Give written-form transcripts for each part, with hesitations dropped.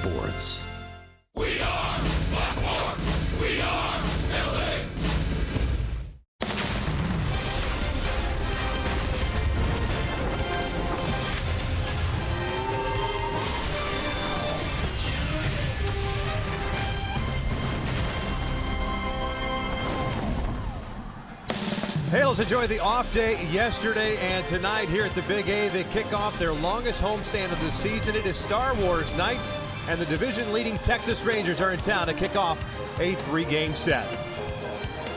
Sports. We are Baltimore. We are LA. Hey, let's enjoy the off day yesterday and tonight here at the Big A. They kick off their longest homestand of the season. It is Star Wars night, and the division-leading Texas Rangers are in town to kick off a 3-game set.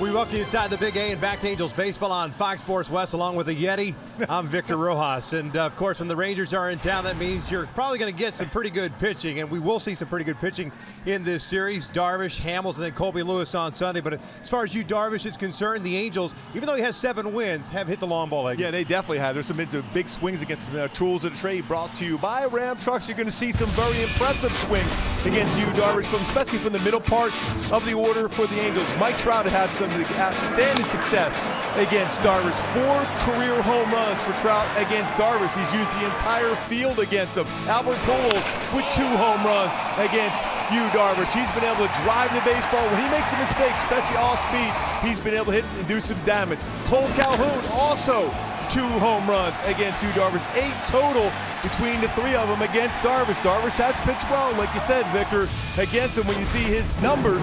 We welcome you inside the Big A and back to Angels Baseball on Fox Sports West along with the Yeti. I'm Victor Rojas. And, of course, when the Rangers are in town, that means you're probably going to get some pretty good pitching, and we will see some pretty good pitching in this series. Darvish, Hamels, and then Colby Lewis on Sunday. But as far as you, Darvish, is concerned, the Angels, even though he has 7 wins, have hit the long ball against. Yeah, they definitely have. There's some big swings against some tools of the trade brought to you by Ram Trucks. You're going to see some very impressive swings against you, Darvish, especially from the middle part of the order for the Angels. Mike Trout had some outstanding success against Darvish. 4 career home runs for Trout against Darvish. He's used the entire field against him. Albert Pujols with 2 home runs against you, Darvish. He's been able to drive the baseball. When he makes a mistake, especially off speed, he's been able to hit and do some damage. Cole Calhoun also 2 home runs against you, Darvish. 8 total between the 3 of them against Darvish. Darvish has pitched well, like you said, Victor, against him. When you see his numbers,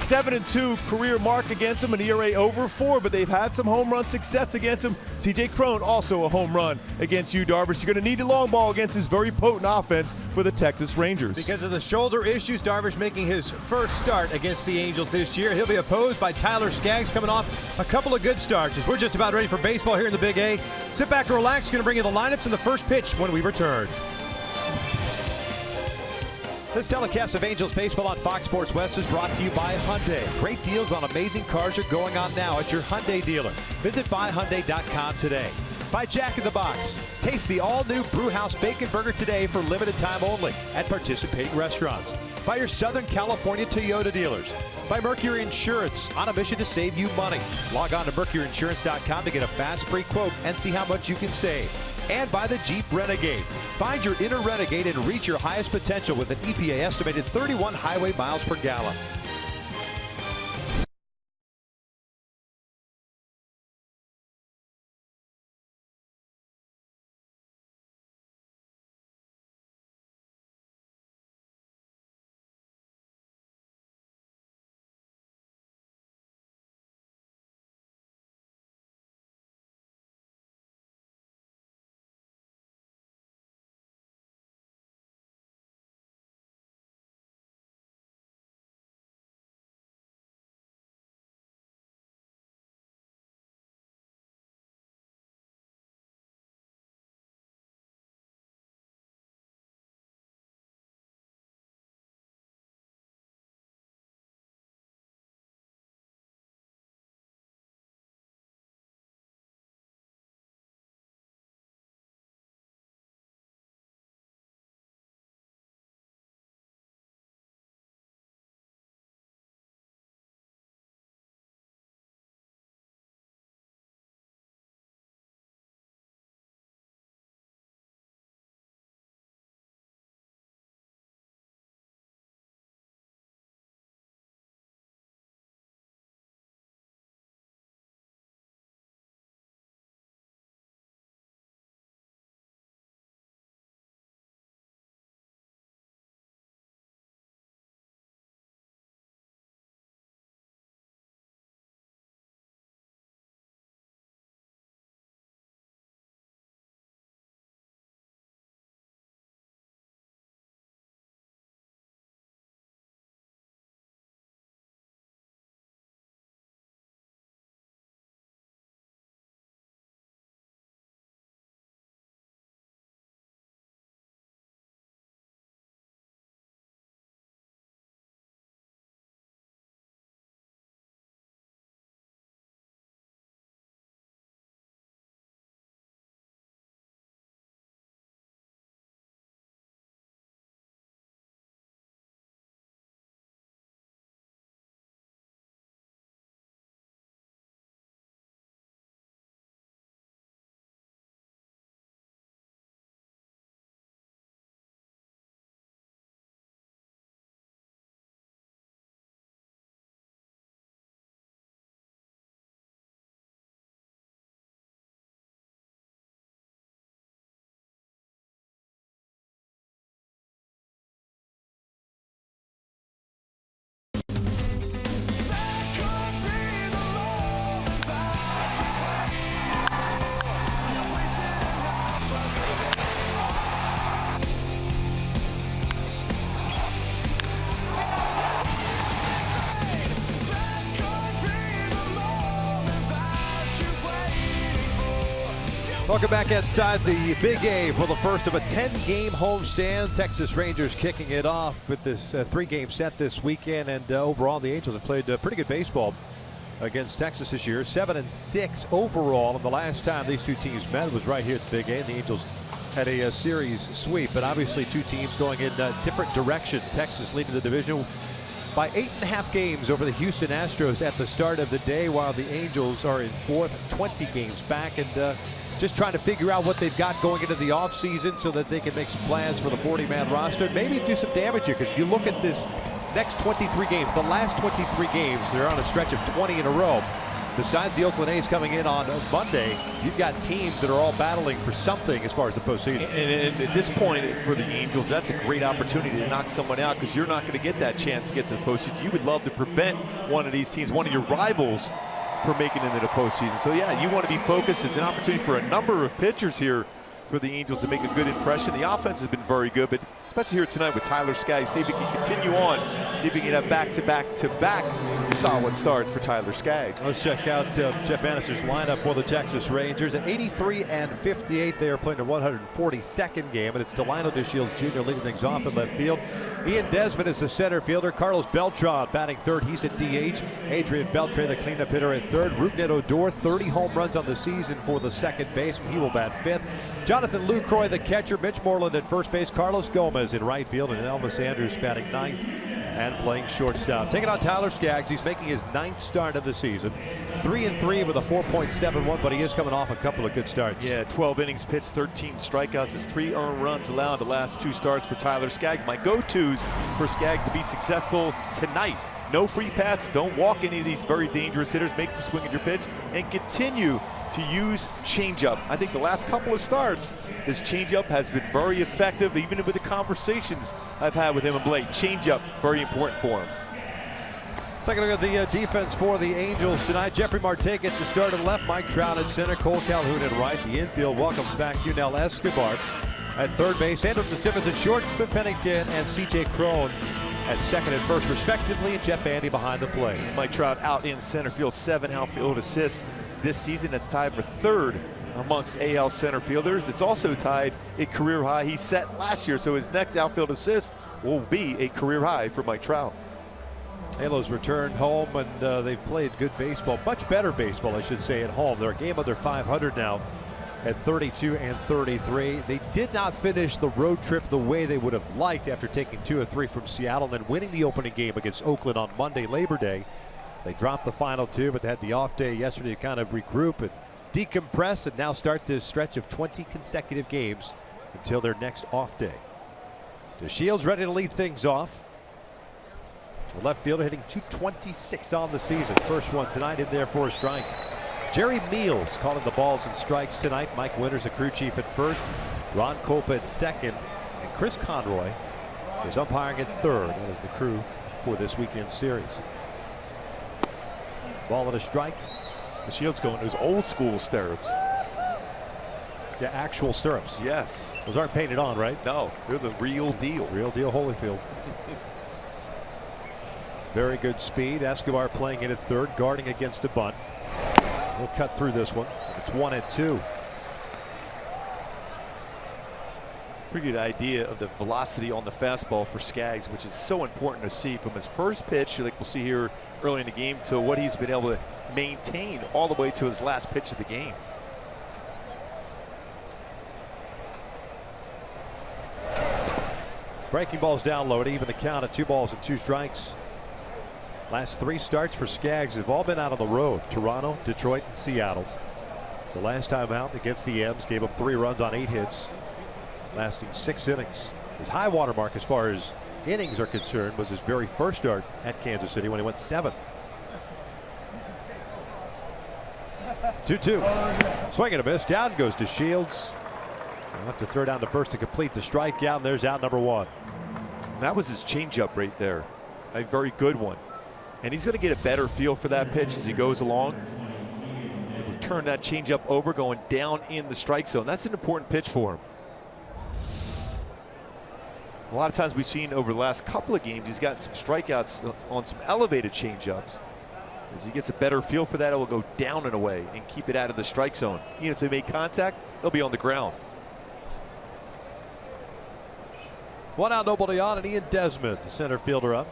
7-2 career mark against him, an ERA over 4, but they've had some home run success against him. C.J. Cron also a home run against you, Darvish. You're going to need the long ball against this very potent offense for the Texas Rangers. Because of the shoulder issues, Darvish making his first start against the Angels this year. He'll be opposed by Tyler Skaggs, coming off a couple of good starts. We're just about ready for baseball here in the Big A. Sit back and relax. Going to bring you the lineups and the first pitch when we return. This telecast of Angels Baseball on Fox Sports West is brought to you by Hyundai. Great deals on amazing cars are going on now at your Hyundai dealer. Visit buyhyundai.com today. By Jack in the Box. Taste the all-new Brewhouse Bacon Burger today for limited time only at participating restaurants. By your Southern California Toyota dealers. By Mercury Insurance, on a mission to save you money. Log on to mercuryinsurance.com to get a fast free quote and see how much you can save. And by the Jeep Renegade. Find your inner Renegade and reach your highest potential with an EPA estimated 31 highway miles per gallon. Welcome back inside the Big A for the first of a 10-game homestand. Texas Rangers kicking it off with this 3-game set this weekend, and overall the Angels have played pretty good baseball against Texas this year. 7-6 overall, and the last time these two teams met was right here at the Big A, and the Angels had a series sweep. But obviously two teams going in different directions. Texas leading the division by 8.5 games over the Houston Astros at the start of the day, while the Angels are in fourth, 20 games back, and just trying to figure out what they've got going into the offseason so that they can make some plans for the 40-man roster, maybe do some damage here. Because you look at this next 23 games, the last 23 games, they're on a stretch of 20 in a row. Besides the Oakland A's coming in on Monday, you've got teams that are all battling for something as far as the postseason. And at this point for the Angels, that's a great opportunity to knock someone out, because you're not going to get that chance to get to the postseason. You would love to prevent one of these teams, one of your rivals, from making it into the postseason. So yeah, you want to be focused. It's an opportunity for a number of pitchers here for the Angels to make a good impression. The offense has been very good, but especially here tonight with Tyler Skaggs, see if he can continue on, see if he can have back-to-back solid starts for Tyler Skaggs. Let's check out Jeff Annis's lineup for the Texas Rangers. At 83-58, they are playing their 142nd game, and it's Delino DeShields Jr. leading things off in left field. Ian Desmond is the center fielder. Carlos Beltran batting third. He's at DH. Adrian Beltre, the cleanup hitter, at third. Rougned Odor, 30 home runs on the season for the second baseman. He will bat fifth. Jonathan Lucroy, the catcher. Mitch Moreland at first base. Carlos Gomez in right field, and Elvis Andrews batting ninth and playing shortstop. Taking on Tyler Skaggs. He's making his 9th start of the season. 3-3 with a 4.71, but he is coming off a couple of good starts. Yeah, 12 innings pitched, 13 strikeouts. His 3 earned runs allowed the last 2 starts for Tyler Skaggs. My go-tos for Skaggs to be successful tonight: no free passes, don't walk any of these very dangerous hitters, make them swing at your pitch, and continue to use changeup. I think the last couple of starts, his changeup has been very effective, even with the conversations I've had with him of late. Changeup, very important for him. Taking a look at the defense for the Angels tonight. Jeffrey Marte gets the start at left. Mike Trout at center. Cole Calhoun at right. The infield welcomes back Yunel Escobar at third base. Anderson Simmons at short. Cliff Pennington and C.J. Cron at second and first, respectively. And Jeff Bandy behind the plate. Mike Trout out in center field, 7 outfield assists this season. That's tied for third amongst AL center fielders. It's also tied a career high he set last year, so his next outfield assist will be a career high for Mike Trout. Halos returned home, and they've played good baseball, much better baseball, I should say, at home. They're a game under 500 now at 32-33. They did not finish the road trip the way they would have liked after taking 2 of 3 from Seattle and then winning the opening game against Oakland on Monday, Labor Day. They dropped the final 2, but they had the off day yesterday to kind of regroup and decompress, and now start this stretch of 20 consecutive games until their next off day. DeShields ready to lead things off. The left fielder hitting .226 on the season. First one tonight, in there for a strike. Jerry Meals calling the balls and strikes tonight. Mike Winters, the crew chief, at first. Ron Kolpa at second. And Chris Conroy is umpiring at third. That is the crew for this weekend series. Ball and a strike. DeShields going to his old school stirrups. Yeah, actual stirrups. Yes. Those aren't painted on, right? No, they're the real deal. Real deal Holyfield. Very good speed. Escobar playing in at third, guarding against a bunt. He'll cut through this one. It's 1-2. Pretty good idea of the velocity on the fastball for Skaggs, which is so important to see from his first pitch, like we'll see here early in the game, to what he's been able to maintain all the way to his last pitch of the game. Breaking balls down low to even the count at 2 balls and 2 strikes. Last 3 starts for Skaggs have all been out on the road. Toronto, Detroit, and Seattle. The last time out against the M's, gave up 3 runs on 8 hits, lasting 6 innings. His high water mark as far as innings are concerned was his very first start at Kansas City when he went 7. 2-2. Swing and a miss. Down goes DeShields. He'll have to throw down to first to complete the strikeout, and there's out number 1. That was his changeup right there. A very good one. And he's going to get a better feel for that pitch as he goes along. He'll turn that changeup over, going down in the strike zone. That's an important pitch for him. A lot of times we've seen over the last couple of games, he's gotten some strikeouts on some elevated changeups. As he gets a better feel for that, it will go down and away and keep it out of the strike zone. Even if they make contact, they'll be on the ground. 1 out, nobody on, and Ian Desmond, the center fielder, up.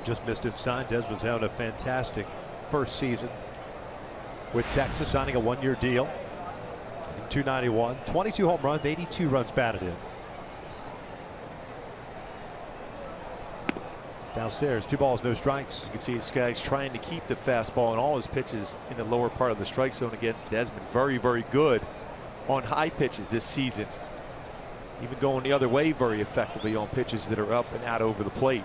Just missed inside. Desmond's having a fantastic first season with Texas, signing a 1-year deal. 291, 22 home runs, 82 runs batted in. Downstairs, 2 balls, no strikes. You can see this guy's trying to keep the fastball and all his pitches in the lower part of the strike zone against Desmond. Very, very good on high pitches this season. Even going the other way very effectively on pitches that are up and out over the plate.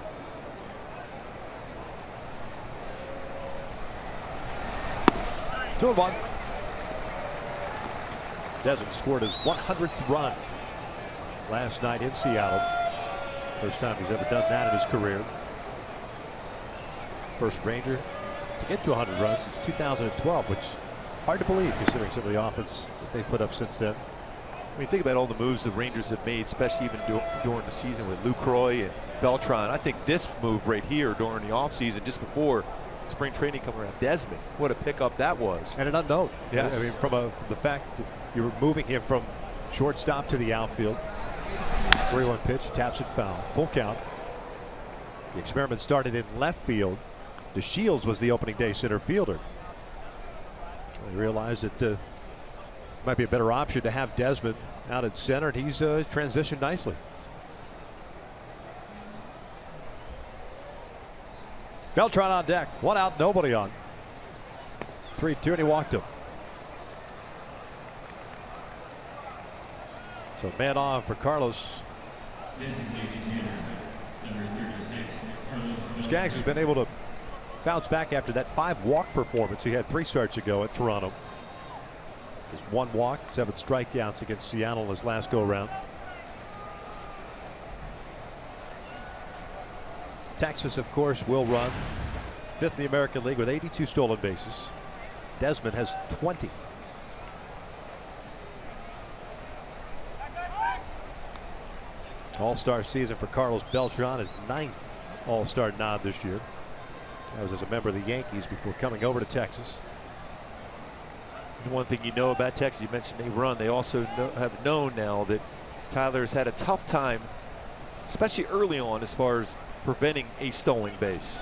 Two and 1. Desmond scored his 100th run last night in Seattle. First time he's ever done that in his career. First Ranger to get to 100 runs since 2012, which is hard to believe considering some of the offense that they've put up since then. When you think about all the moves the Rangers have made, especially even during the season with Lucroy and Beltran, I think this move right here during the offseason, just before spring training coming around, Desmond, what a pickup that was. And an unknown. Yes. I mean, from the fact that you're moving him from shortstop to the outfield. 3-1 pitch, taps it foul. Full count. The experiment started in left field. DeShields was the opening day center fielder. They realized that it might be a better option to have Desmond out at center, and he's transitioned nicely. Beltran on deck. 1 out, nobody on. 3-2, and he walked him. So man on for Carlos. Skaggs has been able to bounce back after that 5-walk performance he had 3 starts ago at Toronto. Just 1 walk, 7 strikeouts against Seattle his last go around. Texas, of course, will run 5th in the American League with 82 stolen bases. Desmond has 20. All-star season for Carlos Beltran, his 9th All-Star nod this year. That was as a member of the Yankees before coming over to Texas. And one thing you know about Texas, you mentioned they run. They also have known now that Tyler has had a tough time, especially early on, as far as preventing a stolen base.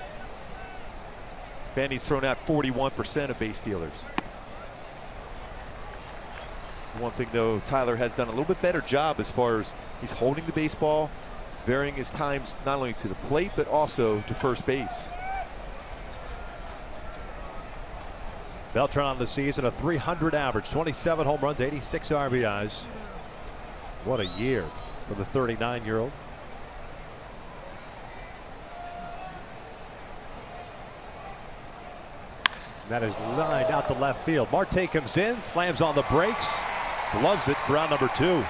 Benny's thrown out 41% of base stealers. One thing though, Tyler has done a little bit better job as far as he's holding the baseball, varying his times not only to the plate but also to first base. Beltran on the season, a .300 average, 27 home runs, 86 RBIs. What a year for the 39-year-old. That is lined out to left field. Marte comes in, slams on the brakes, gloves it for out number 2.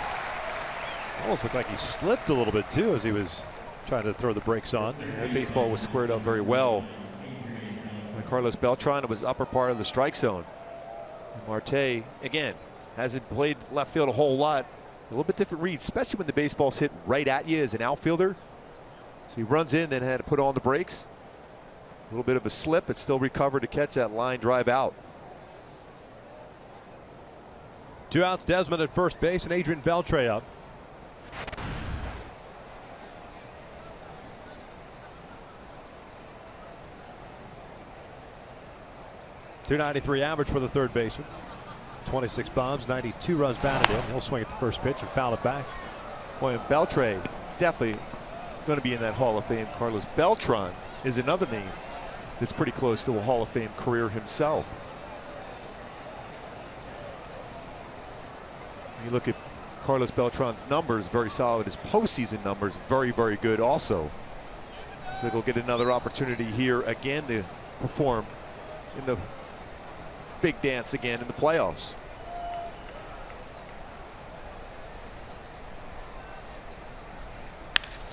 Almost looked like he slipped a little bit too as he was trying to throw the brakes on. That baseball was squared up very well. Carlos Beltran was upper part of the strike zone. Marte, again, hasn't played left field a whole lot. A little bit different read, especially when the baseball's hit right at you as an outfielder. So he runs in, then had to put on the brakes. A little bit of a slip, but still recovered to catch that line drive out. 2 outs, Desmond at first base, and Adrian Beltre up. .293 average for the third baseman. 26 bombs, 92 runs batted in. He'll swing at the first pitch and foul it back. Boy, and Beltre definitely going to be in that Hall of Fame. Carlos Beltran is another name that's pretty close to a Hall of Fame career himself. You look at Carlos Beltran's numbers, very solid. His postseason numbers, very, very good also. So he'll get another opportunity here again to perform in the big dance again in the playoffs.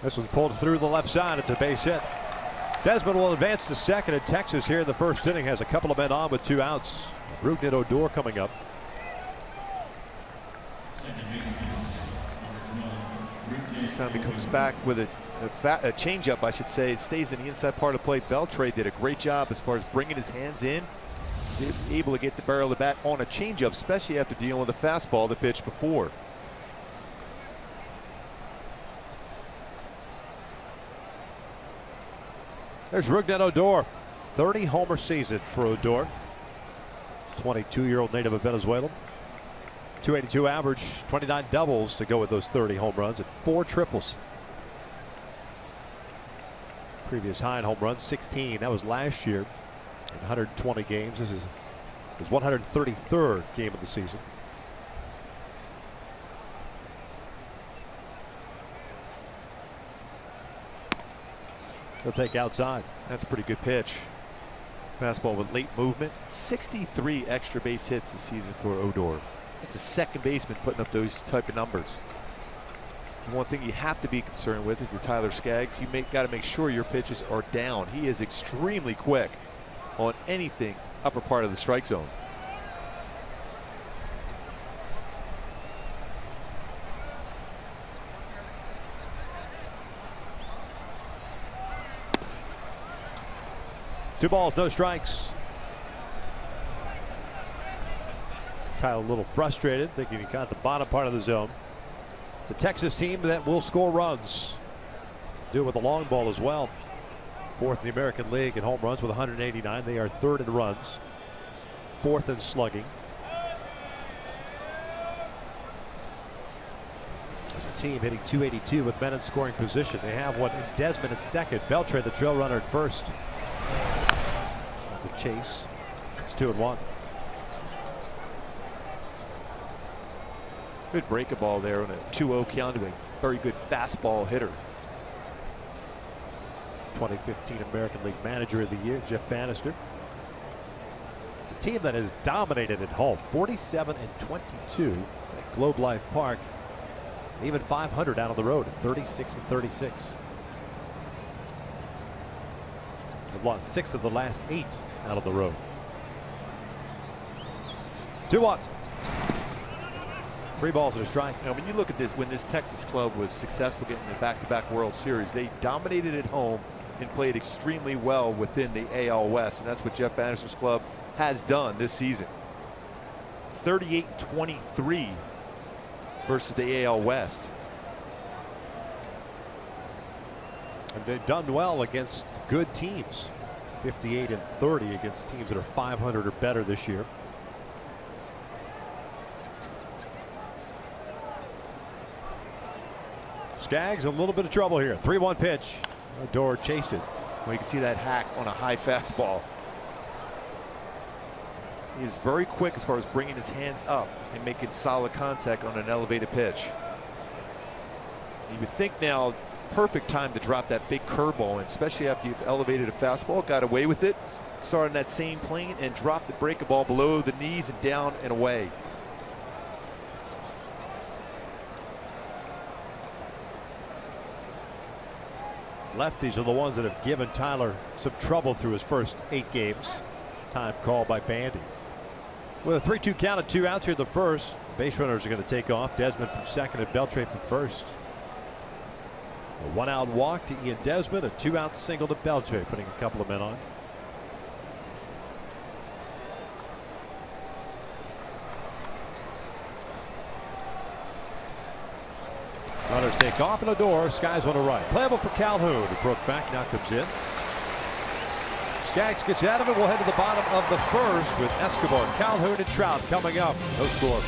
This one's pulled through the left side. It's a base hit. Desmond will advance to second, and Texas here in the first inning has a couple of men on with 2 outs. Brugnet Odor coming up. This time he comes back with a a changeup, I should say. It stays in the inside part of the plate. Beltre did a great job as far as bringing his hands in. Able to get the barrel of the bat on a changeup, especially after dealing with a fastball that pitched before. There's Rougned Odor. 30 homer season for Odor. 22-year-old native of Venezuela. 282 average, 29 doubles to go with those 30 home runs, and 4 triples. Previous high in home runs, 16. That was last year in 120 games. This is his 133rd game of the season. He'll take outside. That's a pretty good pitch. Fastball with late movement. 63 extra base hits this season for Odor. That's a second baseman putting up those type of numbers. And one thing you have to be concerned with if you're Tyler Skaggs, you got to make sure your pitches are down. He is extremely quick on anything upper part of the strike zone. Two balls, no strikes. Kyle a little frustrated, thinking he got the bottom part of the zone. It's a Texas team that will score runs. Do it with the long ball as well. Fourth in the American League in home runs with 189. They are third in runs, fourth in slugging. There's a team hitting .282 with men in scoring position. They have one in Desmond at second. Beltre, the trail runner, at first. The chase. It's 2-1. Good break a ball there on a 2-0 count. Very good fastball hitter. 2015 American League Manager of the Year, Jeff Bannister. It's a team that has dominated at home, 47-22 at Globe Life Park. Even 500 out on the road at 36-36. They've lost 6 of the last 8 out on the road. 2-1. 3 balls and a strike. Now, when you look at this, when this Texas club was successful getting the back-to-back World Series, they dominated at home and played extremely well within the AL West, and that's what Jeff Bannister's club has done this season. 38-23 versus the AL West. And they've done well against good teams. 58-30 against teams that are 500 or better this year. Skaggs in a little bit of trouble here. 3-1 pitch. Odor chased it. Well, you can see that hack on a high fastball. He is very quick as far as bringing his hands up and making solid contact on an elevated pitch. You would think now, perfect time to drop that big curveball, and especially after you've elevated a fastball, got away with it, started in that same plane and dropped the breaking ball below the knees and down and away. Lefties are the ones that have given Tyler some trouble through his first 8 games. Time called by Bandy. With a 3-2 count and 2 outs here in the first, base runners are going to take off. Desmond from second and Beltre from first. A 1-out walk to Ian Desmond, a 2-out single to Beltre, putting a couple of men on. Runners take off, and Odor skies one to right. Playable for Calhoun, who broke back, now comes in. Skaggs gets out of it. We'll head to the bottom of the first with Escobar, Calhoun, and Trout coming up. No score.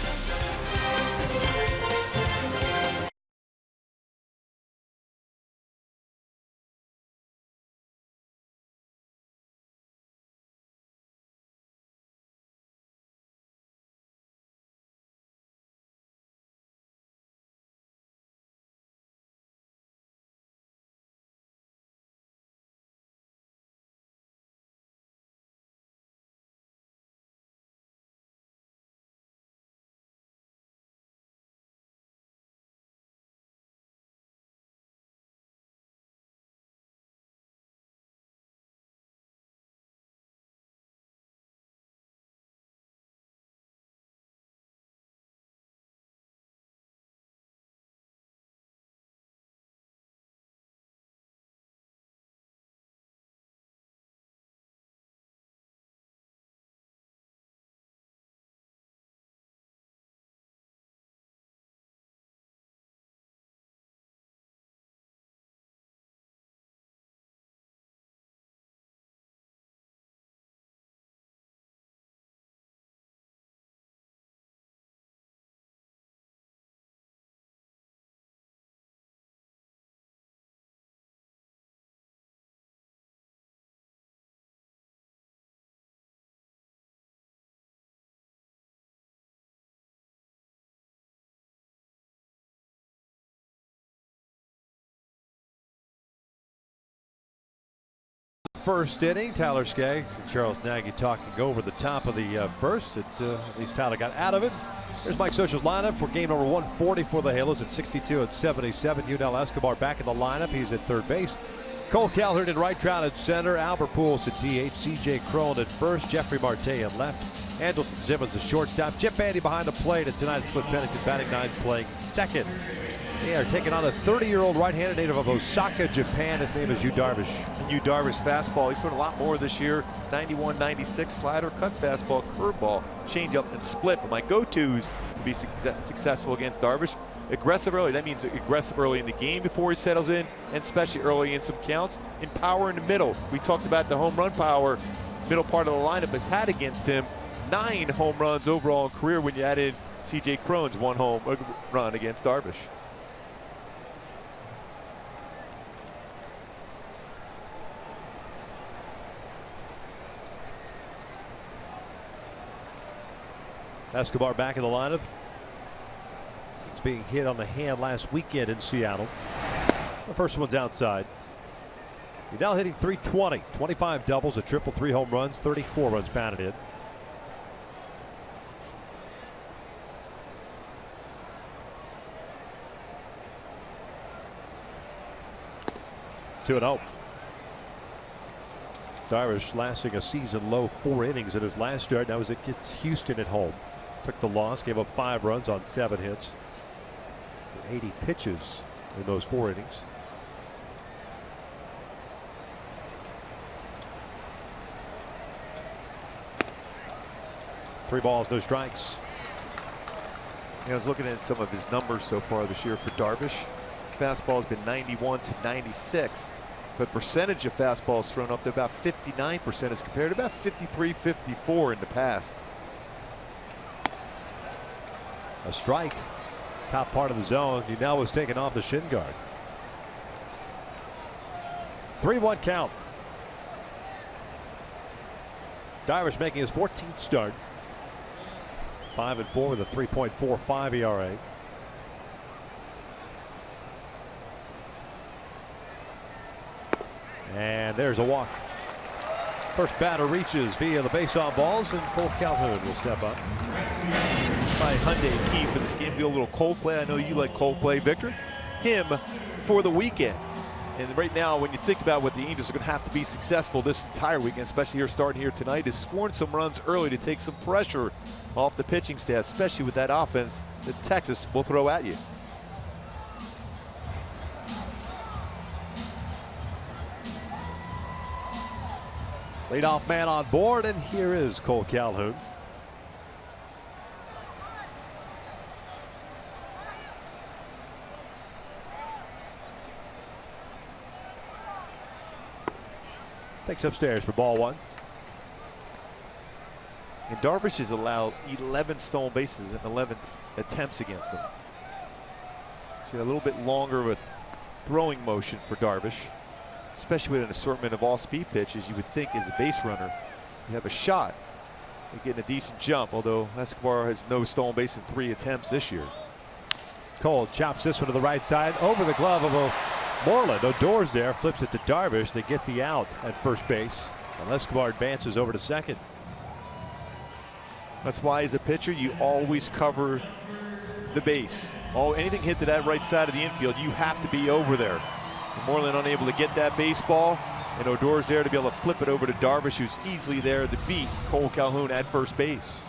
first inning. Tyler Skaggs and Charles Nagy talking over the top of the first. At least Tyler got out of it. Here's Mike Scioscia's lineup for game number 140 for the Halos at 62 and 77. Yunel Escobar back in the lineup. He's at third base. Cole Calhoun in right, Trout at center. Albert Pujols at DH. C.J. Cron at first. Jeffrey Marte at left. Andrelton Simmons the shortstop. Chip Bandy behind the plate. And tonight it's Cliff Pennington batting ninth, playing second. They are taking on a 30-year-old right-handed native of Osaka, Japan. His name is Yu Darvish. And Yu Darvish fastball. He's thrown a lot more this year. 91, 96 slider, cut fastball, curveball, changeup, and split. But my go-tos to be successful against Darvish: aggressive early. That means aggressive early in the game before he settles in, and especially early in some counts. And power in the middle. We talked about the home run power. Middle part of the lineup has had against him 9 home runs overall in career when you add in C.J. Cron's 1 home run against Darvish. Escobar back in the lineup. He's being hit on the hand last weekend in Seattle. The first one's outside. He's now hitting .320, 25 doubles, a triple, 3 home runs, 34 runs batted in. Two and 0. Darvish lasting a season low 4 innings in his last start. Now as it gets Houston at home. Took the loss, gave up 5 runs on 7 hits. 80 pitches in those 4 innings. Three balls, no strikes. I was looking at some of his numbers so far this year for Darvish. Fastball has been 91 to 96, but percentage of fastballs thrown up to about 59% as compared to about 53, 54 in the past. A strike. Top part of the zone. He now was taken off the shin guard. 3-1 count. Darvish making his 14th start. 5-4 with a 3.45 ERA. And there's a walk. First batter reaches via the base on balls, and Cole Calhoun will step up. By Hyundai key for this game. Be a little Coldplay. I know you like Coldplay, Victor. Him for the weekend. And right now, when you think about what the Angels are going to have to be successful this entire weekend, especially here starting here tonight, is scoring some runs early to take some pressure off the pitching staff, especially with that offense that Texas will throw at you. Leadoff man on board, and here is Cole Calhoun. Takes upstairs for ball 1. And Darvish has allowed 11 stolen bases and 11 attempts against him. So a little bit longer with throwing motion for Darvish, especially with an assortment of all-speed pitches. You would think as a base runner, you have a shot at getting a decent jump, although Escobar has no stolen base in 3 attempts this year. Cole chops this one to the right side over the glove of Moreland. Odor's there, flips it to Darvish. They get the out at first base, and Escobar advances over to second. That's why as a pitcher you always cover the base. Anything hit to that right side of the infield, you have to be over there. And Moreland unable to get that baseball, and Odor's there to be able to flip it over to Darvish, who's easily there to beat Cole Calhoun at first base.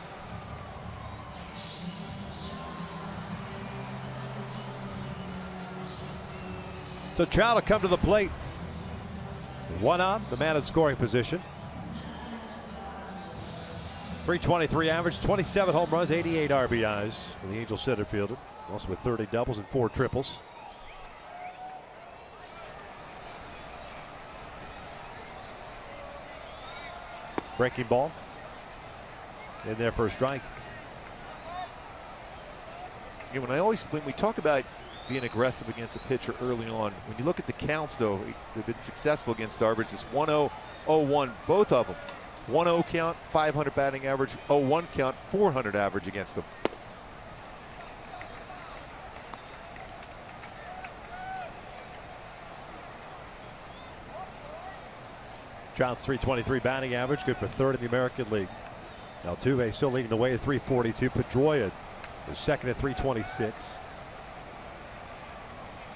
So Trout will come to the plate. 1 out, the man in scoring position. .323 average, 27 home runs, 88 RBIs for the Angels center fielder. Also with 30 doubles and 4 triples. Breaking ball. In there for a strike. Yeah, when we talk about being aggressive against a pitcher early on, when you look at the counts though, they've been successful against Darvish. It's 1-0, 0-1, both of them. 1-0 count, 500 batting average, 0-1 count, 400 average against them. Trout's .323 batting average, good for third in the American League. Altuve still leading the way at .342. Pedroia is second at .326.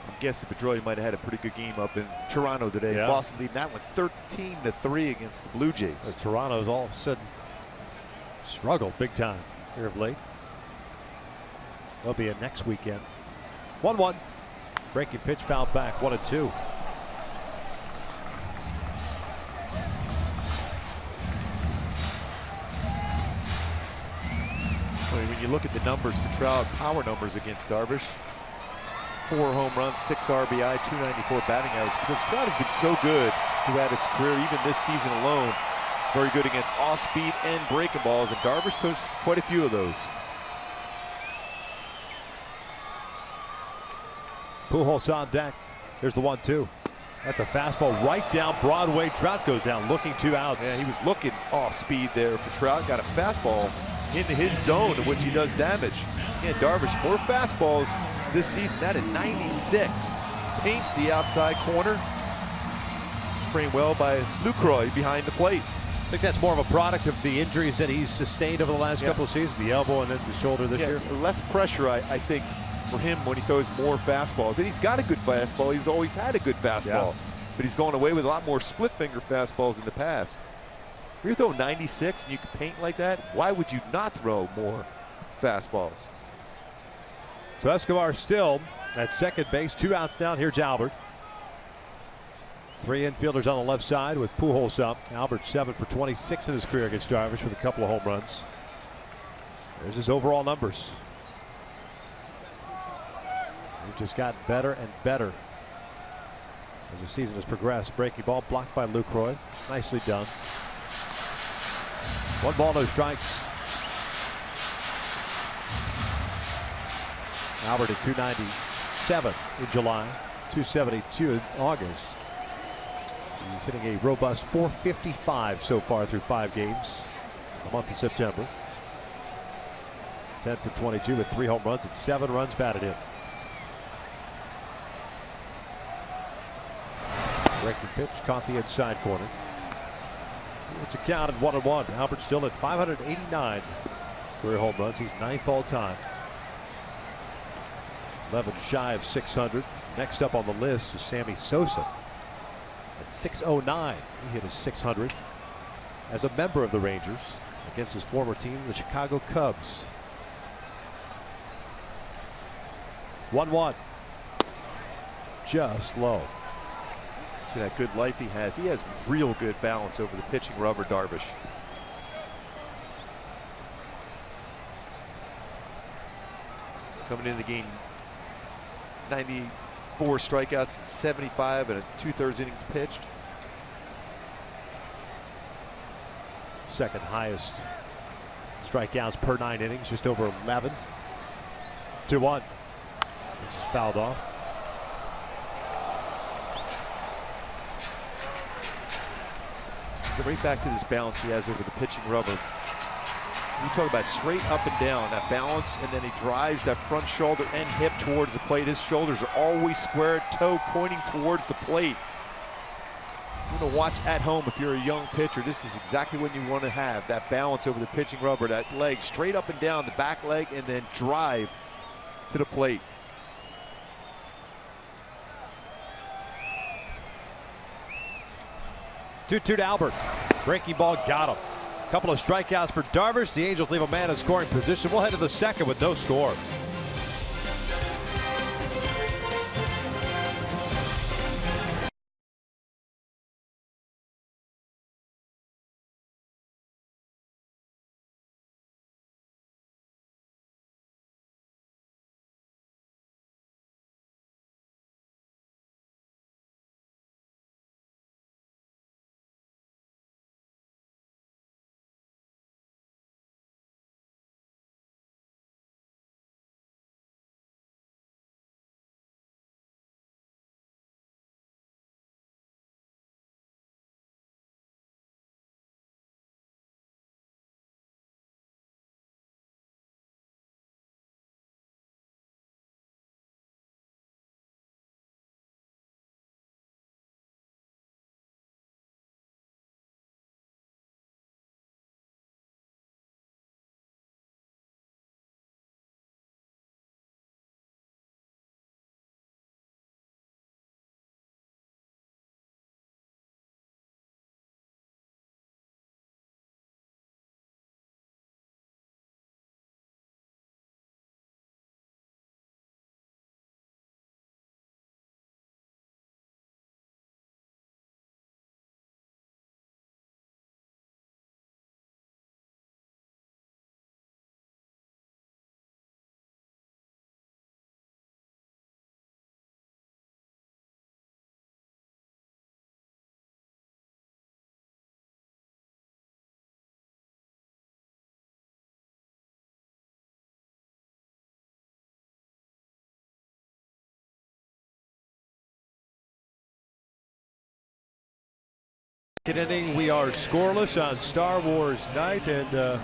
I'm guessing Pedroia might have had a pretty good game up in Toronto today. Yeah. Boston leading that one 13-3 against the Blue Jays. Toronto's all of a sudden struggled big time here of late. They'll be in next weekend. 1-1. Breaking pitch fouled back. 1-2. When you look at the numbers for Trout, power numbers against Darvish, 4 home runs, 6 RBI, 294 batting average, because Trout has been so good throughout his career, even this season alone. Very good against off-speed and breaking balls, and Darvish throws quite a few of those. Pujols on deck. Here's the 1-2. That's a fastball right down Broadway. Trout goes down, looking 2 outs. Yeah, he was looking off-speed there for Trout. Got a fastball into his zone, in which he does damage. Again, Darvish, more fastballs this season. That at 96. Paints the outside corner. Framed well by Lucroy behind the plate. I think that's more of a product of the injuries that he's sustained over the last couple of seasons. The elbow and then the shoulder this year. Less pressure, I think, for him when he throws more fastballs. And he's got a good fastball. He's always had a good fastball. But he's going away with a lot more split finger fastballs in the past. If you're throwing 96 and you can paint like that, why would you not throw more fastballs? So Escobar still at second base, 2 outs down. Here's Albert. 3 infielders on the left side with Pujols up. Albert 7 for 26 in his career against Darvish with a couple of home runs. There's his overall numbers. He's just gotten better and better as the season has progressed. Breaking ball blocked by Lucroy. Nicely done. 1 ball, no strikes. Albert at 297 in July, 272 in August. He's hitting a robust .455 so far through 5 games. The month of September. 10 for 22 with 3 home runs and 7 runs batted in. Breaking pitch caught the inside corner. It's a count at 1-1. Albert still at 589 career home runs. He's 9th all time. 11 shy of 600. Next up on the list is Sammy Sosa at 609. He hit his 600th as a member of the Rangers against his former team, the Chicago Cubs. 1-1. Just low. See that good life he has. He has real good balance over the pitching rubber, Darvish. Coming into the game, 94 strikeouts and 75 and 2/3 innings pitched. Second highest strikeouts per 9 innings, just over 11. 2-1. This is fouled off. Right back to this balance he has over the pitching rubber. You talk about straight up and down, that balance, and then he drives that front shoulder and hip towards the plate. His shoulders are always square, toe pointing towards the plate. You want to watch at home if you're a young pitcher. This is exactly what you want to have, that balance over the pitching rubber, that leg straight up and down, the back leg, and then drive to the plate. Two-two to Albert. Breaking ball got him. Couple of strikeouts for Darvish. The Angels leave a man in scoring position. We'll head to the second with no score. Inning, we are scoreless on Star Wars night, and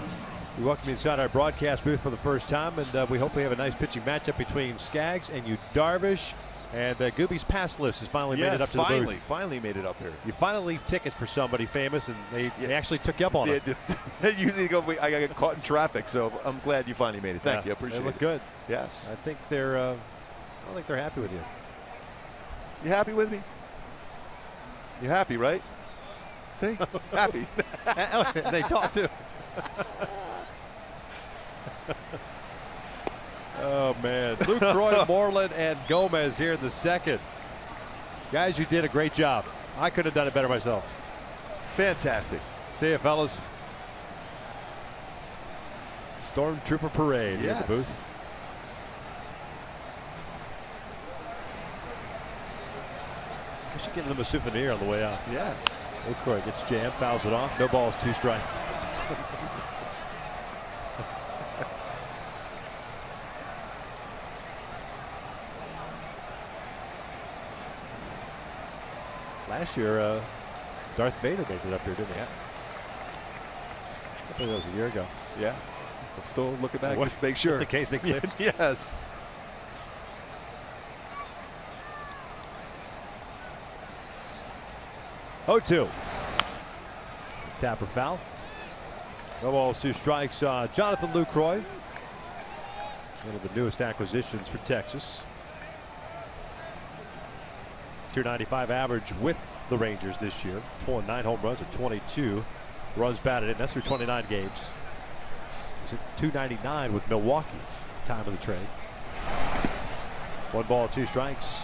we welcome you inside our broadcast booth for the first time, and we hope we have a nice pitching matchup between Skaggs and you Darvish. And Gooby's pass list has finally made it up to the booth. Finally made it up here. You finally leave tickets for somebody famous, and they actually took you up on it. Usually I get caught in traffic, so I'm glad you finally made it. Thank you. I appreciate it. They look good. Yes. I think they're happy with you. You happy with me? You happy, right? See? Happy. They talk too. Oh, man. Lucroy, Moreland, and Gomez here in the second. Guys, you did a great job. I could have done it better myself. Fantastic. See you, fellas. Stormtrooper parade here at the booth. I should give them a souvenir on the way out. Yes. Lucroy gets jammed, fouls it off. No balls, 2 strikes. Last year, Darth Vader made it up here, didn't he? Yeah. I think that was a year ago. Yeah. I'm still looking back just to make sure. Just in case they clip. Yes. Oh, 2. Tapper foul. No balls, 2 strikes. Jonathan Lucroy, one of the newest acquisitions for Texas. .295 average with the Rangers this year. 9 home runs and 22 runs batted in. That's through 29 games. He's at .299 with Milwaukee at the time of the trade. 1 ball, 2 strikes.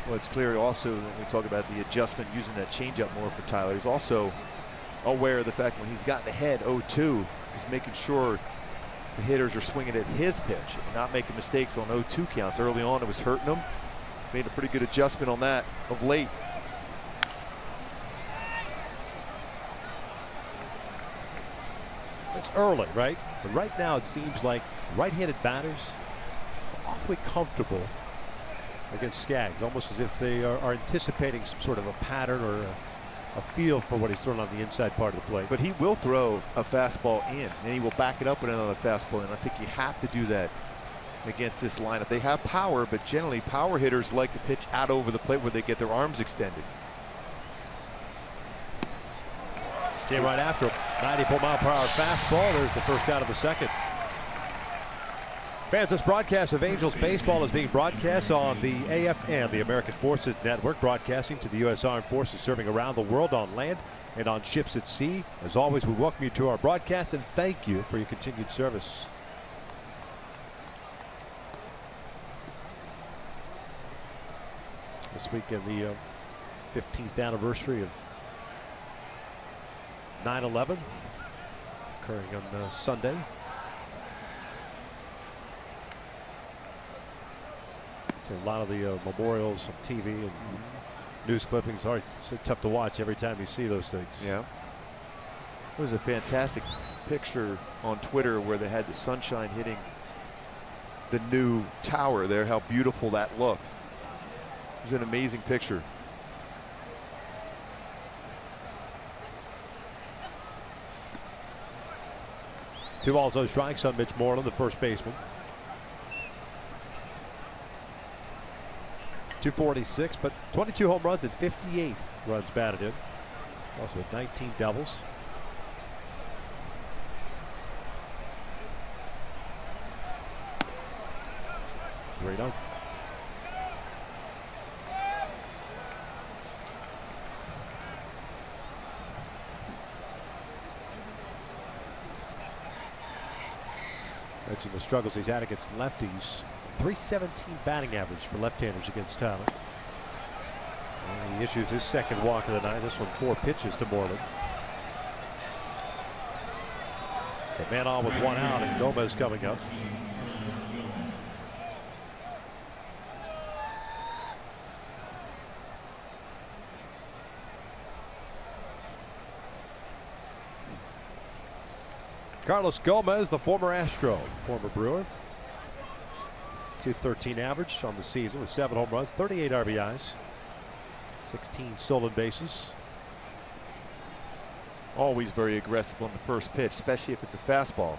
Well, it's clear also when we talk about the adjustment using that changeup more for Tyler. He's also aware of the fact when he's gotten ahead 0-2, he's making sure the hitters are swinging at his pitch and not making mistakes on 0-2 counts. Early on, it was hurting him. He's made a pretty good adjustment on that of late. It's early, right? But right now it seems like right-handed batters are awfully comfortable against Skaggs, almost as if they are anticipating some sort of a pattern or a feel for what he's throwing on the inside part of the plate. But he will throw a fastball in, and he will back it up with another fastball, and I think you have to do that against this lineup. They have power, but generally power hitters like to pitch out over the plate where they get their arms extended. This came right after him. 94-mile-per-hour fastball. There's the first out of the second. Fans, this broadcast of Angels baseball is being broadcast on the AFN, the American Forces Network, broadcasting to the U.S. Armed Forces serving around the world on land and on ships at sea. As always, we welcome you to our broadcast and thank you for your continued service. This weekend, the 15th anniversary of 9/11, occurring on Sunday. A lot of the memorials on TV and news clippings are so tough to watch every time you see those things. Yeah. It was a fantastic picture on Twitter where they had the sunshine hitting the new tower there, how beautiful that looked. It was an amazing picture. Two balls, no strikes on Mitch Moreland, the first baseman. 246, but 22 home runs and 58 runs batted in. Also 19 doubles. Three down. Mentioned the struggles he's had against lefties. .317 batting average for left-handers against Tyler. And he issues his second walk of the night. This one 4 pitches to Moreland. A man on with 1 out, and Gomez coming up. Carlos Gomez, the former Astro, former Brewer. .213 average on the season with 7 home runs, 38 RBIs, 16 stolen bases. Always very aggressive on the first pitch, especially if it's a fastball.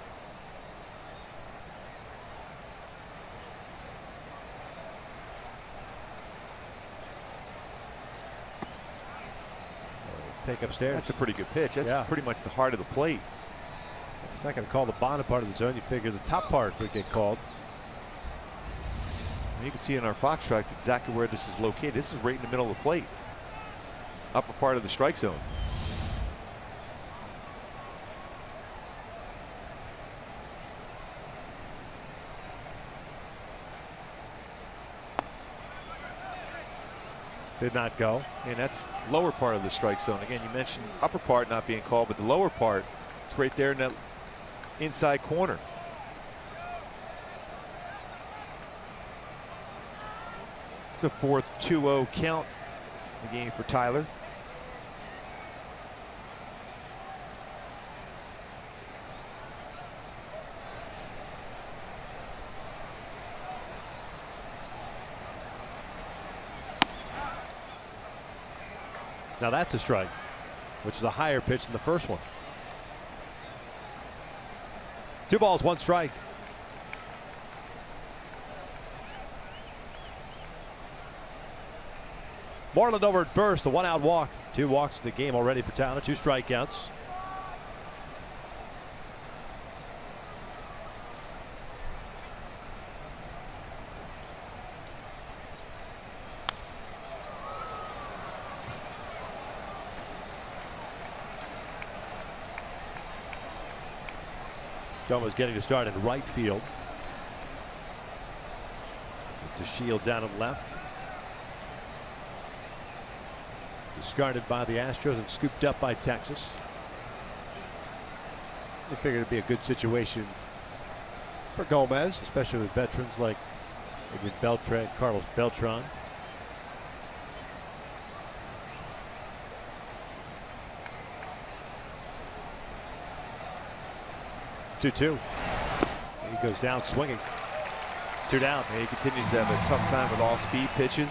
Take upstairs. That's a pretty good pitch. That's pretty much the heart of the plate. He's not going to call the bottom part of the zone. You figure the top part would get called. And you can see in our Fox tracks exactly where this is located. This is right in the middle of the plate. Upper part of the strike zone. Did not go. And that's lower part of the strike zone. Again, you mentioned upper part not being called, but the lower part, it's right there in that inside corner. It's a 4th 2-0 count in the game for Tyler. Now that's a strike, which is a higher pitch than the first one. 2 balls, 1 strike. Moreland over at first, a 1-out walk. 2 walks to the game already for Tyler, 2 strikeouts. Doma's getting to start in right field. To Shield down and left. Discarded by the Astros and scooped up by Texas. They figured it'd be a good situation for Gomez, especially with veterans like Carlos Beltran. Two. He goes down swinging. 2 down. And he continues to have a tough time with all speed pitches.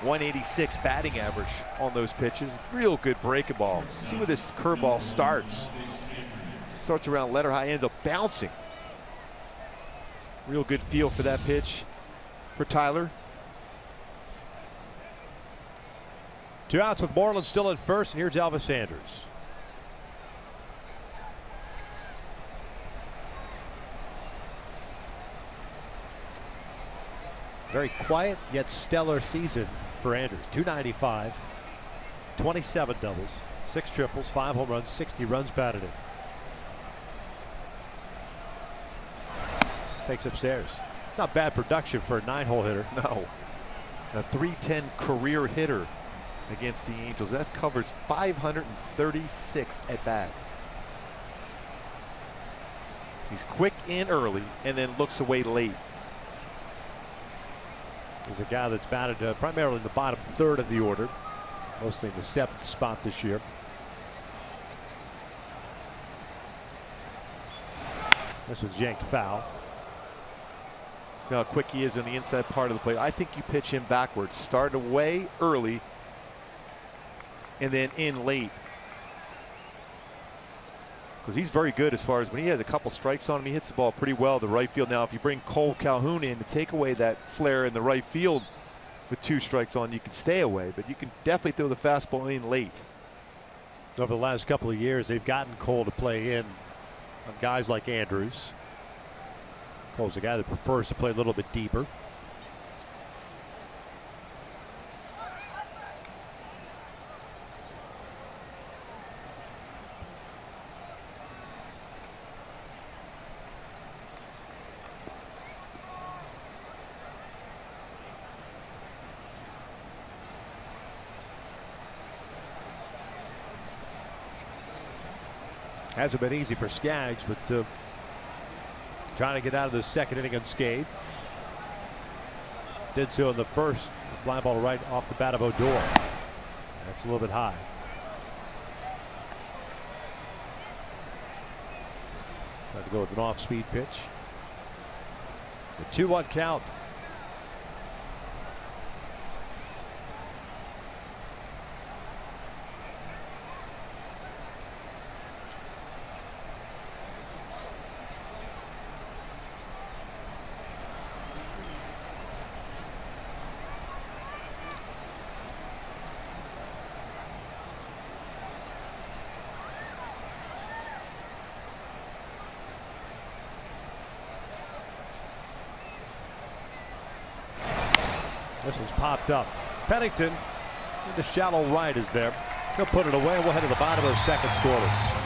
186 batting average on those pitches. Real good breaking ball. See where this curveball starts. Starts around letter high, ends up bouncing. Real good feel for that pitch for Tyler. 2 outs with Moreland still at first, and here's Elvis Andrus. Very quiet yet stellar season for Andrus. 295, 27 doubles, 6 triples, 5 home runs, 60 runs batted in. Takes upstairs. Not bad production for a 9-hole hitter. No. A .310 career hitter against the Angels. That covers 536 at bats. He's quick in early and then looks away late. He's a guy that's batted primarily in the bottom 3rd of the order, mostly in the 7th spot this year. This one's yanked foul. See how quick he is on the inside part of the plate. I think you pitch him backwards. Start away early and then in late. Because he's very good as far as when he has a couple strikes on him, he hits the ball pretty well to right field. Now, if you bring Cole Calhoun in to take away that flare in the right field with 2 strikes on, you can stay away, but you can definitely throw the fastball in late. Over the last couple of years, they've gotten Cole to play in on guys like Andrus. Cole's a guy that prefers to play a little bit deeper. Hasn't been easy for Skaggs, but trying to get out of the 2nd inning unscathed. Did so in the 1st. The fly ball right off the bat of Odor. That's a little bit high. Tried to go with an off-speed pitch. The 2-1 count. This one's popped up. Pennington into shallow right is there. He'll put it away. We'll head to the bottom of the second, scoreless.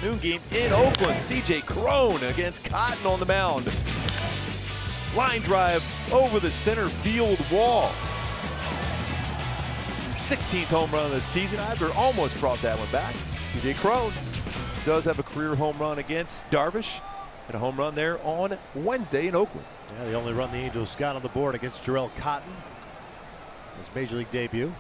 Afternoon game in Oakland. C.J. Cron against Cotton on the mound. Line drive over the center field wall. 16th home run of the season. Ivor almost brought that one back. C.J. Cron does have a career home run against Darvish and a home run there on Wednesday in Oakland. Yeah, the only run the Angels got on the board against Jarrell Cotton. His major league debut.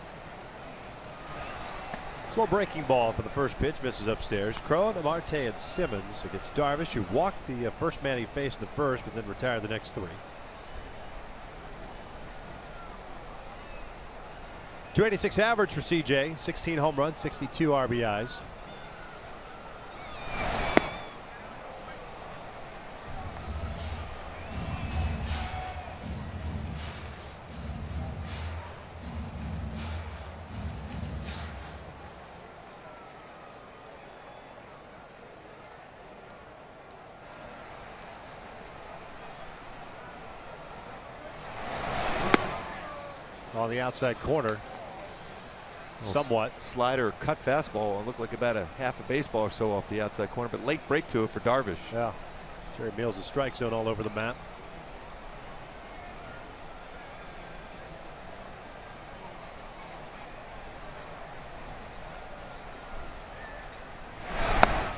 Slow breaking ball for the first pitch, misses upstairs. Cron, Marte, and Simmons against Darvish, who walked the first man he faced in the first, but then retired the next three. .286 average for CJ, 16 home runs, 62 RBIs. On the outside corner, somewhat. Slider, cut fastball. It looked like about a half a baseball or so off the outside corner, but late break to it for Darvish. Yeah. Jerry Mills' strike zone all over the map.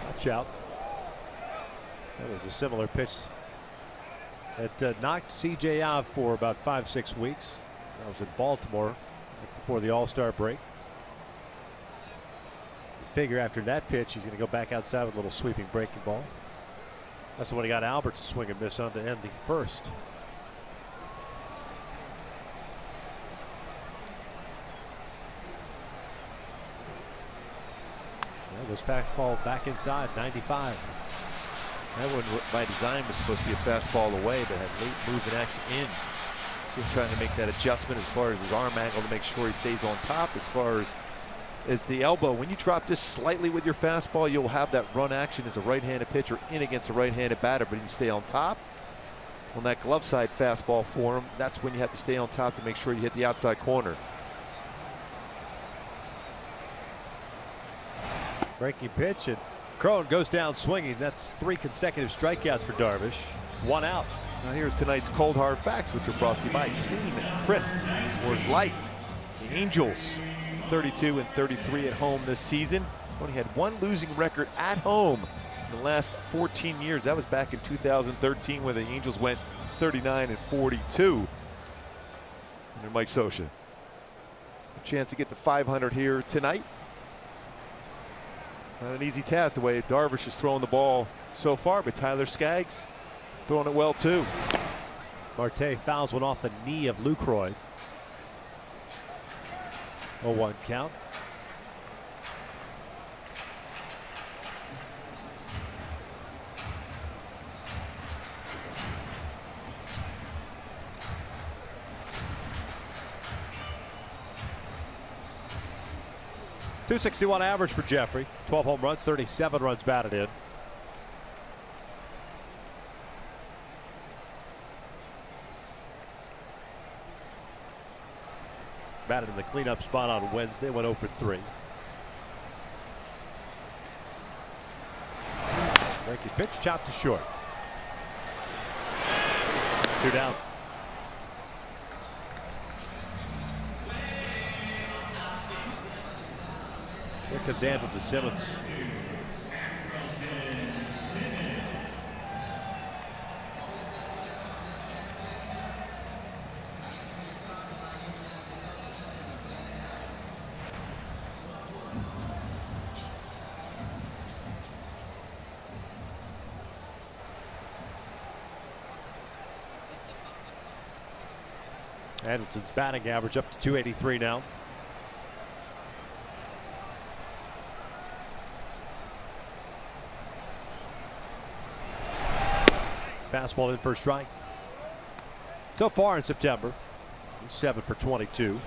Watch out. That was a similar pitch that knocked CJ out for about 5-6 weeks. That was in Baltimore before the All-Star break. You figure after that pitch, he's going to go back outside with a little sweeping breaking ball. That's the one he got Albert to swing and miss on to end the first. That was fastball back inside, 95. That one by design was supposed to be a fastball away, but had late move and action in. See him trying to make that adjustment as far as his arm angle to make sure he stays on top. As far as the elbow, when you drop just slightly with your fastball, you'll have that run action as a right-handed pitcher in against a right-handed batter, but you stay on top, on that glove side fastball for him. That's when you have to stay on top to make sure you hit the outside corner. Breaking pitch, and Crone goes down swinging. That's 3 consecutive strikeouts for Darvish. 1 out. Now here's tonight's cold hard facts, which are brought to you by Clean, Crisp, Coors Light. The Angels 32-33 at home this season. Only had 1 losing record at home in the last 14 years. That was back in 2013 when the Angels went 39-42 under Mike Scioscia. A chance to get to 500 here tonight. Not an easy task the way Darvish is throwing the ball so far, but Tyler Skaggs throwing it well too. Marte fouls one off the knee of Lucroy. 0-1 count. .261 average for Jeffrey. 12 home runs, 37 runs batted in. Batted in the cleanup spot on Wednesday, went 0 for 3. Breaking pitch, chopped to short. 2 down. Here comes Andrew Simmons. Anderson's batting average up to .283 now. Fastball in for a strike. So far in September, he's 7 for 22.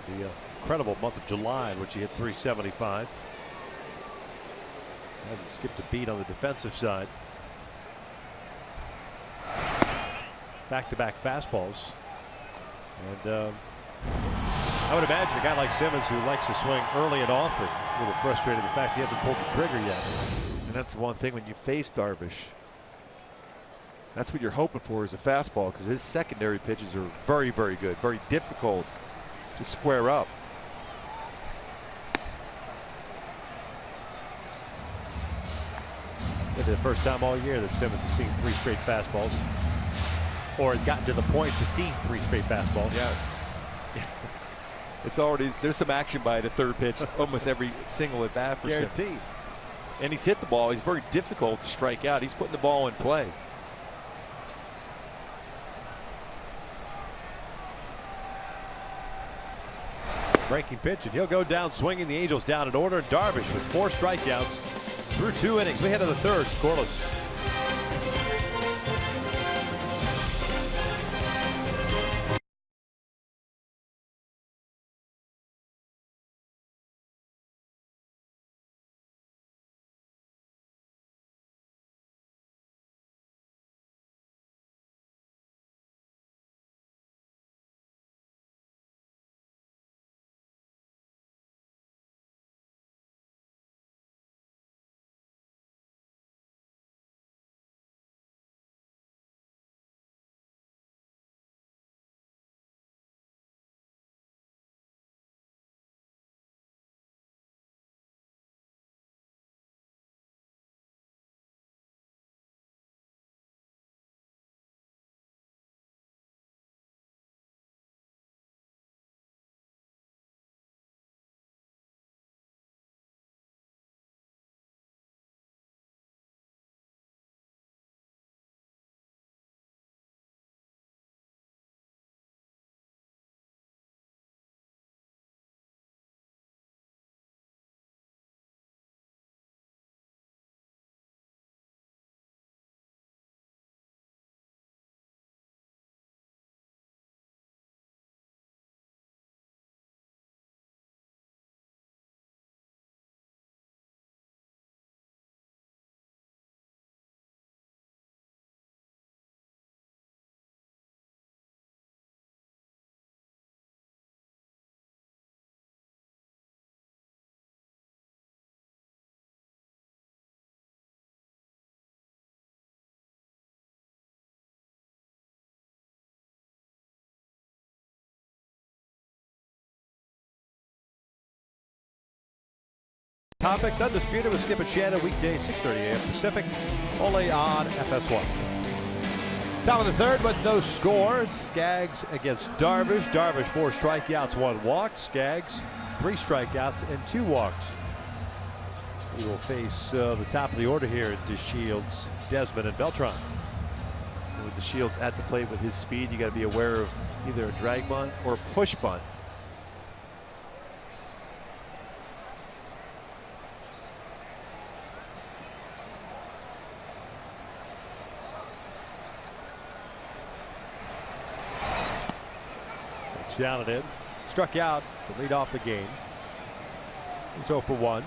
And the incredible month of July in which he hit .375. Hasn't skipped a beat on the defensive side. Back-to-back fastballs. And I would imagine a guy like Simmons, who likes to swing early and often, a little frustrated the fact he hasn't pulled the trigger yet. And that's the one thing when you face Darvish. That's what you're hoping for, is a fastball, because his secondary pitches are very, very good, very difficult to square up. Maybe the first time all year that Simmons has seen 3 straight fastballs, or has gotten to the point to see 3 straight fastballs. Yes. It's already, there's some action by the third pitch almost every single at bat for Simmons. Guaranteed. And he's hit the ball. He's very difficult to strike out. He's putting the ball in play. Breaking pitch, and he'll go down swinging. The Angels down in order. Darvish with 4 strikeouts through 2 innings. We head to the 3rd, scoreless. Topics Undisputed with Skip and Shannon, weekday 6:30 a.m. Pacific, only on FS1. Top of the third with no score. Skaggs against Darvish. Darvish 4 strikeouts, 1 walk. Skaggs 3 strikeouts and 2 walks. He will face the top of the order here at Shields, Desmond, and Beltran. With the Shields at the plate with his speed, you got to be aware of either a drag bunt or a push bunt. It's down and in. Struck out to lead off the game. He's 0 for 1.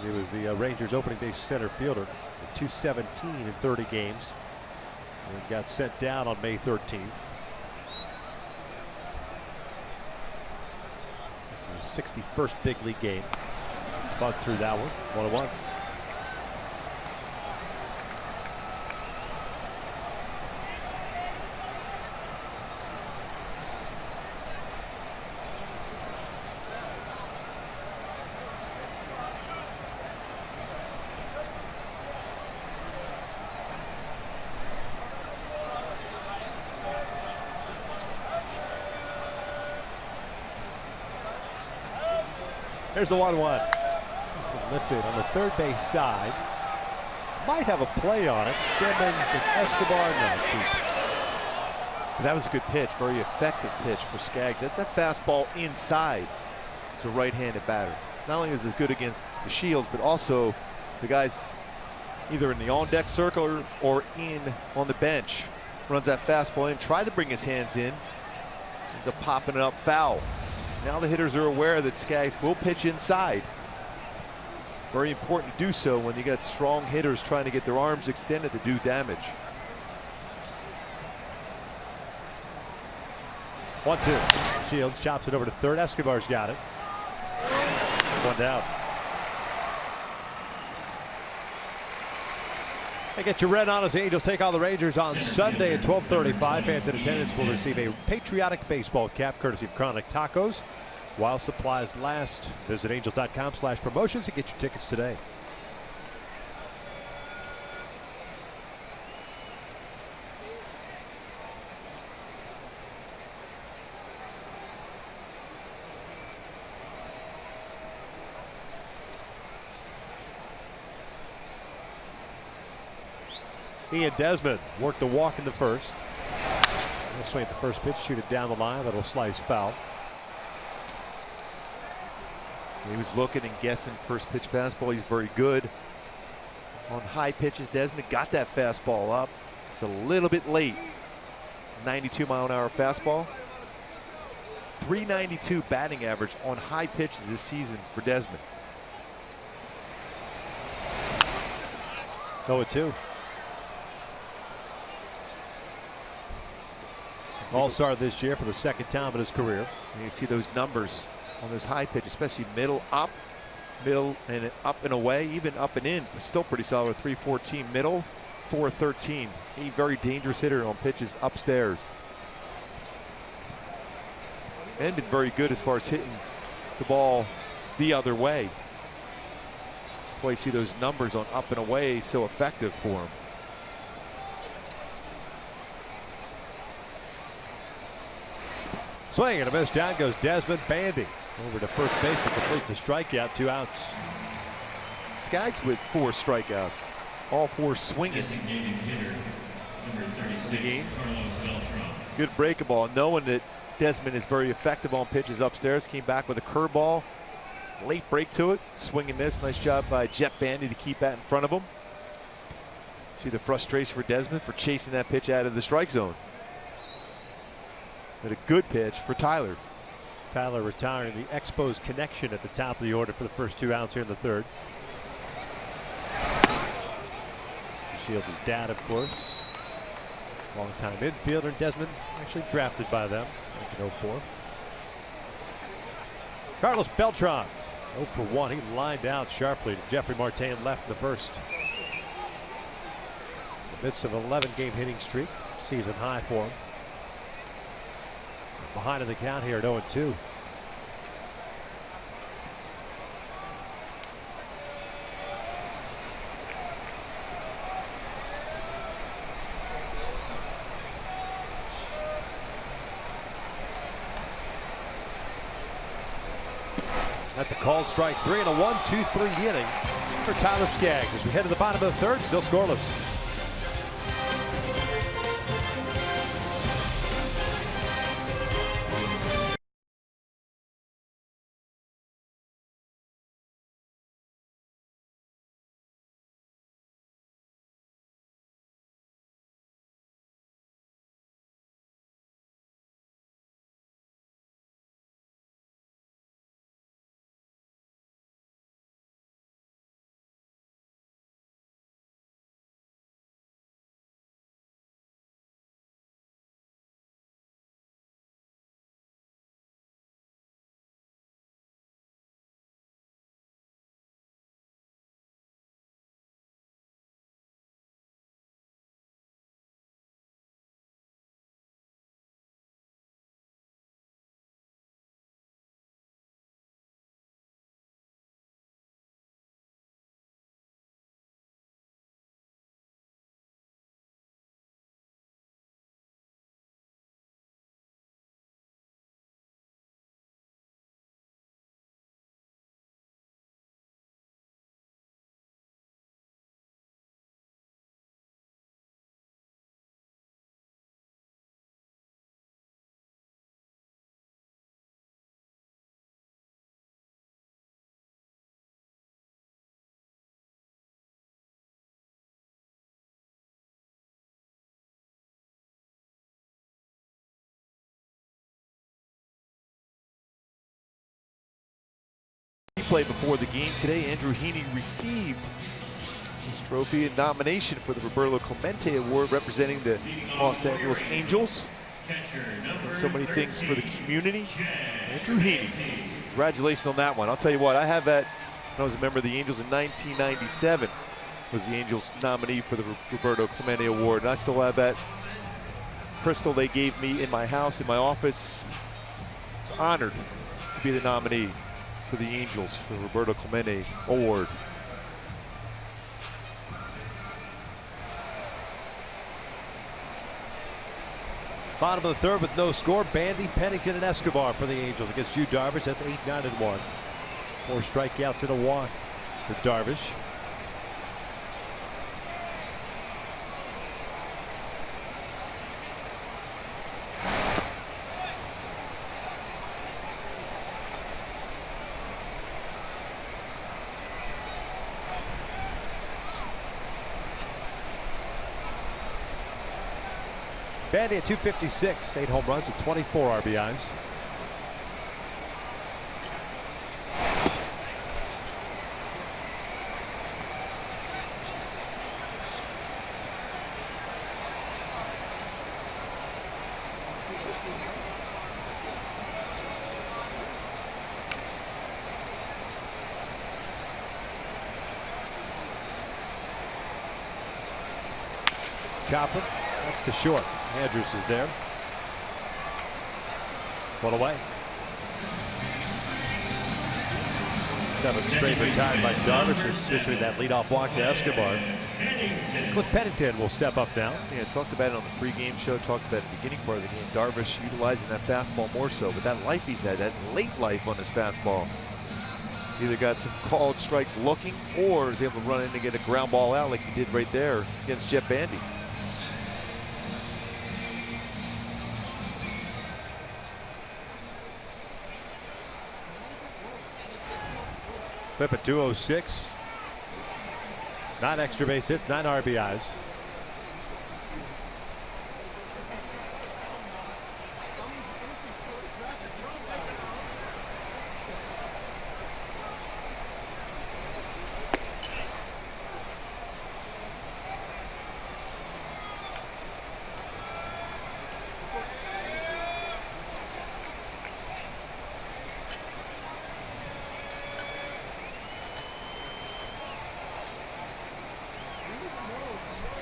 He was the Rangers opening day center fielder with 217 in 30 games. And got sent down on May 13th. This is his 61st big league game. Bunt through that one. 1-1. Here's the 1-1. Lifts it on the third base side. Might have a play on it. Simmons and Escobar next. That was a good pitch, very effective pitch for Skaggs. That's that fastball inside. It's a right-handed batter. Not only is it good against the Shields, but also the guys either in the on-deck circle or in on the bench. Runs that fastball in, tried to bring his hands in. Ends up popping it up foul. Now the hitters are aware that Skaggs will pitch inside. Very important to do so when you got strong hitters trying to get their arms extended to do damage. 1-2. Shields chops it over to third. Escobar's got it. 1 down. They get your red on as the Angels take on the Rangers on Sunday at 12:35. Fans in attendance will receive a patriotic baseball cap courtesy of Chronic Tacos while supplies last. Visit angels.com/promotions to get your tickets today. Ian Desmond worked the walk in the first. He'll swing at the first pitch, shoot it down the line. That'll slice foul. He was looking and guessing first pitch fastball. He's very good on high pitches. Desmond got that fastball up. It's a little bit late. 92-mile-an-hour fastball. 392 batting average on high pitches this season for Desmond. 0-2. All-star this year for the second time in his career. And you see those numbers on those high pitches, especially middle up and up and away, even up and in, but still pretty solid. 314 middle, 413. A very dangerous hitter on pitches upstairs. And been very good as far as hitting the ball the other way. That's why you see those numbers on up and away so effective for him. Swing and a miss. Down goes Desmond. Bandy over to first base to complete the strikeout. 2 outs. Skaggs with 4 strikeouts. All 4 swinging in the game. Good break ball. Knowing that Desmond is very effective on pitches upstairs. Came back with a curveball. Late break to it. Swing and miss. Nice job by Jet Bandy to keep that in front of him. See the frustration for Desmond for chasing that pitch out of the strike zone. But a good pitch for Tyler. Tyler retiring the Expos connection at the top of the order for the first 2 outs here in the third. Shields' dad, of course. Long-time infielder. Desmond actually drafted by them back in 04. Carlos Beltran 0 for 1. He lined out sharply to Jeffrey Martin left in the first. In the midst of an 11-game hitting streak. Season high for him. Behind in the count here at 0-2. That's a called strike 3 and a 1-2-3 inning for Tyler Skaggs. As we head to the bottom of the third, still scoreless. Play before the game today. Andrew Heaney received his trophy and nomination for the Roberto Clemente Award representing the Los Angeles Angels. So many things for the community. Andrew Heaney, congratulations on that one. I'll tell you what, I have that when I was a member of the Angels in 1997. Was the Angels nominee for the Roberto Clemente Award, and I still have that crystal they gave me in my house, in my office. I was honored to be the nominee for the Angels for the Roberto Clemente Award. Bottom of the third with no score. Bandy, Pennington, and Escobar for the Angels against Yu Darvish. That's 8-9-1. 4 strikeouts and a walk for Darvish. Bandy at 256, 8 home runs and 24 RBIs. Chopper, that's to short. Andrews is there. 1 away. 7th straight retired by Darvish, who's issuing that leadoff walk to Escobar. Cliff Pennington will step up now. Yeah, talked about it on the pregame show, talked about it at the beginning part of the game. Darvish utilizing that fastball more so, but that life he's had, that late life on his fastball. Either got some called strikes looking, or is able to run in and get a ground ball out like he did right there against Jet Bandy. Clip at 206. 9 extra base hits, 9 RBIs.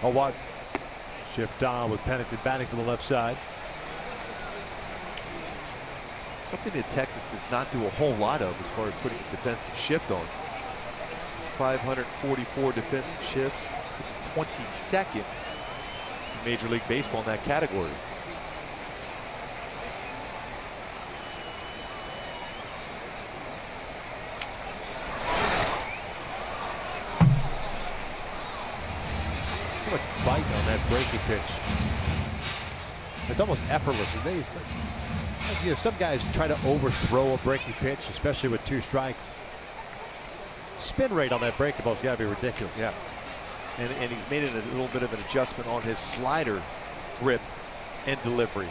Oh, what? Shift on with Pennington batting from the left side. Something that Texas does not do a whole lot of as far as putting a defensive shift on. 544 defensive shifts. It's his 22nd in Major League Baseball in that category. much bite on that breaking pitch. It's almost effortless. And some guys try to overthrow a breaking pitch, especially with 2 strikes. Spin rate on that breaking ball's got to be ridiculous. Yeah. And he's made it a little bit of an adjustment on his slider grip and delivery.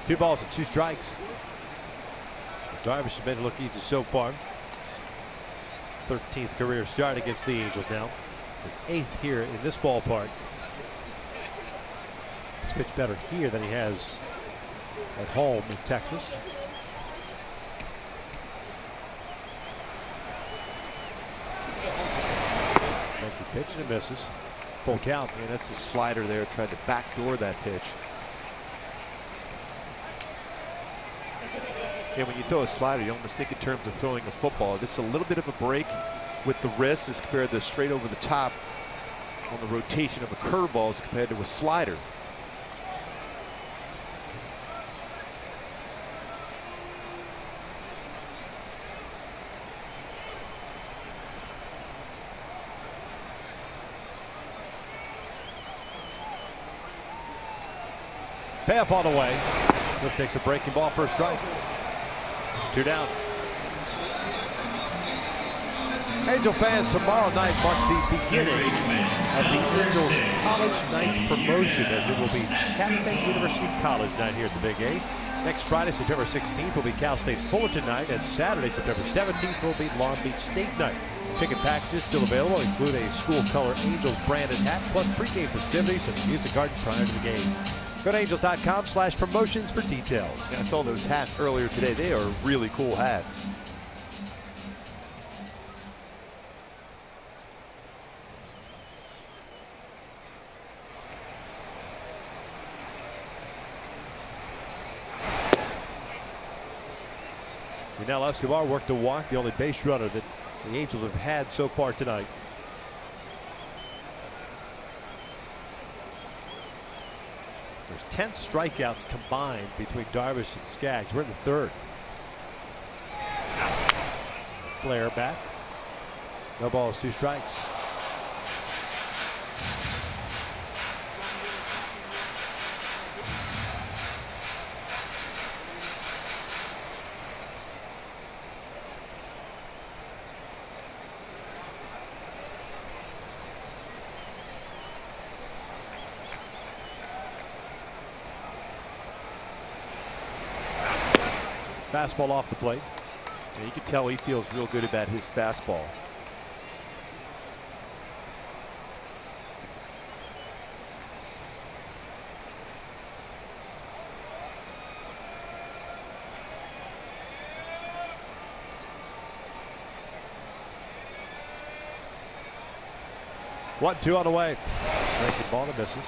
Two balls and 2 strikes. Darvish has made it look easy so far. 13th career start against the Angels now. His 8th here in this ballpark. He's pitched better here than he has at home in Texas. Thank you, pitch, and it misses. Full count. And that's a slider there, tried to backdoor that pitch. And when you throw a slider, you almost think in terms of throwing a football. This is a little bit of a break with the wrist as compared to straight over the top on the rotation of a curveball as compared to a slider. Payoff on the way. Cliff takes a breaking ball for a strike. 2 down. Angel fans, tomorrow night marks the beginning of the Angels College Night promotion, as it will be Chattanooga University College night here at the Big A. Next Friday, September 16th, will be Cal State Fullerton night, and Saturday, September 17th, will be Long Beach State night. Ticket packages still available include a school color Angels branded hat, plus pregame festivities and a music garden prior to the game. Go to angels.com/promotions for details. Yeah, I saw those hats earlier today. They are really cool hats. Now Escobar worked to walk, the only base runner that the Angels have had so far tonight. There's 10 strikeouts combined between Darvish and Skaggs. We're in the 3rd. Flare back. No balls, 2 strikes. Fastball off the plate. Yeah, you can tell he feels real good about his fastball. One, 2 on the way. Breaking ball that misses.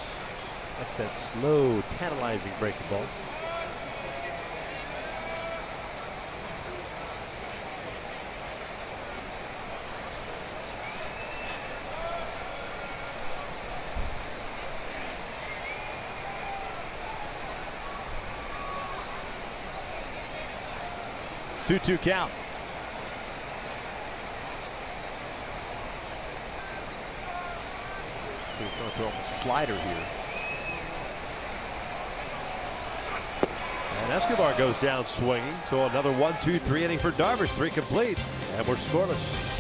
That's that slow, tantalizing breaking ball. Two count. So he's going to throw him a slider here. And Escobar goes down swinging. So another 1-2-3 inning for Darvish. 3 complete. And we're scoreless.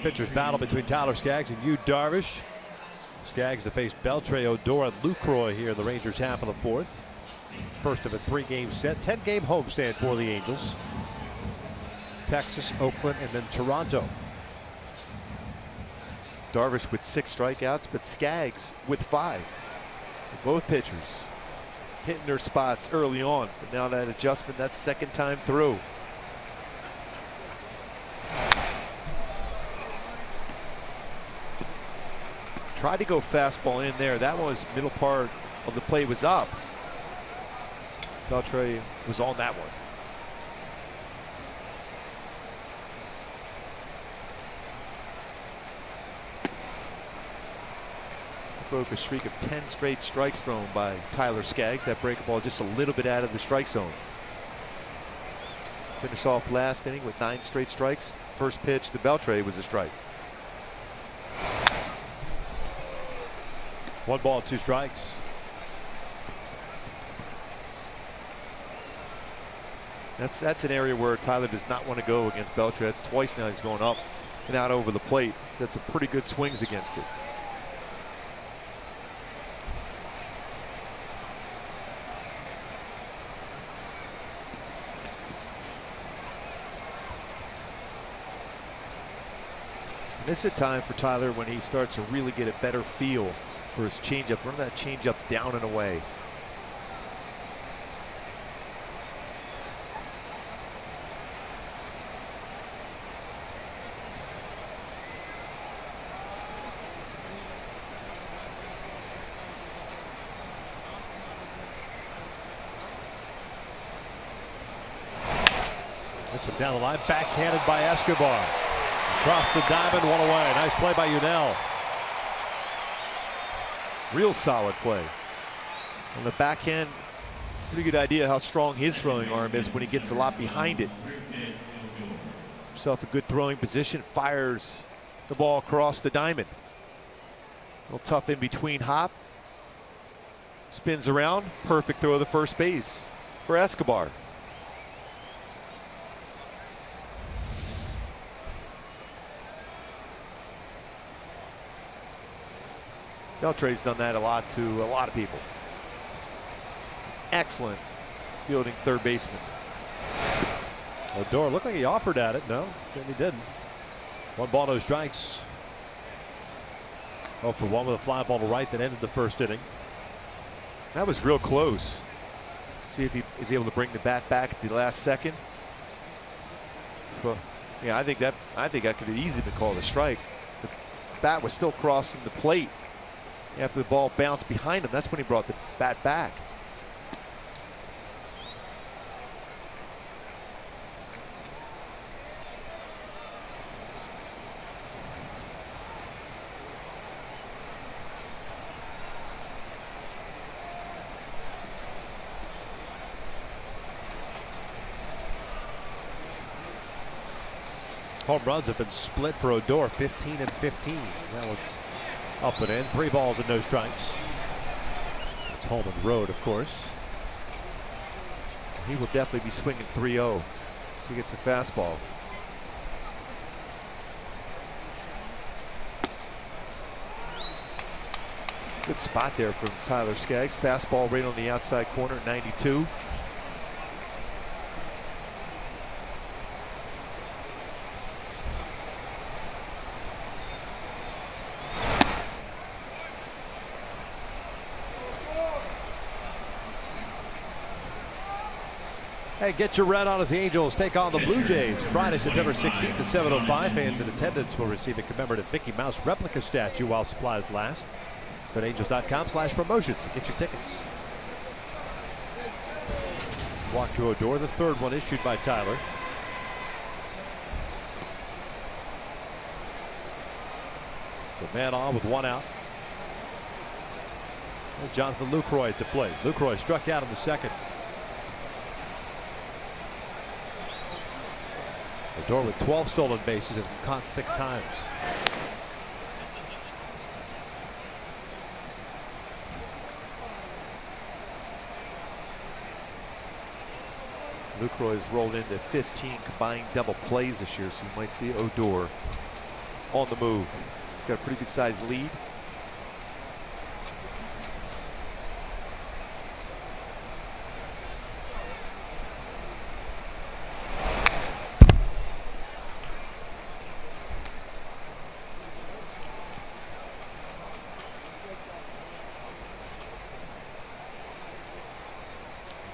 Pitcher's battle between Tyler Skaggs and Yu Darvish. Skaggs to face Beltre, Odor, and Lucroy here in the Rangers' half of the fourth. First of a 3-game set, 10-game homestand for the Angels. Texas, Oakland, and then Toronto. Darvish with 6 strikeouts, but Skaggs with 5. So both pitchers hitting their spots early on, but now that adjustment, that's second time through. Tried to go fastball in there. That one was middle part of the plate was up. Beltre was on that one. Broke a streak of 10 straight strikes thrown by Tyler Skaggs. That breaking ball just a little bit out of the strike zone. Finished off last inning with 9 straight strikes. First pitch to Beltre was a strike. 1 ball, 2 strikes. That's an area where Tyler does not want to go against Beltre. That's twice now he's going up and out over the plate. So that's some pretty good swings against it. This is a time for Tyler when he starts to really get a better feel for his changeup. Run that changeup down and away. This one down the line, backhanded by Escobar. Across the diamond, 1 away. Nice play by Unell. Real solid play. On the backhand, pretty good idea how strong his throwing arm is when he gets a lot behind it. Himself a good throwing position, fires the ball across the diamond. A little tough in between hop. Spins around, perfect throw to first base for Escobar. Beltre's done that a lot to a lot of people. Excellent fielding third baseman. Odor looked like he offered at it. No, certainly didn't. 1 ball, no strikes. 0 for 1 with a fly ball to right that ended the first inning. That was real close. See if he is able to bring the bat back at the last second. Well, yeah, I think that could have easily been called a strike. The bat was still crossing the plate. After the ball bounced behind him, that's when he brought the bat back. Home runs have been split for Odor, 15 and 15. That one's up and in. 3 balls and no strikes. It's home and road, of course. He will definitely be swinging 3-0. He gets a fastball. Good spot there from Tyler Skaggs. Fastball right on the outside corner, 92. Hey, get your red on as the Angels take on the Blue Jays Friday, September 16th at 7:05. Fans in attendance will receive a commemorative Mickey Mouse replica statue while supplies last. Go to angels.com/promotions to get your tickets. Walk to Odor, the 3rd one issued by Tyler. So man on with 1 out. And Jonathan Lucroy at the plate. Lucroy struck out in the 2nd. Odor with 12 stolen bases has been caught 6 times. Lucroy has rolled into 15 combined double plays this year, so you might see Odor on the move. He's got a pretty good sized lead.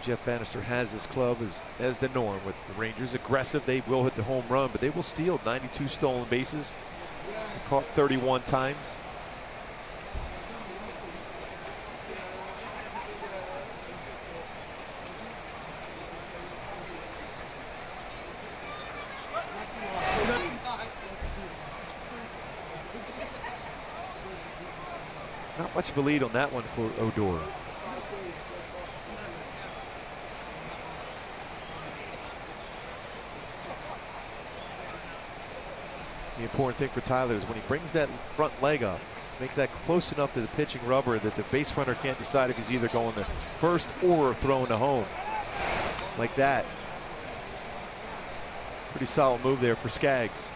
Jeff Bannister has this club as the norm with the Rangers. Aggressive, they will hit the home run, but they will steal. 92 stolen bases, caught 31 times. Not much of a lead on that one for Odor. The important thing for Tyler is when he brings that front leg up, make that close enough to the pitching rubber that the base runner can't decide if he's either going to first or throwing to home. Like that. Pretty solid move there for Skaggs.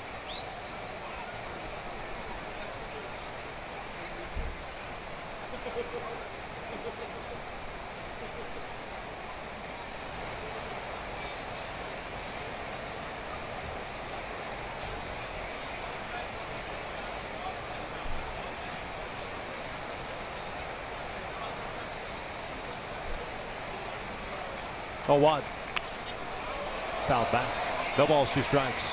Oh, one. Foul back. No balls, 2 strikes.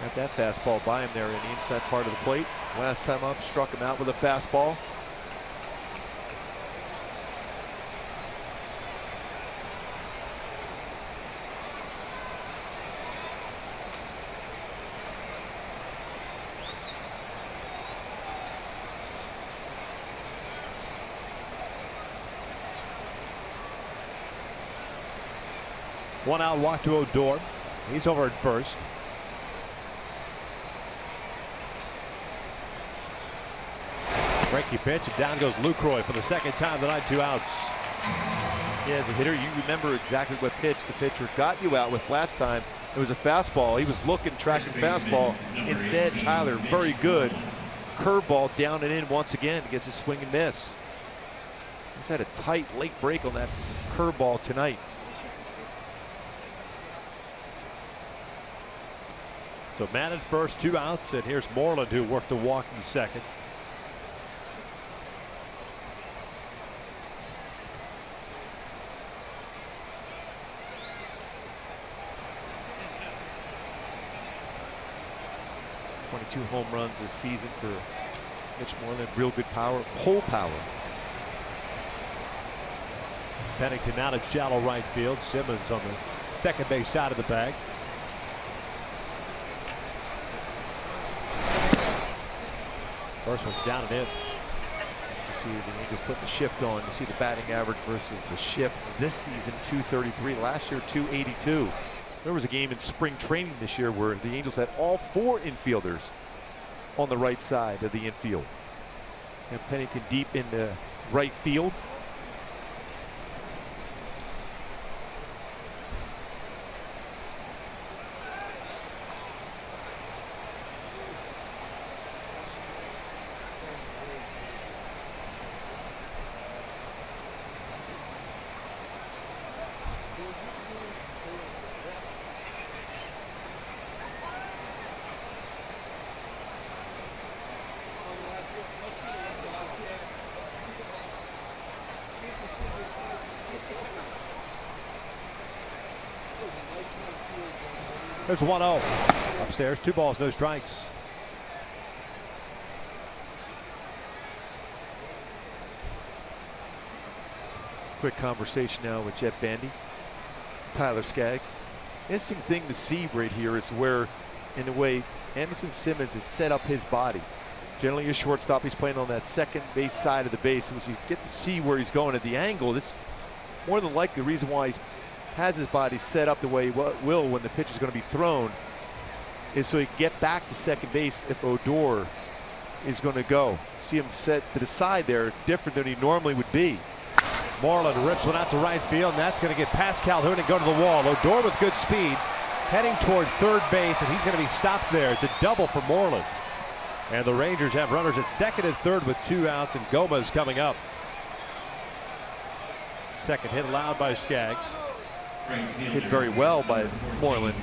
Got that fastball by him there in the inside part of the plate. Last time up, struck him out with a fastball. One out, walk to Odor. He's over at first. Breaky pitch, and down goes Lucroy for the second time tonight, 2 outs. Yeah, as a hitter, you remember exactly what pitch the pitcher got you out with last time. It was a fastball. He was looking, tracking fastball. Instead, Tyler, very good. Curveball down and in once again. Gets a swing and miss. He's had a tight late break on that curveball tonight. So man at first, 2 outs, and here's Moreland, who worked the walk in second. Two home runs this season for Mitch Moreland. Real good power, pull power. Pennington out at shallow right field. Simmons on the second base side of the bag. First one's down and in. You see the Angels putting the shift on. You see the batting average versus the shift this season, 233. Last year, 282. There was a game in spring training this year where the Angels had all 4 infielders on the right side of the infield. And Pennington deep in the right field. There's 1-0 upstairs. 2 balls, no strikes. Quick conversation now with Jet Bandy, Tyler Skaggs. Interesting thing to see right here is where, in a way, Anderson Simmons has set up his body. Generally a shortstop, he's playing on that second base side of the base, which you get to see where he's going at the angle. This more than likely the reason why he has his body set up the way he will when the pitch is going to be thrown is so he can get back to second base if Odor is going to go. See him set to the side there, different than he normally would be. Moreland rips one out to right field, and that's going to get past Calhoun and go to the wall. Odor with good speed, heading toward third base, and he's going to be stopped there. It's a double for Moreland. And the Rangers have runners at second and third with 2 outs, and Gomez coming up. Second hit allowed by Skaggs. Hit very well by Moreland.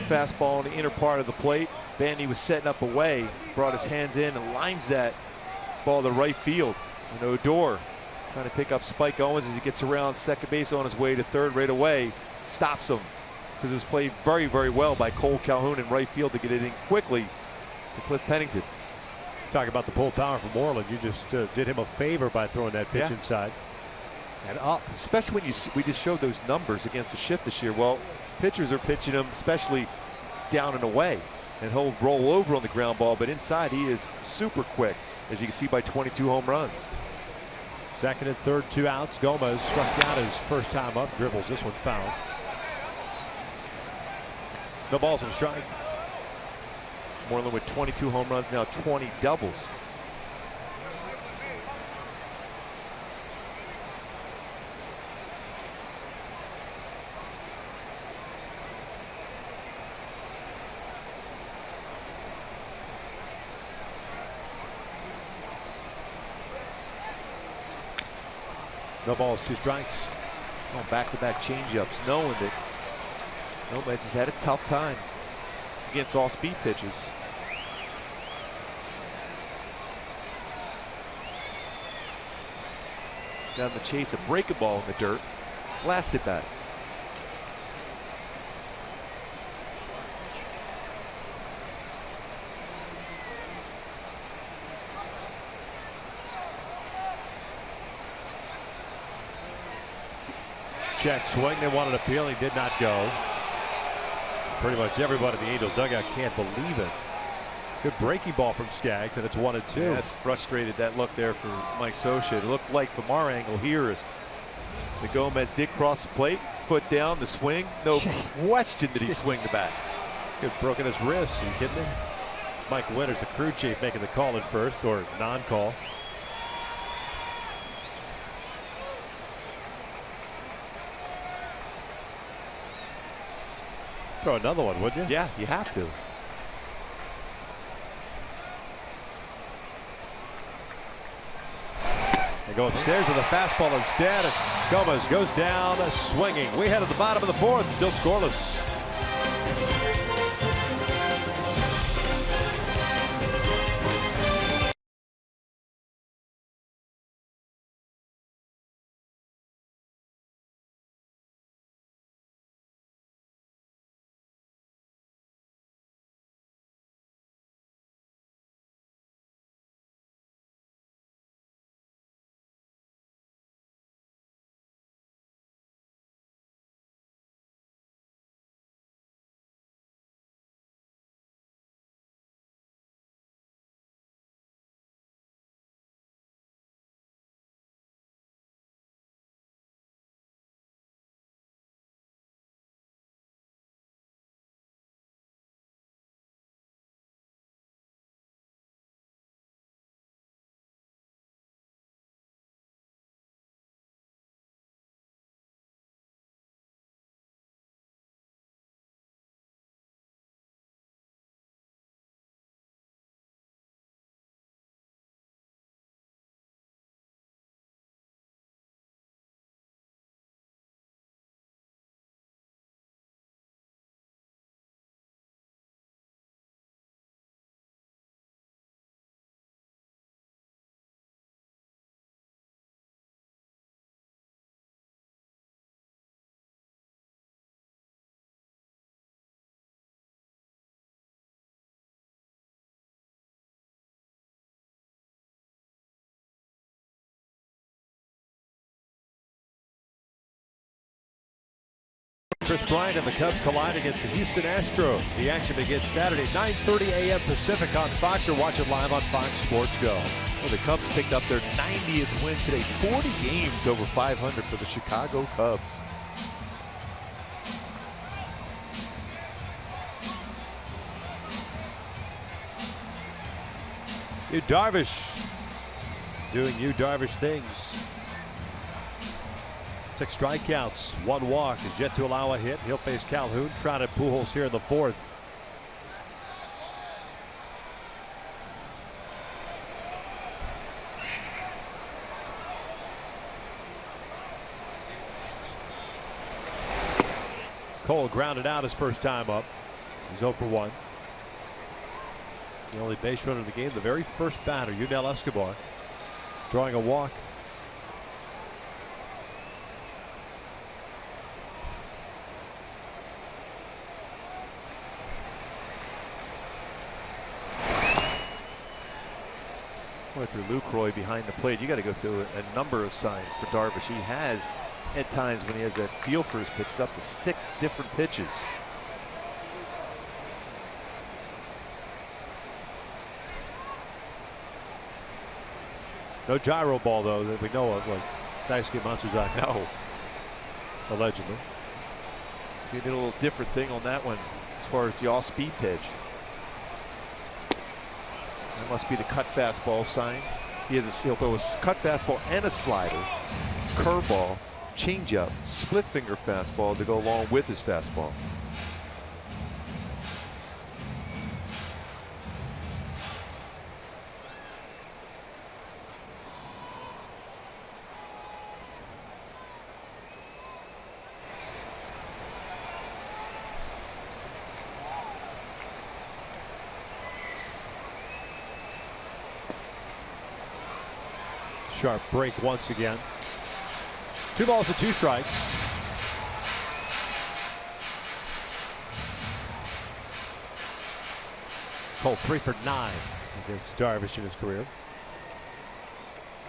Fastball in the inner part of the plate. Bandy was setting up away, brought his hands in and lines that ball to right field. And Odor trying to pick up Spike Owens as he gets around second base on his way to third right away. Stops him because it was played very, very well by Cole Calhoun in right field to get it in quickly to Cliff Pennington. Talk about the pull power from Moreland. You just did him a favor by throwing that pitch inside and up. Especially when we just showed those numbers against the shift this year. Well, pitchers are pitching him, especially down and away, and he'll roll over on the ground ball, but inside he is super quick, as you can see by 22 home runs. Second and third, 2 outs. Gomez struck out his first time up, dribbles this one foul. No balls and a strike. Moreland with 22 home runs, now 20 doubles. No balls, 2 strikes. Oh, back-to-back changeups, knowing that Gomez has had a tough time against all speed pitches. Got him to chase a breaking ball in the dirt. Blasted back. Check swing. They wanted to appeal. He did not go. Pretty much everybody in the Angels dugout can't believe it. Good breaking ball from Skaggs, and it's 1-2. Yeah, that's frustrated, that look there for Mike Scioscia. It looked like from our angle here that Gomez did cross the plate, foot down, the swing. No question that he swing the bat. Good, broken his wrist. Are you kidding me? Mike Winters, the crew chief, making the call at first, or non-call. Throw another one, wouldn't you? Yeah, you have to. They go upstairs with a fastball instead, and Gomez goes down swinging. We head to the bottom of the fourth, still scoreless. Chris Bryant and the Cubs collide against the Houston Astros. The action begins Saturday, 9:30 a.m. Pacific on Fox, or watch it live on Fox Sports Go. Well, the Cubs picked up their 90th win today. 40 games over 500 for the Chicago Cubs. Yu Darvish doing Yu Darvish things. 6 strikeouts, 1 walk, is yet to allow a hit. He'll face Calhoun, Trout, and Pujols here in the 4th. Cole grounded out his first time up. He's 0 for 1. The only base runner of the game, the very first batter, Yunel Escobar, drawing a walk. Through Lucroy behind the plate, you got to go through a number of signs for Darvish. He has, at times when he has that feel for his pitches, up to 6 different pitches. No gyro ball, though, that we know of, like Daisuke Matsuzaki. No. Allegedly. He did a little different thing on that one as far as the off-speed pitch. That must be the cut fastball sign. He'll throw a cut fastball and a slider, curveball, changeup, split finger fastball to go along with his fastball. Sharp break once again. 2 balls and 2 strikes. Cole 3 for 9 against Darvish in his career.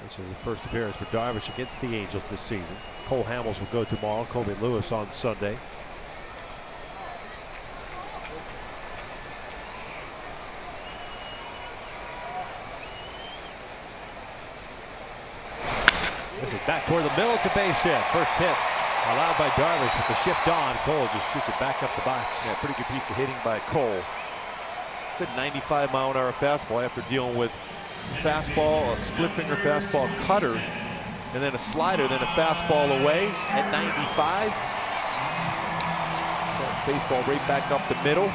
This is the first appearance for Darvish against the Angels this season. Cole Hamels will go tomorrow. Colby Lewis on Sunday. This is back toward the middle. It's a base hit. First hit allowed by Darvish with the shift on. Cole just shoots it back up the box. Yeah, pretty good piece of hitting by Cole. It's a 95-mile-an-hour fastball after dealing with fastball, a split finger fastball cutter, and then a slider, then a fastball away at 95. So baseball right back up the middle.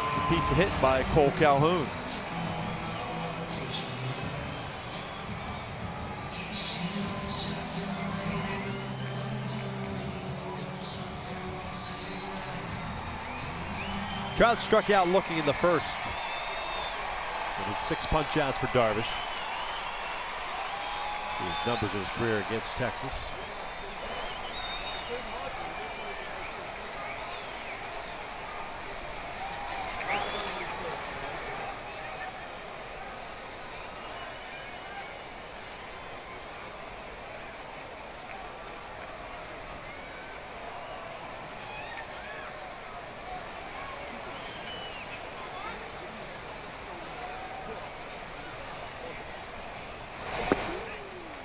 It's a piece of hit by Cole Calhoun. Trout struck out looking in the first. And 6 punch outs for Darvish. See his numbers in his career against Texas.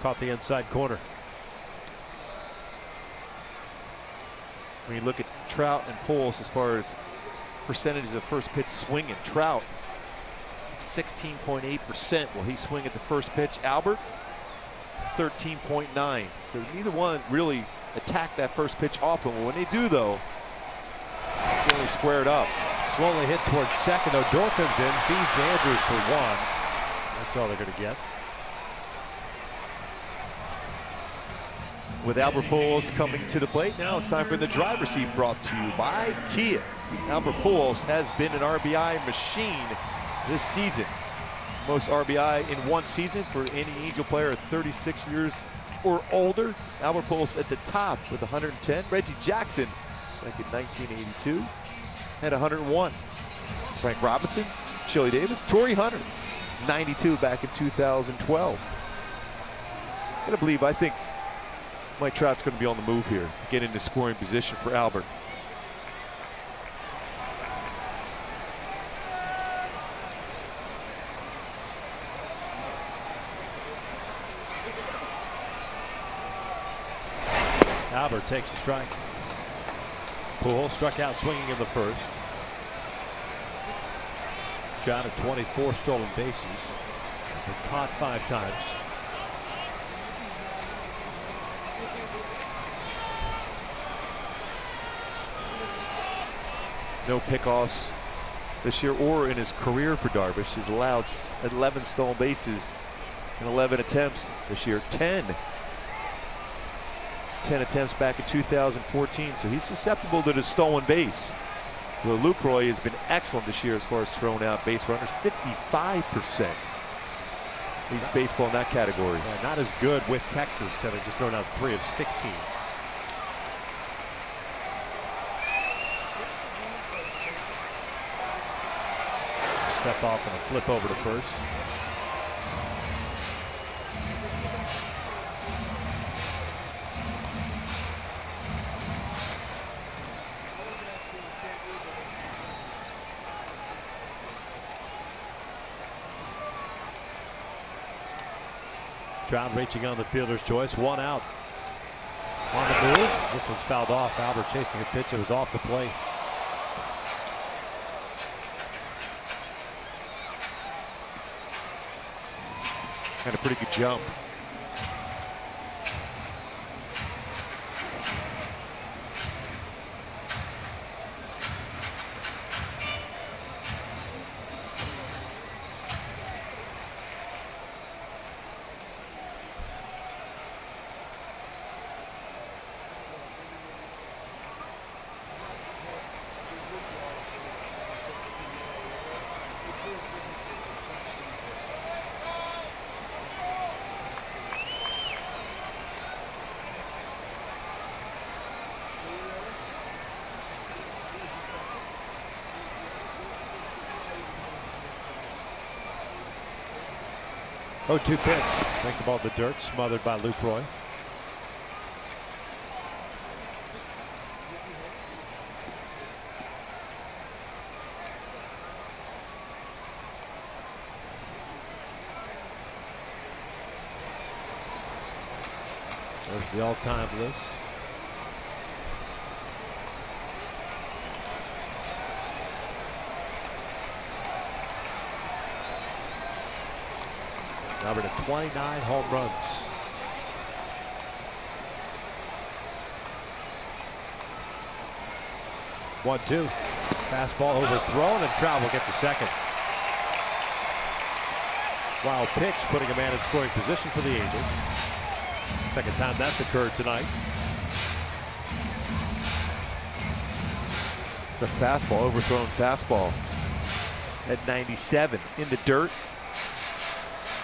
Caught the inside corner. When you look at Trout and Pujols as far as percentages of first pitch swinging, Trout 16.8%. Will he swing at the first pitch? Albert 13.9. So neither one really attack that first pitch often. When they do, though, generally squared up. Slowly hit towards second. Odor comes in, feeds Andrews for 1. That's all they're going to get. With Albert Pujols coming to the plate, now it's time for the driver's seat, brought to you by Kia. Albert Pujols has been an RBI machine this season. Most RBI in one season for any Angel player at 36 years or older. Albert Pujols at the top with 110. Reggie Jackson, back in 1982, had 101. Frank Robinson, Chili Davis, Torrey Hunter, 92 back in 2012. I think Mike Trout's going to be on the move here, get into scoring position for Albert. Albert takes a strike. Pujols struck out swinging in the first. John at 24 stolen bases. Been caught 5 times. no pickoffs this year or in his career for Darvish. He's allowed 11 stolen bases in 11 attempts this year. 10 attempts back in 2014, so he's susceptible to the stolen base. Well, Lucroy has been excellent this year as far as thrown out base runners, 55%. He's baseball in that category. Yeah, not as good with Texas, having just thrown out 3 of 16. Step off and a flip over to first. Trout reaching on the fielder's choice. 1 out. On the move. This one's fouled off. Albert chasing a pitch. It was off the plate. Had a pretty good jump. Oh, 2 pitch. Take the ball to the dirt, smothered by Lucroy. There's the all-time list. Number to 29 home runs. One, two. Fastball overthrown, and Trout will get to second. Wild pitch, putting a man in scoring position for the Angels. Second time that's occurred tonight. It's a fastball, overthrown fastball at 97 in the dirt.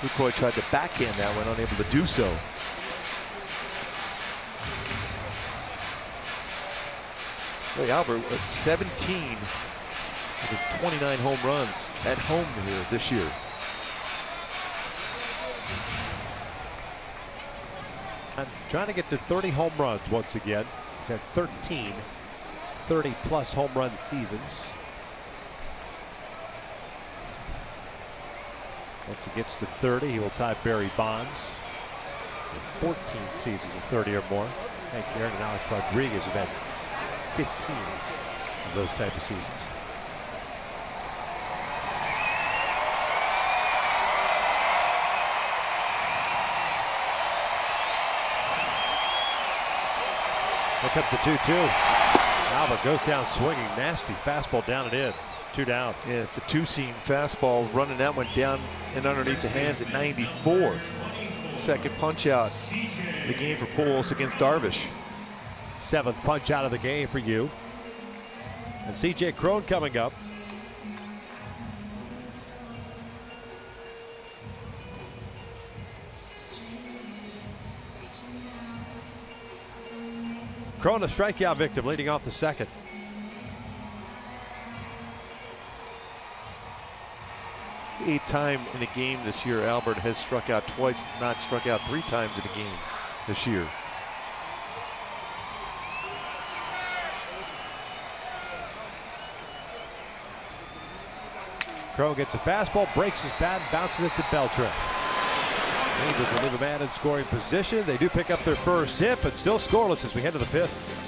Lucroy tried to backhand that one, unable to do so. Look, Albert, 17 of his 29 home runs at home here this year. I'm trying to get to 30 home runs once again. He's had 13 30-plus home run seasons. Once he gets to 30, he will tie Barry Bonds for 14 seasons of 30 or more. Hank Aaron and Alex Rodriguez have had 15 of those type of seasons. Here comes the 2-2. Albert goes down swinging, nasty fastball down and in. 2 down. Yeah, it's a 2-seam fastball, running that one down and underneath the hands at 94. Second punch out the game for Pujols against Darvish. 7th punch out of the game for you. And C.J. Cron coming up. Cron, a strikeout victim, leading off the second. It's the 8th time in the game this year Albert has struck out twice. He's not struck out 3 times in the game this year. Crow gets a fastball, breaks his bat, and bounces it to Beltran. Angels will leave a man in scoring position. They do pick up their first hit, but still scoreless as we head to the 5th.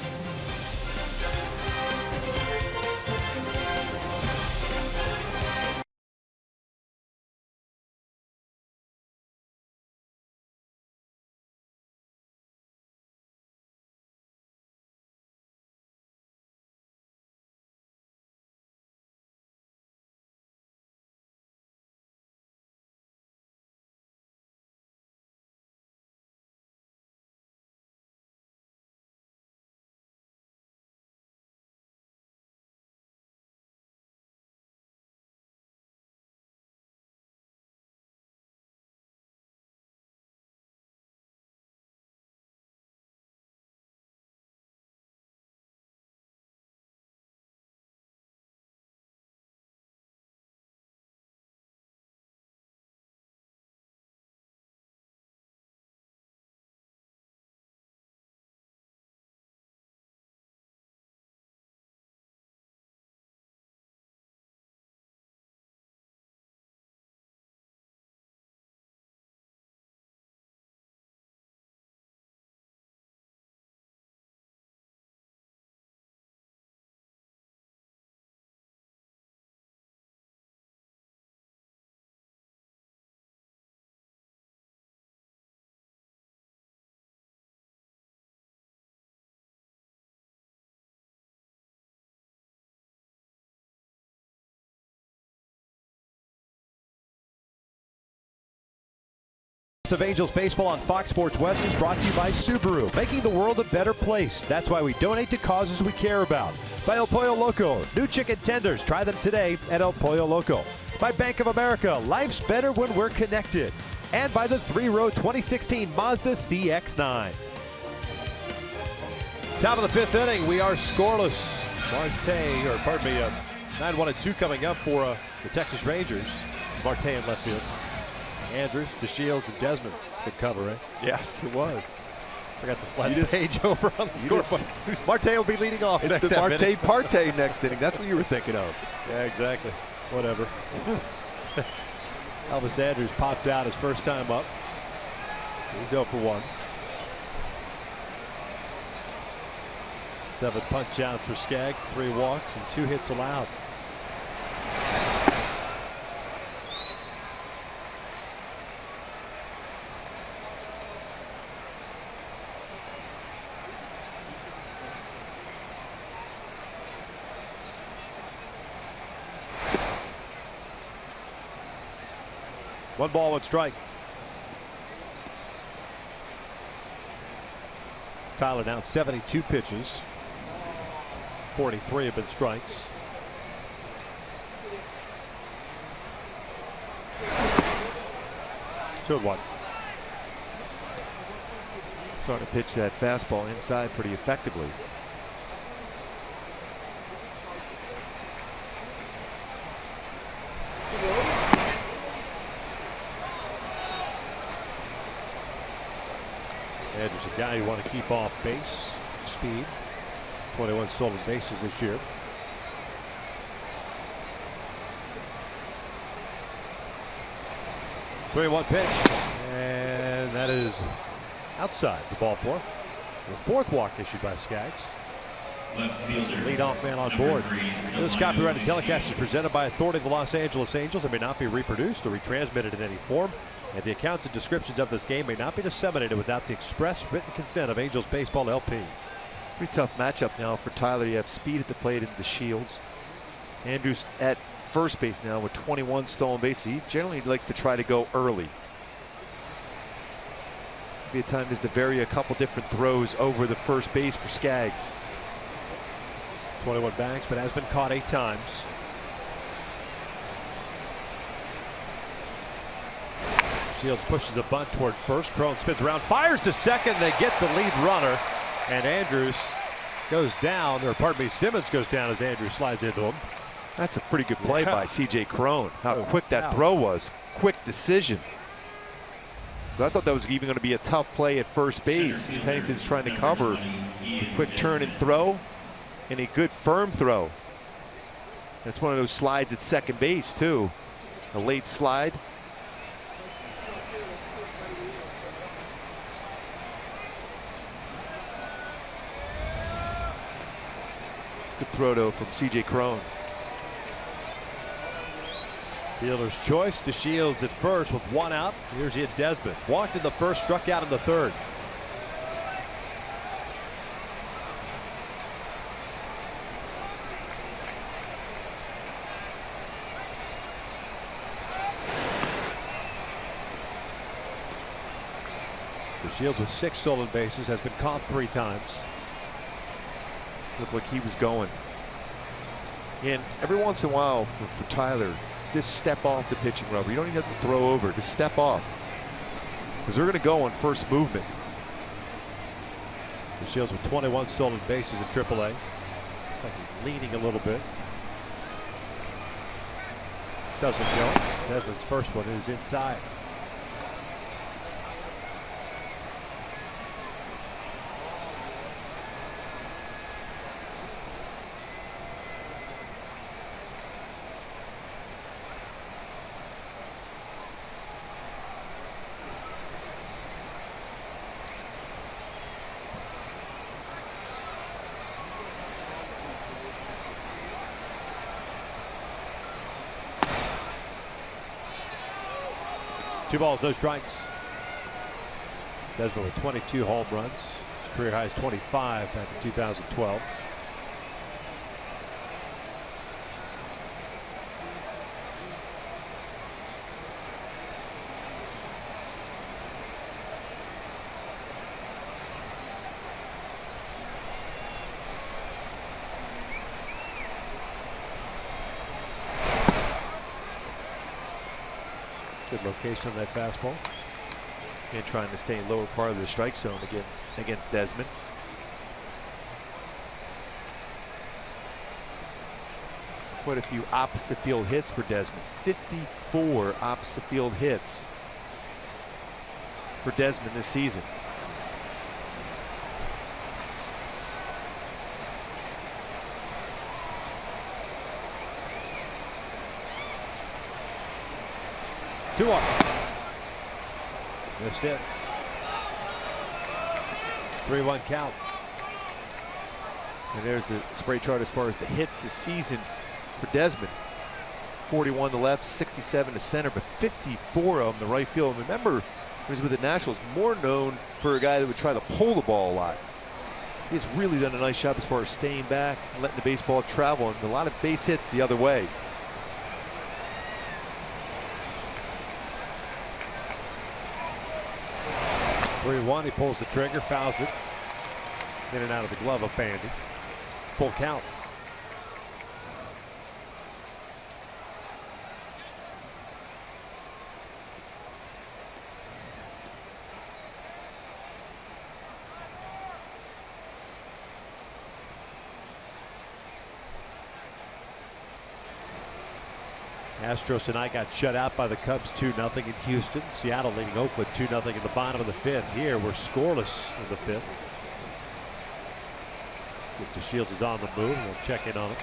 Of Angels baseball on Fox Sports West is brought to you by Subaru, making the world a better place. That's why we donate to causes we care about. By El Pollo Loco, new chicken tenders. Try them today at El Pollo Loco. By Bank of America, life's better when we're connected. And by the 3-row 2016 Mazda CX-9. Top of the fifth inning, we are scoreless. Marte, 9-1-2 coming up for the Texas Rangers. Marte in left field. Andrews, DeShields, and Desmond. Good cover, right? Yes, it was. Forgot to slide the page over on the scoreboard. Marte will be leading off. It's the Marte Parte next inning. That's what you were thinking of. Yeah, exactly. Whatever. Elvis Andrews popped out his first time up. He's 0 for 1. 7 punch outs for Skaggs, 3 walks, and 2 hits allowed. One ball, one strike. Tyler down 72 pitches. 43 have been strikes. Two and one. Starting to pitch that fastball inside pretty effectively. Andrews, a guy you want to keep off base. Speed. 21 stolen bases this year. Three-one pitch, and that is outside the ball four. So the 4th walk issued by Skaggs. Lead-off man on board. This copyrighted telecast is presented by authority of the Los Angeles Angels and may not be reproduced or retransmitted in any form. And the accounts and descriptions of this game may not be disseminated without the express written consent of Angels Baseball LP. Pretty tough matchup now for Tyler. You have speed at the plate in the Shields. Andrews at first base now with 21 stolen bases. He generally likes to try to go early. Be a time just to vary a couple different throws over the first base for Skaggs. 21 bags, but has been caught 8 times. Shields pushes a bunt toward first. Crone spins around, fires to second. They get the lead runner, and Andrews goes down, or pardon me, Simmons goes down as Andrews slides into him. That's a pretty good play by C.J. Crone. How quick that throw was. Quick decision. I thought that was even going to be a tough play at first base as Pennington's trying to cover. A quick turn and throw, and a good firm throw. That's one of those slides at second base too. A late slide. Good throw though from C.J. Crone. Fielder's choice to Shields at first with 1 out. Here's he at Desmond. Walked in the first, struck out in the 3rd. Shields with 6 stolen bases, has been caught 3 times. Looked like he was going. And every once in a while for Tyler, just step off the pitching rubber. You don't even have to throw over, just step off. Because they're going to go on first movement. Shields with 21 stolen bases at AAA. Looks like he's leaning a little bit. Doesn't go. Desmond's first one is inside. Two balls, no strikes. Desmond with 22 home runs. His career high is 25 back in 2012. Good location on that fastball. And trying to stay in lower part of the strike zone against Desmond. Quite a few opposite field hits for Desmond. 54 opposite field hits for Desmond this season. Two on. Missed it. 3-1 count. And there's the spray chart as far as the hits this season for Desmond. 41 to left, 67 to center, but 54 of them to right field. Remember, when he was with the Nationals, more known for a guy that would try to pull the ball a lot. He's really done a nice job as far as staying back and letting the baseball travel, and a lot of base hits the other way. He pulls the trigger, fouls it. In and out of the glove of Bandy. Full count. Astros tonight got shut out by the Cubs 2-0 in Houston. Seattle leading Oakland 2-0 in the bottom of the fifth. Here we're scoreless in the fifth. See if DeShields is on the move. We'll check in on it.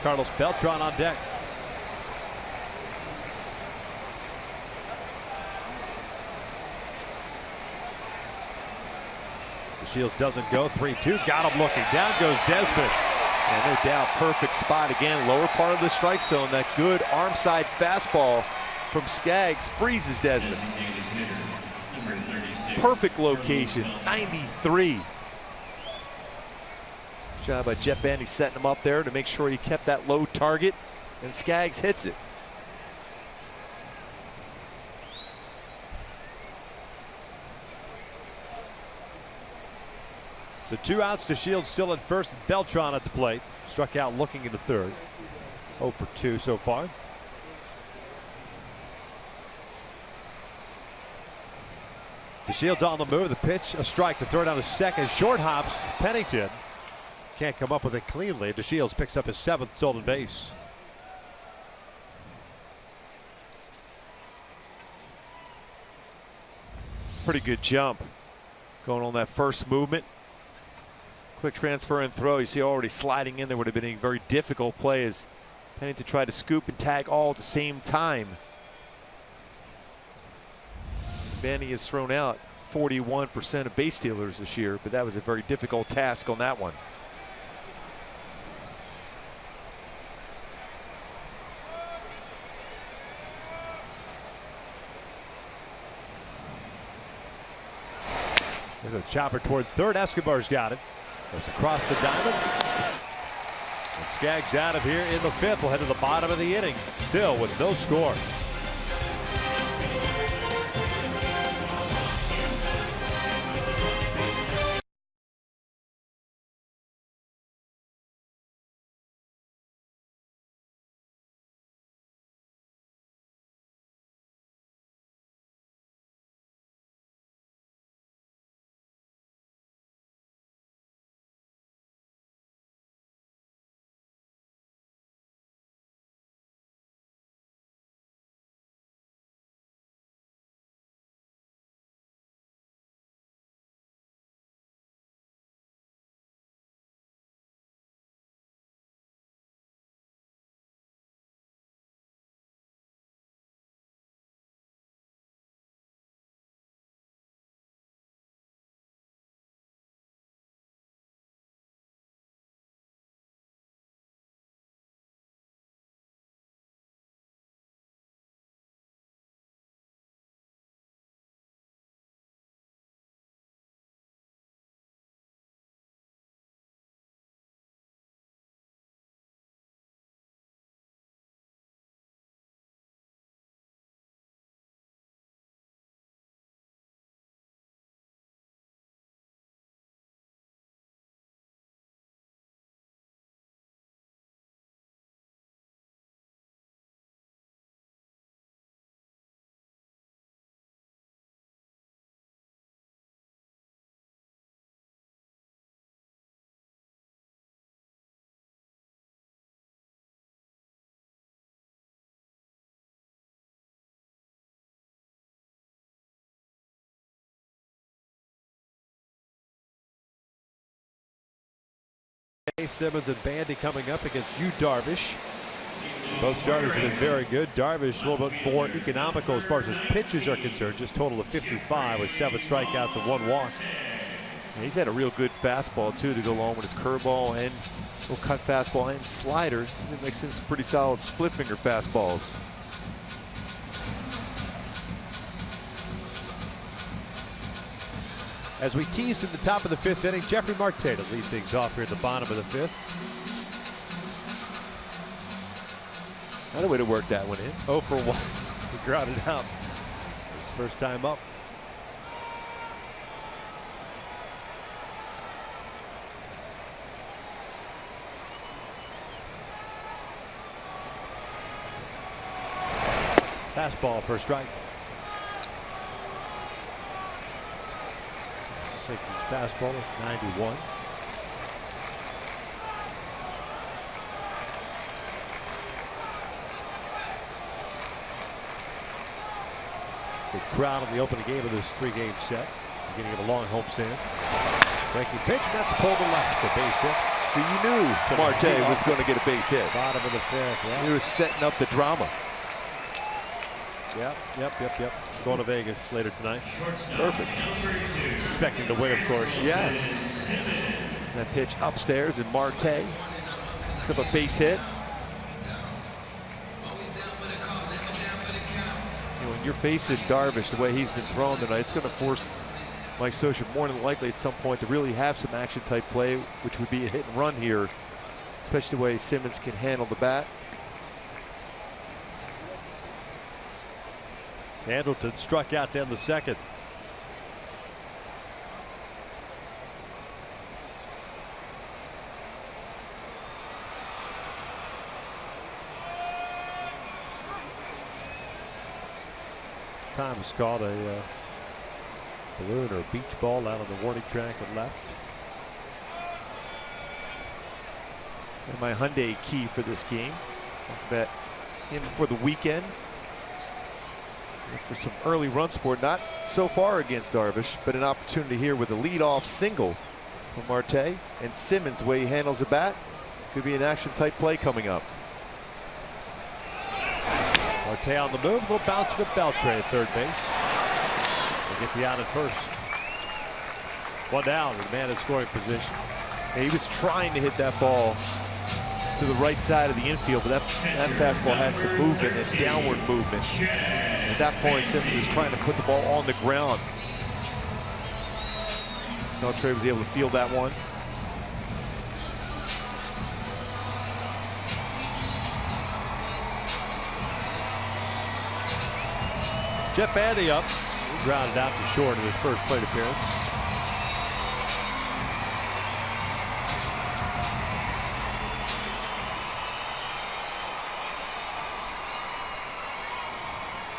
Carlos Beltran on deck. DeShields doesn't go. 3-2. Got him looking. Down goes Desmond. And no doubt, perfect spot again. Lower part of the strike zone. That good arm side fastball from Skaggs freezes Desmond. Perfect location. 93. Job by Jeff Bandy setting him up there to make sure he kept that low target, and Skaggs hits it. So 2 outs. DeShields still at first. Beltran at the plate. Struck out looking into third. 0 for 2 so far. DeShields on the move. The pitch, a strike to throw down to second. Short hops. Pennington can't come up with it cleanly. DeShields picks up his 7th stolen base. Pretty good jump going on that first movement. Quick transfer and throw. You see already sliding in there would have been a very difficult play as Pennington tried to scoop and tag all at the same time. Bandy has thrown out 41% of base stealers this year, but that was a very difficult task on that one. There's a chopper toward third. Escobar's got it. Goes across the diamond. And Skaggs out of here in the fifth. We'll head to the bottom of the inning. Still with no score. Simmons and Bandy coming up against Yu Darvish. Both starters have been very good. Darvish a little bit more economical as far as his pitches are concerned. Just total of 55 with 7 strikeouts and 1 walk. And he's had a real good fastball too to go along with his curveball and little cut fastball and slider. It makes some pretty solid split finger fastballs. As we teased in the top of the 5th inning, Jeffrey Marte to lead things off here at the bottom of the 5th. Another way to work that one in. 0 for 1. He grounded out. His first time up. Fastball for a strike. Sinking fastball at 91. Big crowd in the opening game of this 3-game set. Beginning of a long homestand. Breaking pitch, and that's pulled to left. A base hit. So you knew Marte was going to get a base hit. Bottom of the 5th. Yeah. He was setting up the drama. Yep. Going to Vegas later tonight. Perfect. Expecting to win, of course. Yes. That pitch upstairs, and Marte picks up a base hit. You know, when you're facing Darvish the way he's been thrown tonight, it's going to force Mike Scioscia more than likely at some point to really have some action type play, which would be a hit and run here, especially the way Simmons can handle the bat. Andrelton struck out to end the 2nd. Time is called a balloon or a beach ball out on the warning track and left. And my Hyundai key for this game. Talk about him for the weekend. Look for some early run support, not so far against Darvish, but an opportunity here with a leadoff single from Marte, and Simmons, the way he handles the bat, could be an action type play coming up. Marte on the move, a little bouncing of Beltre at third base. They get the out at first. 1 down, the man in scoring position. And he was trying to hit that ball to the right side of the infield, but that fastball had some movement and downward movement. At that point, Simmons is trying to put the ball on the ground. Beltre was able to field that one. Jeff Bandy up. He grounded out to short in his first plate appearance.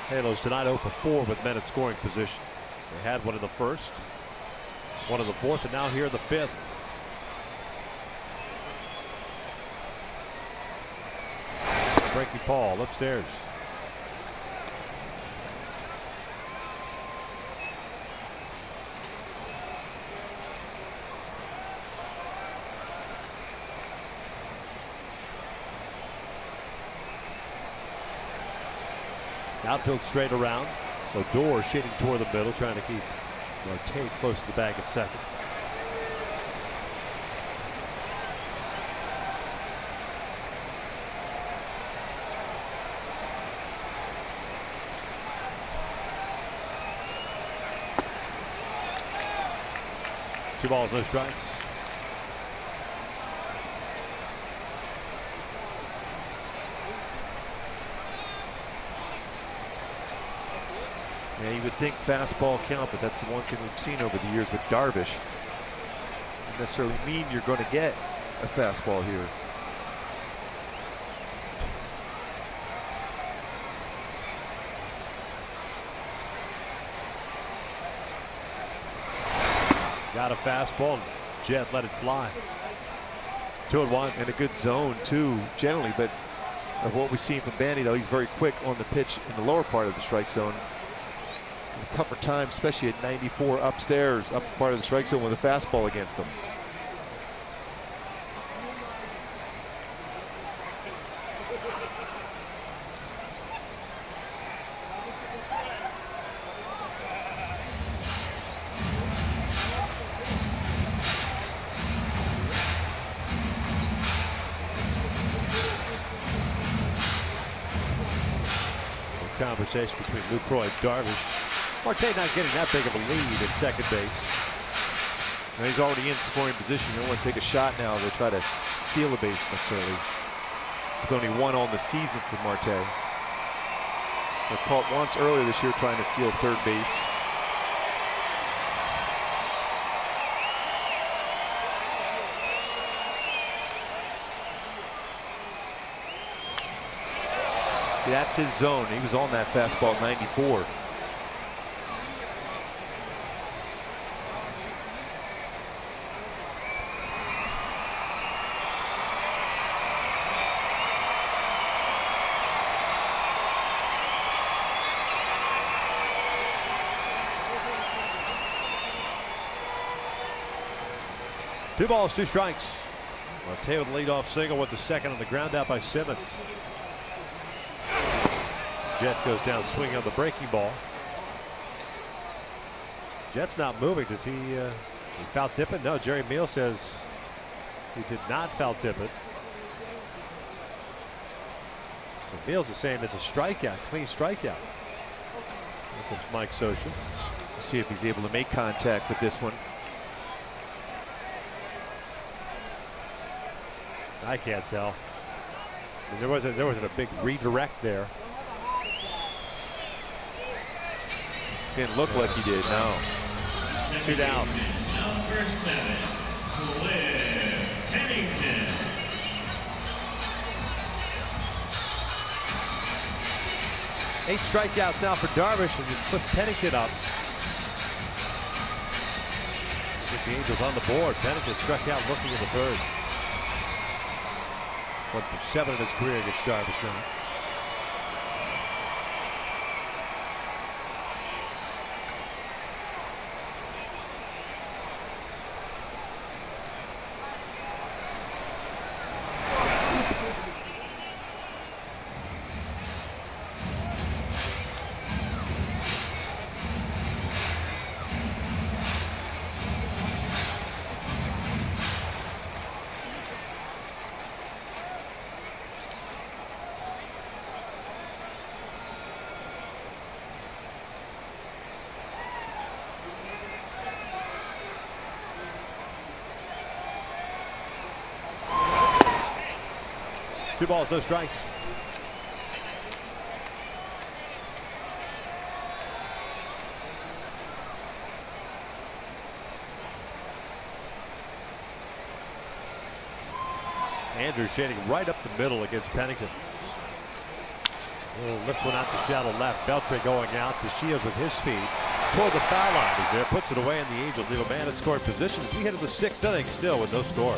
Halos tonight 0 for 4 with men in scoring position. They had one in the 1st, one in the 4th, and now here in the 5th. Breaking Paul upstairs. Outfield straight around. So Dorr shading toward the middle, trying to keep Marte close to the bag at second. Two balls, no strikes. Yeah, you would think fastball count, but that's the one thing we've seen over the years with Darvish. Doesn't necessarily mean you're going to get a fastball here. Got a fastball. Jet let it fly. 2-1. And a good zone too, generally, but of what we've seen from Bandy, though, he's very quick on the pitch in the lower part of the strike zone. A tougher time, especially at 94 upstairs, up part of the strike zone with a fastball against him. conversation between Lucroy and Darvish. Marte not getting that big of a lead at second base. Now he's already in scoring position. You don't want to take a shot now to try to steal a base necessarily. There's only one on the season for Marte. They're caught once earlier this year trying to steal third base. See, that's his zone. He was on that fastball 94. Two balls, two strikes. Marte with the leadoff single with the second on the ground out by Simmons. Jet goes down swinging on the breaking ball. Jet's not moving. Does he foul tip it? No, Jerry Meal says he did not foul tip it. So Meals is saying it's a strikeout, clean strikeout. Here comes Mike Scioscia. See if he's able to make contact with this one. I can't tell. I mean, there wasn't a big redirect there. Didn't look like he did. No. Two down. Number 7, Cliff Pennington. Eight strikeouts now for Darvish, and it's Cliff Pennington up. Get the Angels on the board. Pennington struck out looking in the third. 1 for 7 in his career against Darvish now. Two balls, no strikes. Andrews shading right up the middle against Pennington. Little lift one out to shallow left. Beltre going out. DeShields with his speed toward the foul line. He's there, puts it away, and the Angels leave a man in scoring position as we head to the 6th inning still with no score.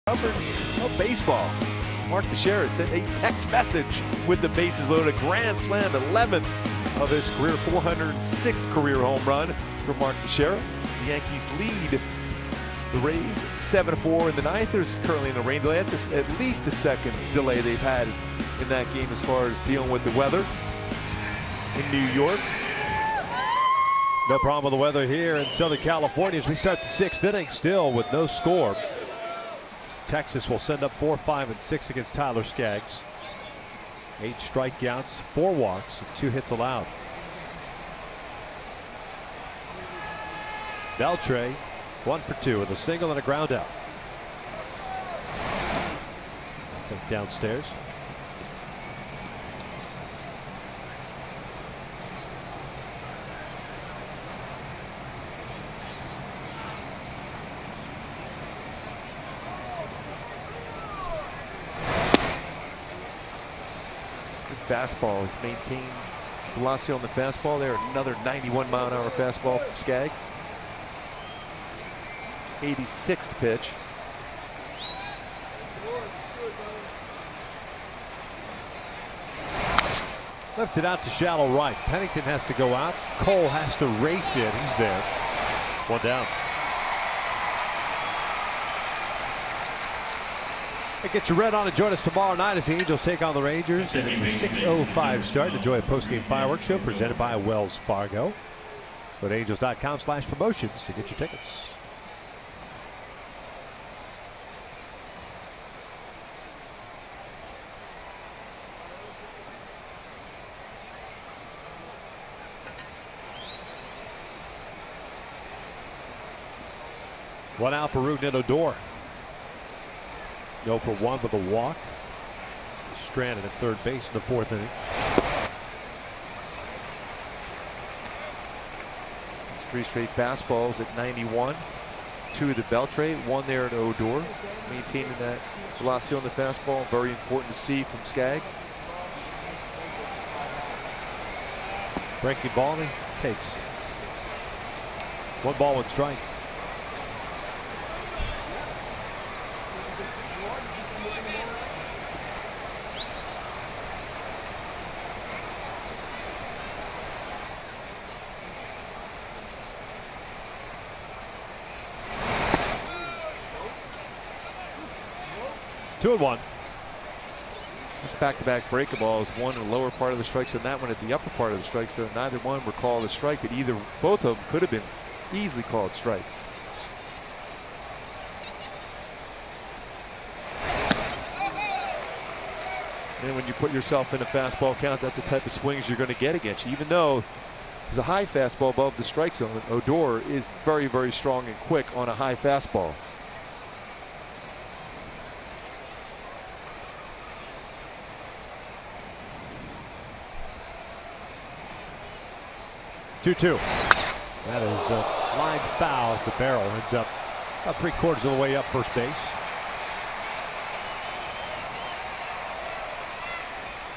Coverage of baseball. Mark Teixeira sent a text message with the bases loaded. A grand slam, 11th of his career, 406th career home run for Mark Teixeira. The Yankees lead the Rays 7-4 in the ninth. There's currently in a rain delay. That's at least the second delay they've had in that game as far as dealing with the weather in New York. No problem with the weather here in Southern California as we start the sixth inning, still with no score. Texas will send up 4, 5, and 6 against Tyler Skaggs. 8 strikeouts, 4 walks, and 2 hits allowed. Beltre 1 for 2 with a single and a ground out. Take downstairs. Fastball. He's maintained velocity on the fastball there. Another 91-mile-an-hour fastball from Skaggs. 86th pitch. Left it out to shallow right. Pennington has to go out. Cole has to race it. He's there. 1 down. Get your red on and join us tomorrow night as the Angels take on the Rangers. And it's a 6:05 start. Enjoy a post-game fireworks show presented by Wells Fargo. Go to angels.com/promotions to get your tickets. One out for Rougned Odor. 0 for 1 with a walk. Stranded at third base in the 4th inning. It's 3 straight fastballs at 91. 2 to Beltre, 1 there to Odor. Maintaining that velocity on the fastball. Very important to see from Skaggs. Breaking ball, and he takes. 1 ball, 1 strike. Two and 1. It's back-to-back breaking balls. One in the lower part of the strike zone, that one at the upper part of the strike zone. Neither one were called a strike, but both of them could have been easily called strikes. And when you put yourself in a fastball count, that's the type of swings you're going to get against you. Even though there's a high fastball above the strike zone, Odor is very, very strong and quick on a high fastball. Two. That is a line foul as the barrel ends up about 3/4 of the way up first base.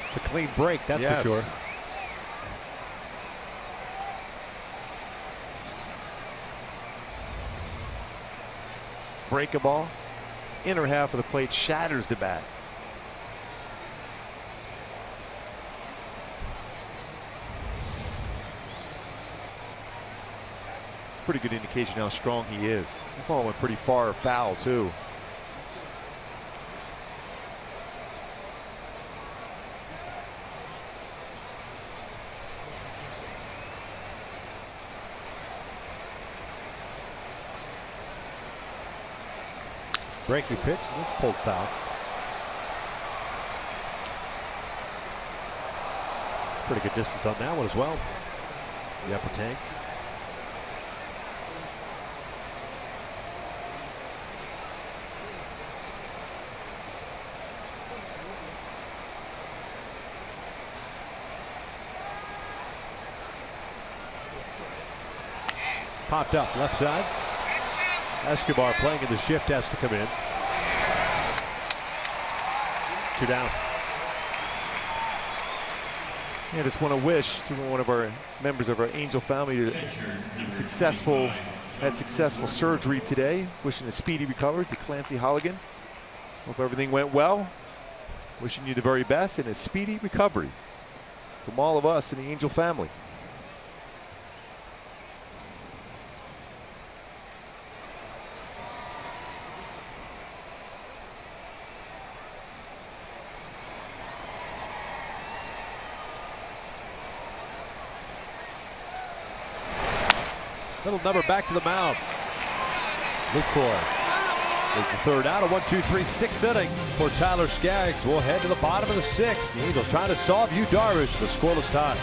It's a clean break, that's for sure. Break a ball. Inner half of the plate shatters the bat. Pretty good indication how strong he is. The ball went pretty far foul too. Breaking pitch, and it's pulled foul. Pretty good distance on that one as well. The upper tank. Popped up left side. Escobar playing in the shift, has to come in. 2 down. Yeah, just want to wish to one of our members of our Angel family had successful surgery today. Wishing a speedy recovery to Clancy Holligan. Hope everything went well. Wishing you the very best and a speedy recovery. from all of us in the Angel family. Little number back to the mound. McCoy is the third out of 1, 2, 3, 6th inning for Tyler Skaggs. We'll head to the bottom of the 6th. The Angels trying to solve Yu Darvish, the scoreless tie.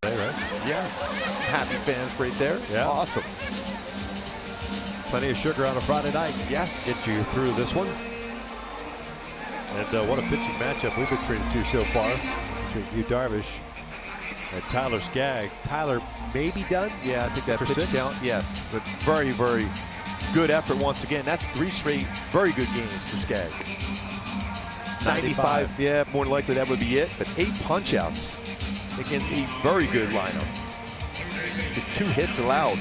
Right? Yes. Happy fans right there. Yeah. Awesome. Plenty of sugar on a Friday night. Yes. Get you through this one. And what a pitching matchup we've been treated to so far. Between Yu Darvish and Tyler Skaggs. Tyler may be done. Yeah, I think that for pitch 6. count, yes. But very, very good effort once again. That's 3 straight very good games for Skaggs. 95, yeah, more than likely that would be it. But 8 punch-outs against a very good lineup. Just 2 hits allowed.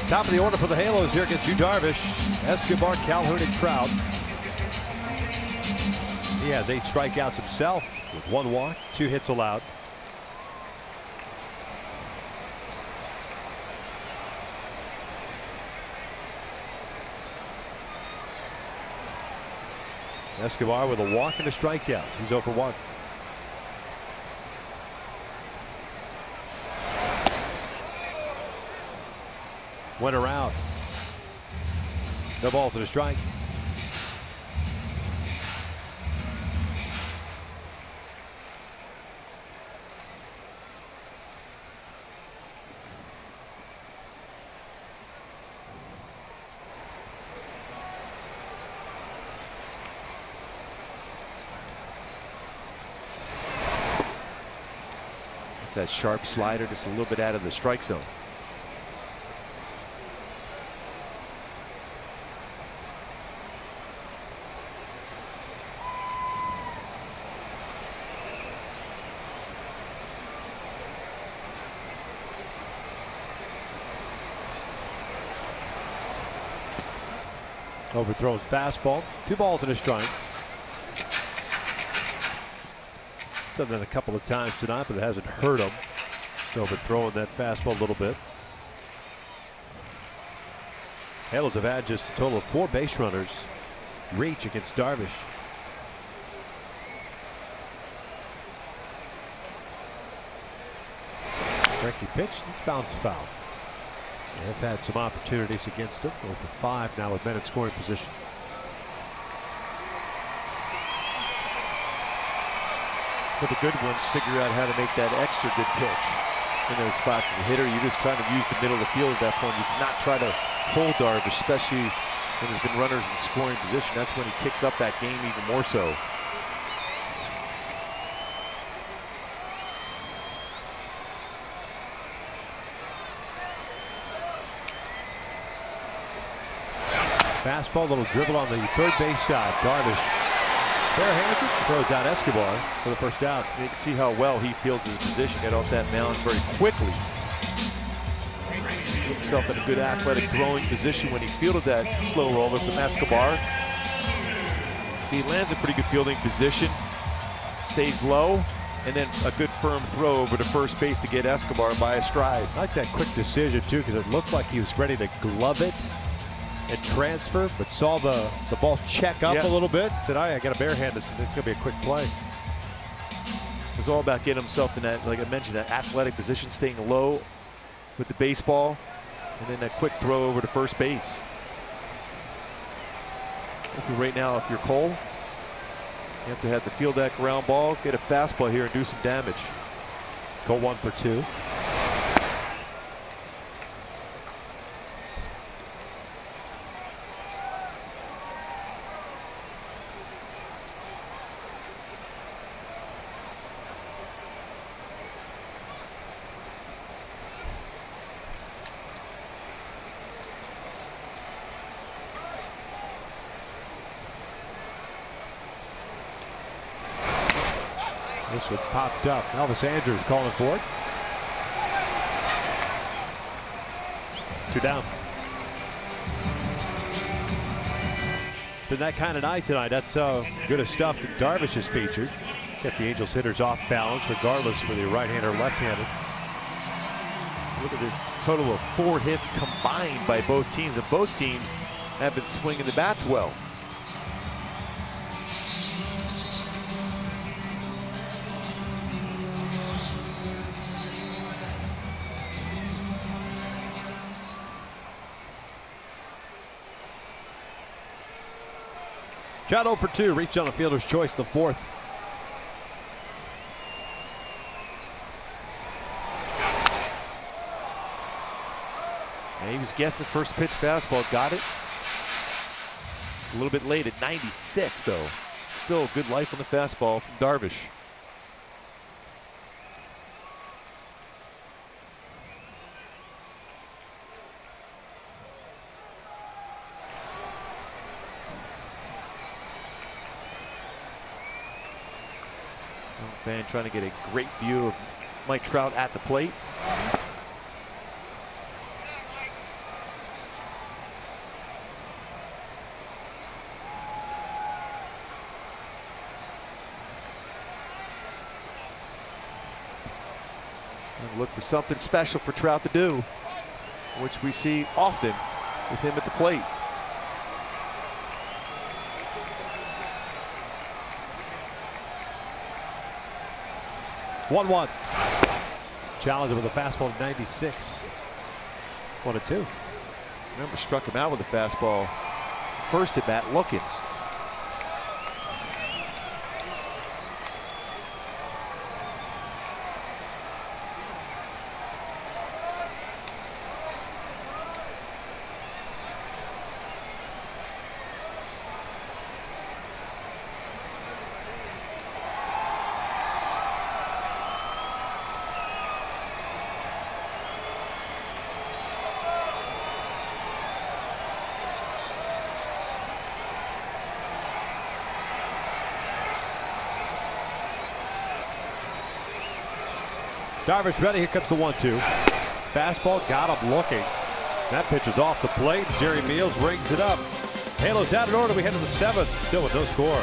Top of the order for the Halos here against Yu Darvish. Escobar, Calhoun, and Trout. He has 8 strikeouts himself with 1 walk, 2 hits allowed. Escobar with a walk and a strikeout. He's 0 for 1. Went around. No balls and a strike. It's that sharp slider just a little bit out of the strike zone. Overthrown fastball. 2 balls and a strike. Done that a couple of times tonight, but it hasn't hurt him. Just overthrowing that fastball a little bit. Halos have had just a total of 4 base runners reach against Darvish. Correctly pitched. It's bounced foul. They have had some opportunities against him. 0 for 5 now with men in scoring position. But the good ones figure out how to make that extra good pitch in those spots. As a hitter, you're just trying to use the middle of the field at that point. You cannot try to hold Darvish, especially when there's been runners in scoring position. That's when he kicks up that game even more so. Fastball, little dribble on the third base side. Darvish barehands it, throws out Escobar for the first out. You can see how well he feels his position. Got off that mound very quickly. Put himself in a good athletic throwing position when he fielded that slow roller from Escobar. So he lands a pretty good fielding position, stays low, and then a good firm throw over to first base to get Escobar by a stride. I like that quick decision too, because it looked like he was ready to glove it and transfer, but saw the ball check up a little bit. Said, I got a barehand this, and it's going to be a quick play. It was all about getting himself in that, like I mentioned, that athletic position, staying low with the baseball, and then that quick throw over to first base. Right now, if you're Cole, you have to field that ground ball, get a fastball here, and do some damage. Go 1 for 2. This one popped up. Elvis Andrews calling for it. 2 down. Been that kind of night tonight. That's good of stuff that Darvish has featured. Kept the Angels hitters off balance, regardless whether you're right-handed or left-handed. Look at the total of 4 hits combined by both teams, and both teams have been swinging the bats well. John 0 for 2, reached on a fielder's choice in the 4th. And he was guessing first pitch fastball, got it. It's a little bit late at 96 though. Still good life on the fastball from Darvish. Fan trying to get a great view of Mike Trout at the plate. And look for something special for Trout to do, which we see often with him at the plate. 1-1. Challenger with a fastball at 96. 1-2. Remember, struck him out with a fastball first at bat looking. Darvish ready. Here comes the 1-2. Fastball got him looking. That pitch was off the plate. Jerry Meals rings it up. Halos out in order. We head to the 7th. Still with no score.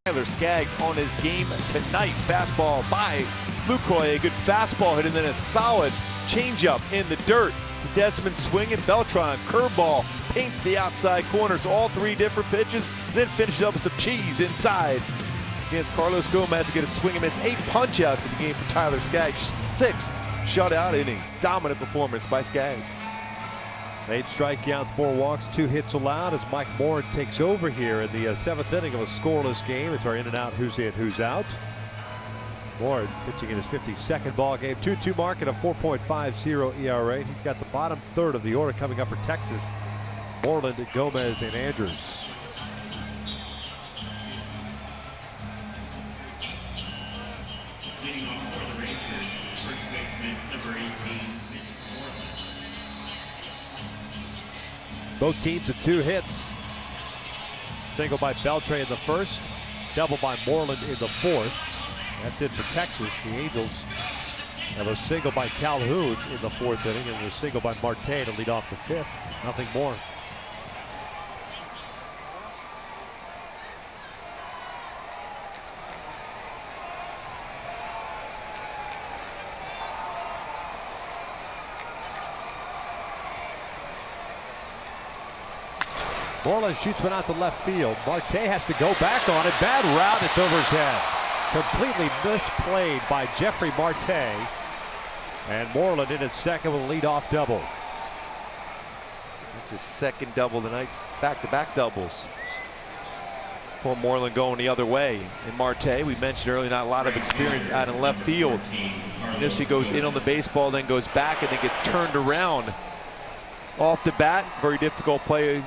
Tyler Skaggs on his game tonight. Fastball by Lucroy, a good fastball hit, and then a solid changeup in the dirt. Desmond swinging, Beltran curveball paints the outside corners, all three different pitches, then finishes up with some cheese inside. Against Carlos Gomez to get a swing and miss. 8 punch-outs in the game for Tyler Skaggs. 6 shutout innings. Dominant performance by Skaggs. 8 strikeouts, 4 walks, 2 hits allowed as Mike Moore takes over here in the 7th inning of a scoreless game. It's our in and out, who's in, who's out. Moore pitching in his 52nd ball game, 2-2 mark and a 4.50 ERA. He's got the bottom third of the order coming up for Texas. Moreland, Gomez, and Andrews. Leading off for the Rangers, first baseman number 18, Both teams with 2 hits. Single by Beltre in the first, double by Moreland in the 4th. That's it for Texas. The Angels have a single by Calhoun in the 4th inning and a single by Marte to lead off the 5th. Nothing more. Moreland shoots one out to left field. Marte has to go back on it. Bad route. It's over his head. Completely misplayed by Jeffrey Marte. And Moreland in at second with a leadoff double. It's his second double tonight. Back-to-back doubles for Moreland going the other way. And Marte, we mentioned earlier, not a lot of experience out in left field. Initially goes in on the baseball, then goes back and then gets turned around off the bat. Very difficult play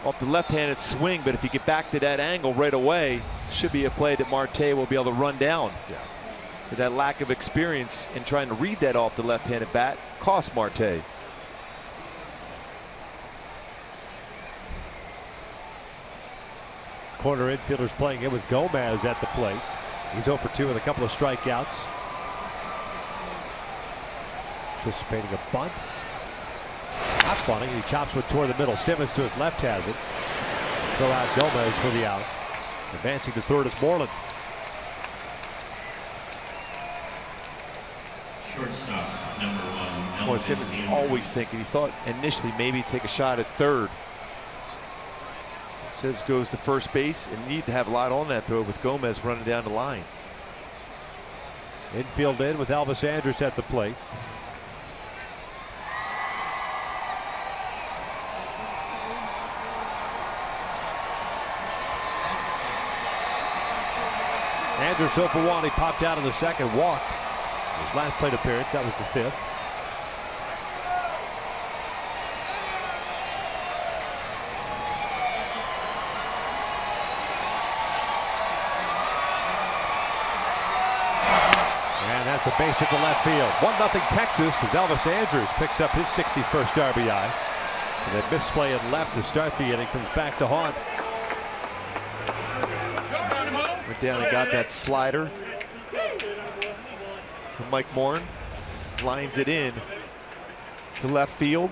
off the left-handed swing, but if you get back to that angle right away, should be a play that Marte will be able to run down. Yeah. But that lack of experience in trying to read that off the left-handed bat cost Marte. Corner infielders playing in with Gomez at the plate. He's 0 for 2 with a couple of strikeouts. Anticipating a bunt. Not bunting. He chops one toward the middle. Simmons to his left has it. Throw out Gomez for the out. Advancing to third is Moreland. shortstop, number 1. Boy, Simmons always thinking. He thought initially maybe take a shot at third. Says goes to first base and need to have a lot on that throw with Gomez running down the line. Infield in with Elvis Andrus at the plate. Andrus 0 for 1. He popped out in the second, walked. His last plate appearance, that was the 5th. And that's a base hit to left field. 1-0 Texas as Elvis Andrus picks up his 61st RBI. So that misplay at left to start the inning comes back to haunt. Went down and got that slider from Mike Moore. Lines it in to left field.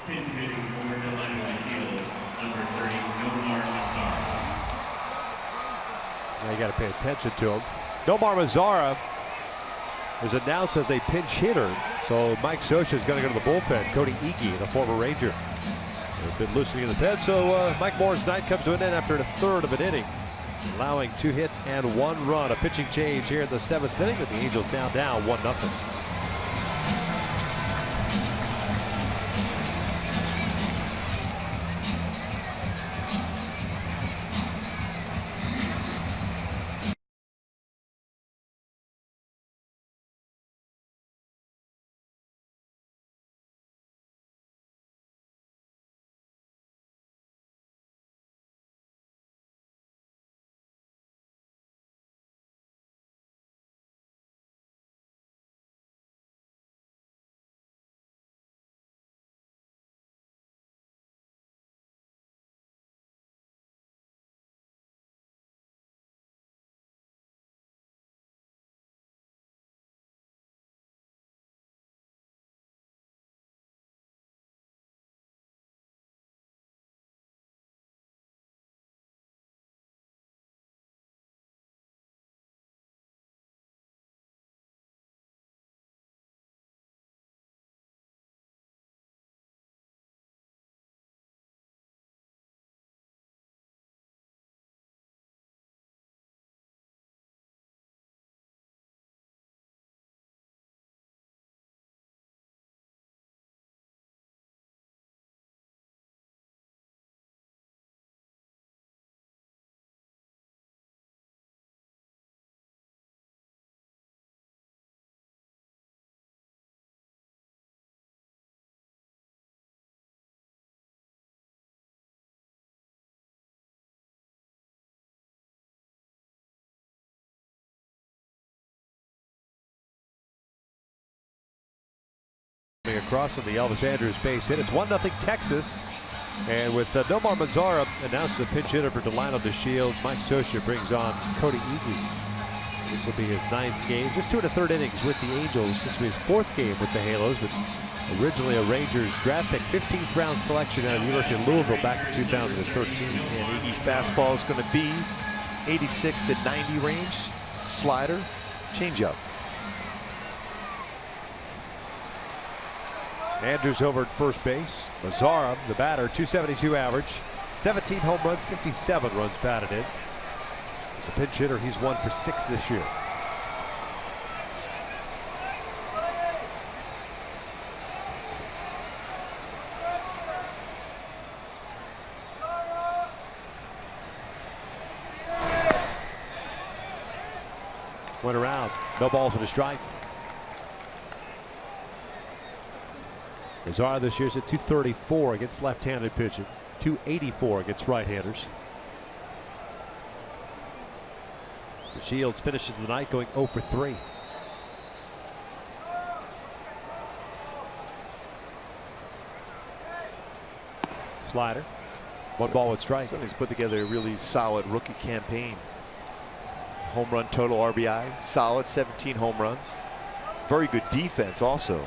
Pitch hitting for the left field, number 30, Nomar Mazara. Now you got to pay attention to him. Nomar Mazara is announced as a pinch hitter, so Mike Scioscia is going to go to the bullpen. Cody Ige, the former Ranger, has been loosening in the pen. So Mike Moore's night comes to an end after a third of an inning, allowing 2 hits and 1 run. A pitching change here in the 7th inning with the Angels down 1-0. across on the Elvis Andrus base hit. It's 1-0 Texas. And with Nomar Mazara announced the pinch hitter for Delino DeShields, Mike Scioscia brings on Cody Ege. This will be his 9th game, just 2 1/3 innings with the Angels. This will be his 4th game with the Halos, but originally a Rangers draft pick, 15th round selection out of the University of Louisville back in 2013. And Ege fastball is going to be 86 to 90 range, slider, changeup. Andrews over at first base. Mazara, the batter, 272 average, 17 home runs, 57 runs batted in. As a pinch hitter, he's 1 for 6 this year. Went around, no balls and a strike. Mazara this year's at 234 against left-handed pitching, 284 against right-handers. DeShields finishes the night going 0 for 3. Slider, 1 ball with strike. So he's put together a really solid rookie campaign. Home run total, RBI, solid, 17 home runs. Very good defense also.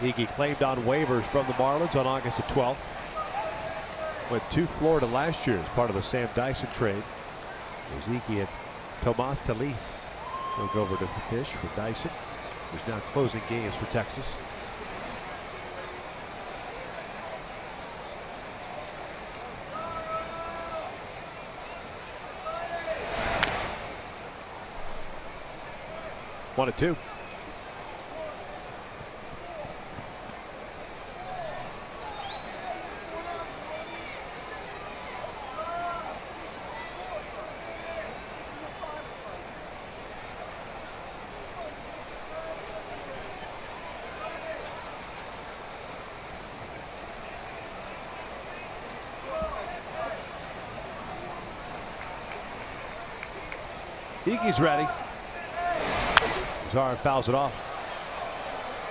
Ege claimed on waivers from the Marlins on August the 12th. Went to Florida last year as part of the Sam Dyson trade. There's Ege and Tomas Talis. They'll go over to the Fish for Dyson, who's now closing games for Texas. One and two. Ege's ready. Mazara fouls it off.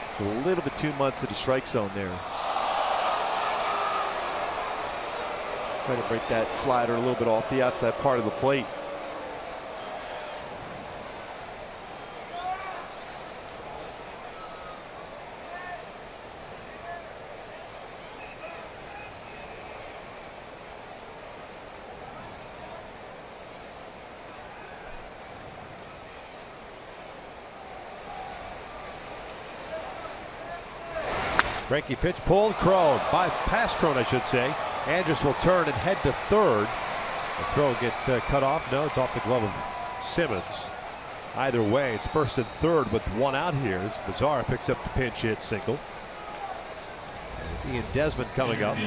It's a little bit too much to the strike zone there. Try to break that slider a little bit off the outside part of the plate. Breaking pitch pulled, Crone, past Crone I should say. Andrus will turn and head to third. The throw will get cut off. No, it's off the glove of Simmons. Either way, it's first and third with 1 out here as Mazara picks up the pinch hit single. And it's Ian Desmond coming up.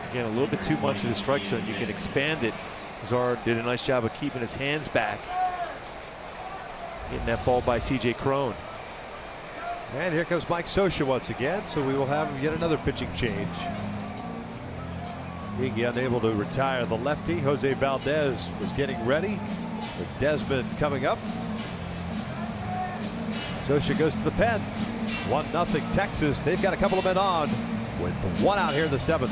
Again, a little bit too much to the strike zone. You can expand it. Mazara did a nice job of keeping his hands back. Getting that ball by C.J. Crone. And here comes Mike Scioscia once again, so we will have yet another pitching change. Ege unable to retire the lefty. Jose Valdez was getting ready with Desmond coming up. Scioscia goes to the pen. 1-0 Texas. They've got a couple of men on with 1 out here in the 7th.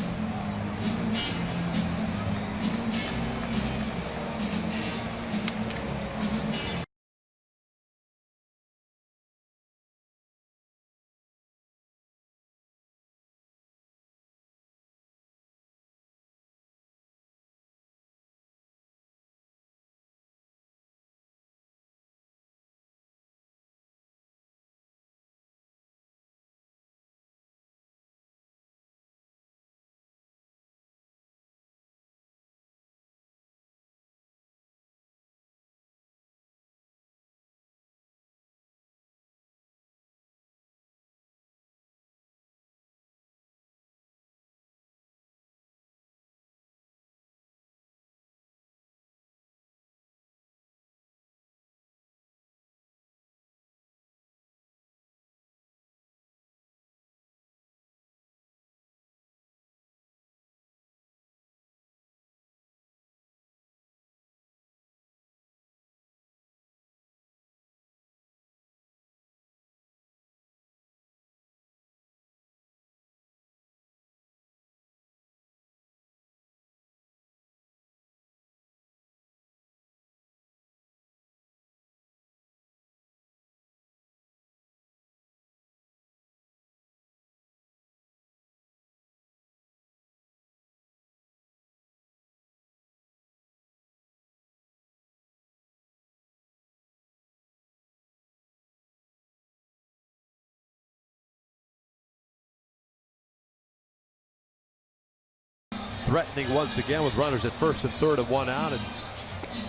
threatening once again with runners at first and third and one out. And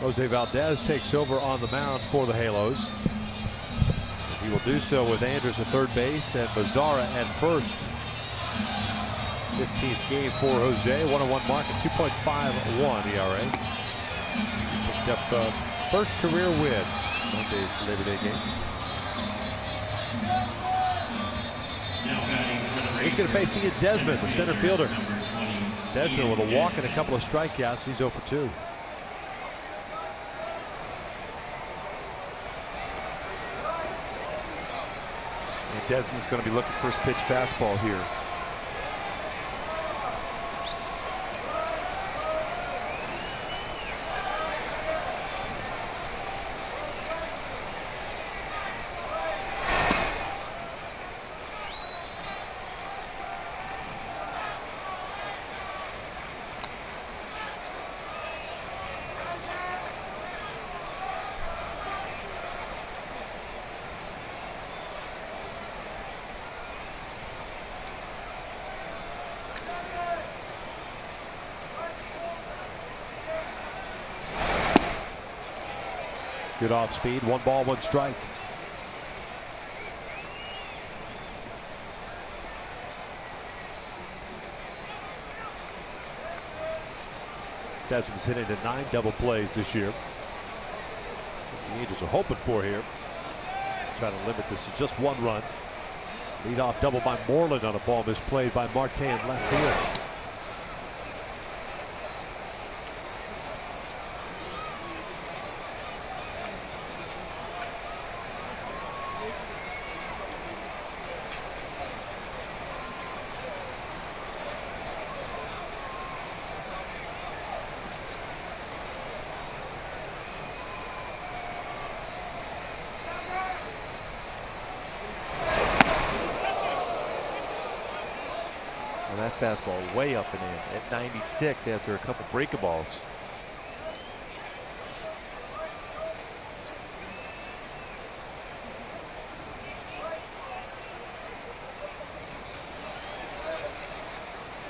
Jose Valdez takes over on the mound for the Halos. He will do so with Andrews at third base and Mazzara at first. 15th game for Jose. 1-1 mark at 2.51 ERA. Picked up first career win Monday's Labor Day game. He's going to face Ian Desmond, the center fielder. Desmond with a walk and a couple of strikeouts. He's 0 for 2. And Desmond's going to be looking first pitch fastball here. Good off speed. 1 ball, 1 strike. Desmond's hitting to 9 double plays this year. What the Angels are hoping for here. Trying to limit this to just 1 run. Lead off double by Moreland on a ball misplayed by Marte in left field. That fastball way up and in at 96 after a couple breakables.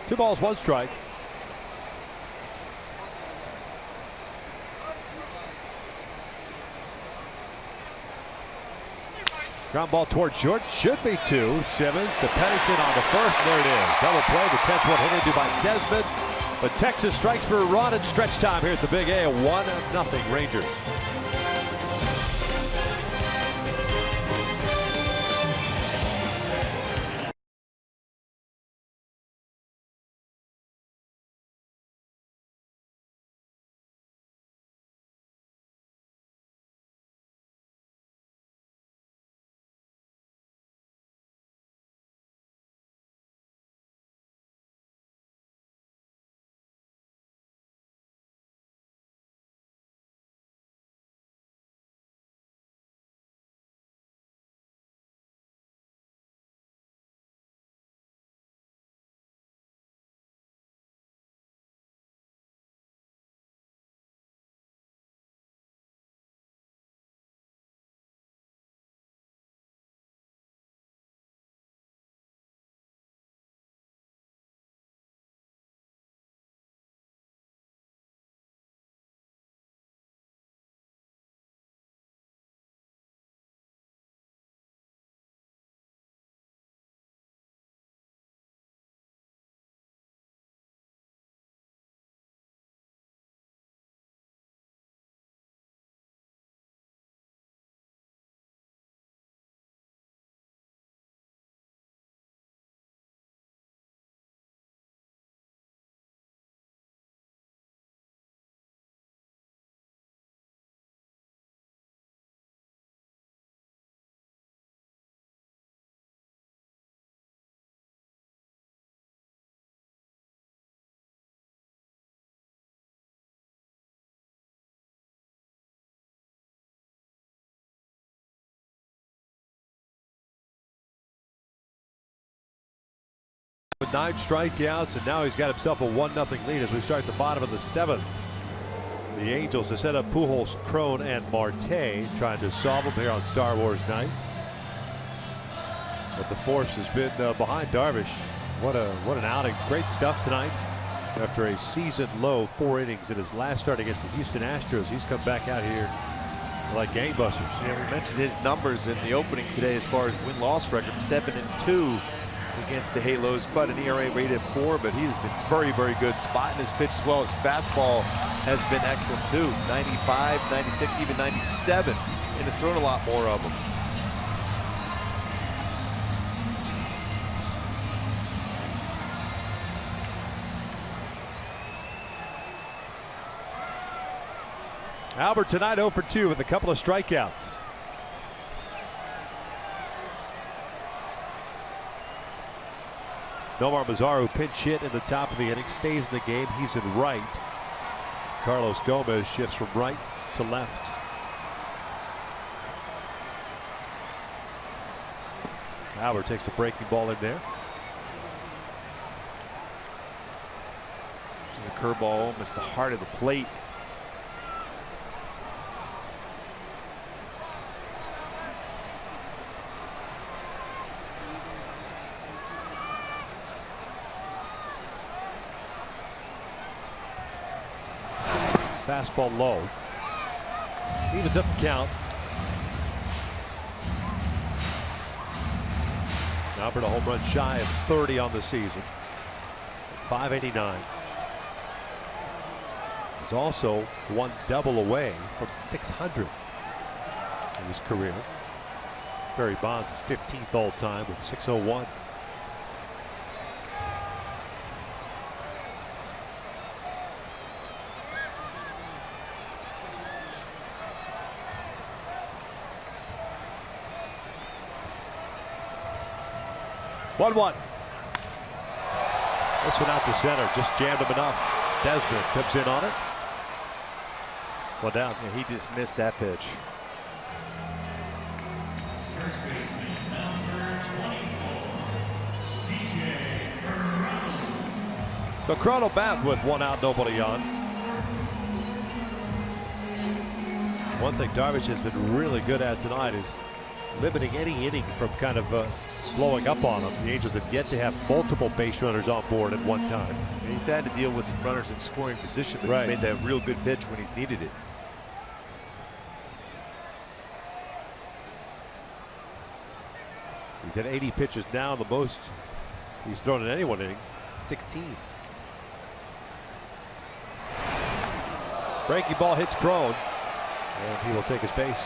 Two balls, 1 strike. Ground ball towards short, should be 2. Simmons to Pennington on the first. There it is. Double play. The 10th one hit into by Desmond. But Texas strikes for a run at stretch time here at the Big A. 1-0 Rangers. With 9 strikeouts, and now he's got himself a 1-0 lead as we start the bottom of the 7th. The Angels to set up Pujols, Crone, and Marte, trying to solve them here on Star Wars night. But the force has been behind Darvish. What an outing! Great stuff tonight. After a season low 4 innings in his last start against the Houston Astros, he's come back out here like gangbusters. Yeah, we mentioned his numbers in the opening today as far as win-loss record, 7-2 against the Halos, but an ERA rated 4, but he has been very, very good spotting his pitch as well. His fastball has been excellent too. 95, 96, even 97, and has thrown a lot more of them. Albert tonight 0 for 2 with a couple of strikeouts. Nomar Mazara, who pinch hit in the top of the inning, stays in the game. He's in right. Carlos Gomez shifts from right to left. Albert takes a breaking ball in there. There's a curveball almost the heart of the plate. Fastball low. Evens up the count. Albert a home run shy of 30 on the season. 589. He's also one double away from 600 in his career. Barry Bonds is 15th all time with 601. This one out to center, just jammed him enough. Desmond comes in on it. One down. Yeah, he just missed that pitch. First baseman, number 24, C.J. Cron. So Cron will bat with one out, nobody on. One thing Darvish has been really good at tonight is limiting any inning from kind of blowing up on them. The Angels have yet to have multiple base runners on board at one time. And he's had to deal with some runners in scoring position, but right. He's made that real good pitch when he's needed it. He's had 80 pitches now, the most he's thrown in any one inning, 16. Breaking ball hits Cron, and he will take his base.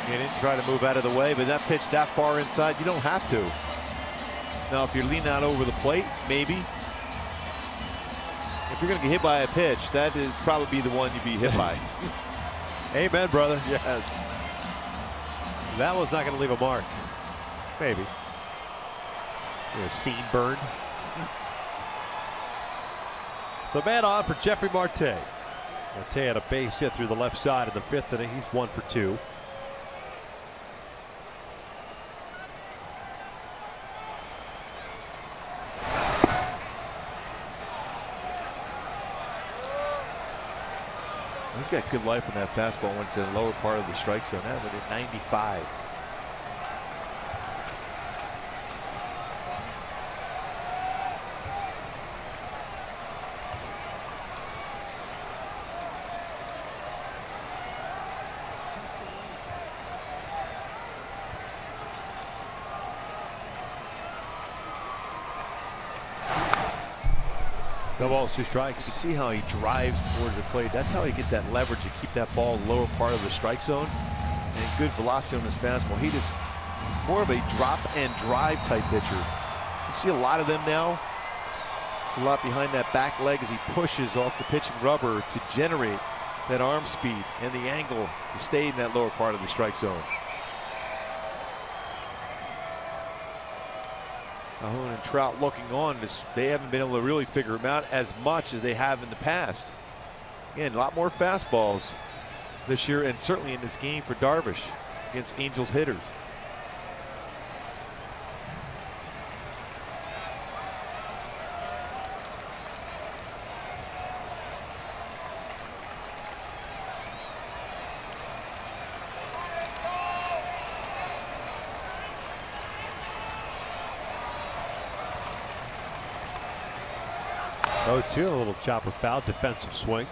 He didn't try to move out of the way, but that pitch that far inside, you don't have to. Now, if you're leaning out over the plate, maybe. If you're going to get hit by a pitch, that is probably the one you'd be hit by. Amen, brother. Yes. That one's not going to leave a mark. Maybe. A seam burn. So man on for Jeffrey Marte. Marte had a base hit through the left side in the 5th inning. He's 1 for 2. He's got good life on that fastball when it's in the lower part of the strike zone. That went at 95. No balls, 2 strikes. You can see how he drives towards the plate. That's how he gets that leverage to keep that ball lower part of the strike zone. And good velocity on his fastball. He just more of a drop and drive type pitcher. You see a lot of them now. It's a lot behind that back leg as he pushes off the pitching rubber to generate that arm speed and the angle to stay in that lower part of the strike zone. Calhoun and Trout looking on. They haven't been able to really figure him out as much as they have in the past. Again, a lot more fastballs this year, and certainly in this game for Darvish against Angels hitters. 0-2, a little chopper foul, defensive swing.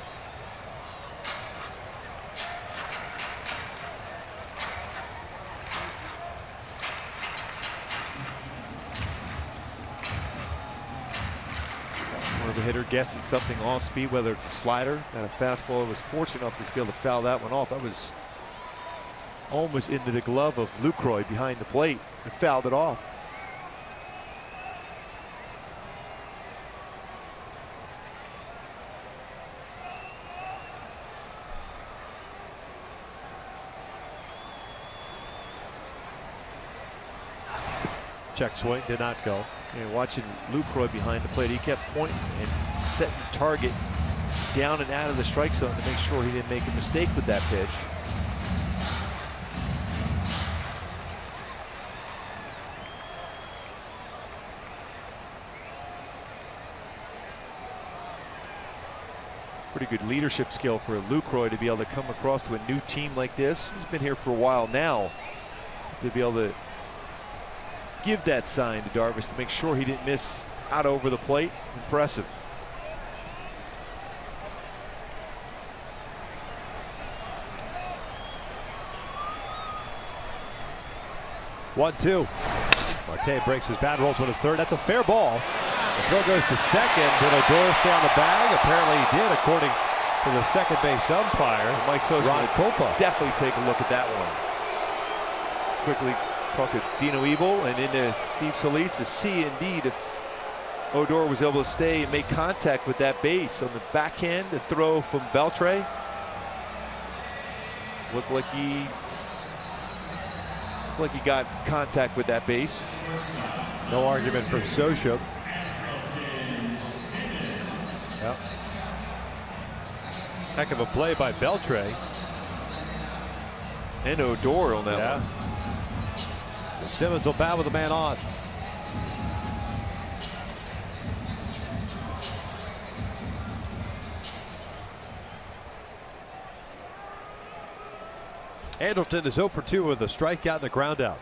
Or the hitter guessing something off speed, whether it's a slider and a fastball. Was fortunate enough to be able to foul that one off. That was almost into the glove of Lucroy behind the plate and fouled it off. Check swing did not go. And watching Lucroy behind the plate, he kept pointing and setting the target down and out of the strike zone to make sure he didn't make a mistake with that pitch. It's pretty good leadership skill for Lucroy to be able to come across to a new team like this. He's been here for a while now, to be able to give that sign to Darvish to make sure he didn't miss out over the plate. Impressive. One-two. Marte breaks his bat, rolls one to third. That's a fair ball. The throw goes to second. Did Odor stay on the bag? Apparently he did, according to the second base umpire, Mike Sosa. Ron Copa. Definitely take a look at that one. Quickly talk to Dino Ebel and into Steve Solis to see indeed if Odor was able to stay and make contact with that base. On the backhand, the throw from Beltre looked like he got contact with that base. No argument from Socha. Yep. Heck of a play by Beltre. And Odor on that one. So Simmons will bat with a man on. Andrelton is 0 for 2 with a strikeout and a ground out.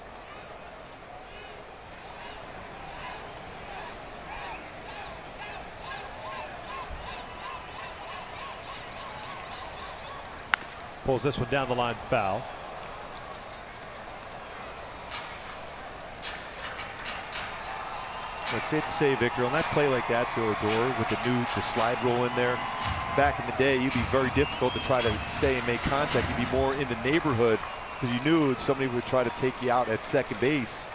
Pulls this one down the line, foul. It's safe to say, Victor, on that play like that to Odor with the slide rule in there, back in the day, you'd be very difficult to try to stay and make contact. You'd be more in the neighborhood because you knew somebody would try to take you out at second base.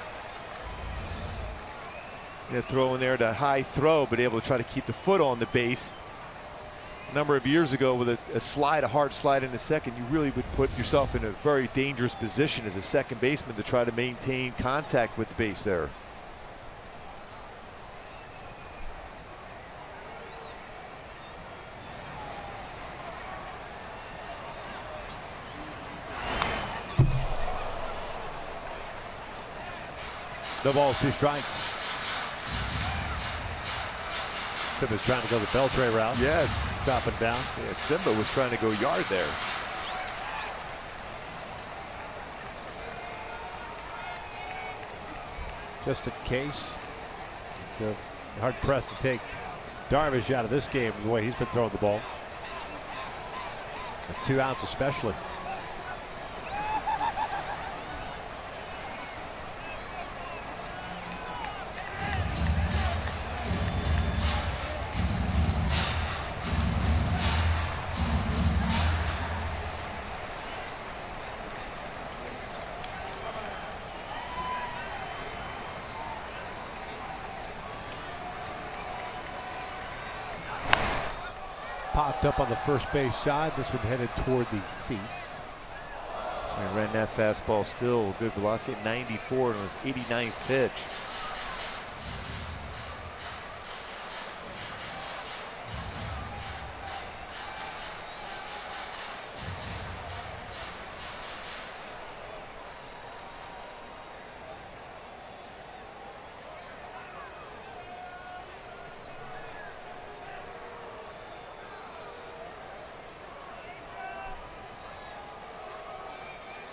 Throw in there the high throw, but able to try to keep the foot on the base. A number of years ago, with a hard slide in the second, you really would put yourself in a very dangerous position as a second baseman to try to maintain contact with the base there. No balls, 2 strikes. Simba's trying to go the Beltre route. Yes. Dropping down. Yeah, Simba was trying to go yard there. Just in case. Hard pressed to take Darvish out of this game the way he's been throwing the ball. At 2 outs especially. Popped up on the first base side. This one headed toward the seats. And ran that fastball still good velocity at 94 and it was 89th pitch.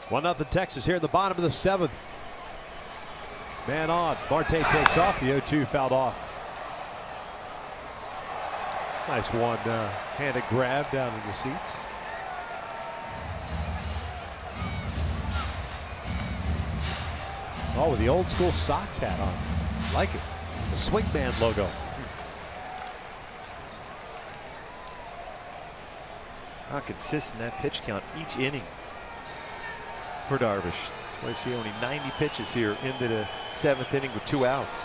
One nothing Texas here at the bottom of the 7th. Man on. Marte takes off. The 0-2 fouled off. Nice one-handed grab down in the seats. Oh, with the old school Sox hat on. Like it. The Swingman logo. How consistent that pitch count each inning for Darvish. That's why you see only 90 pitches here into the 7th inning with 2 outs.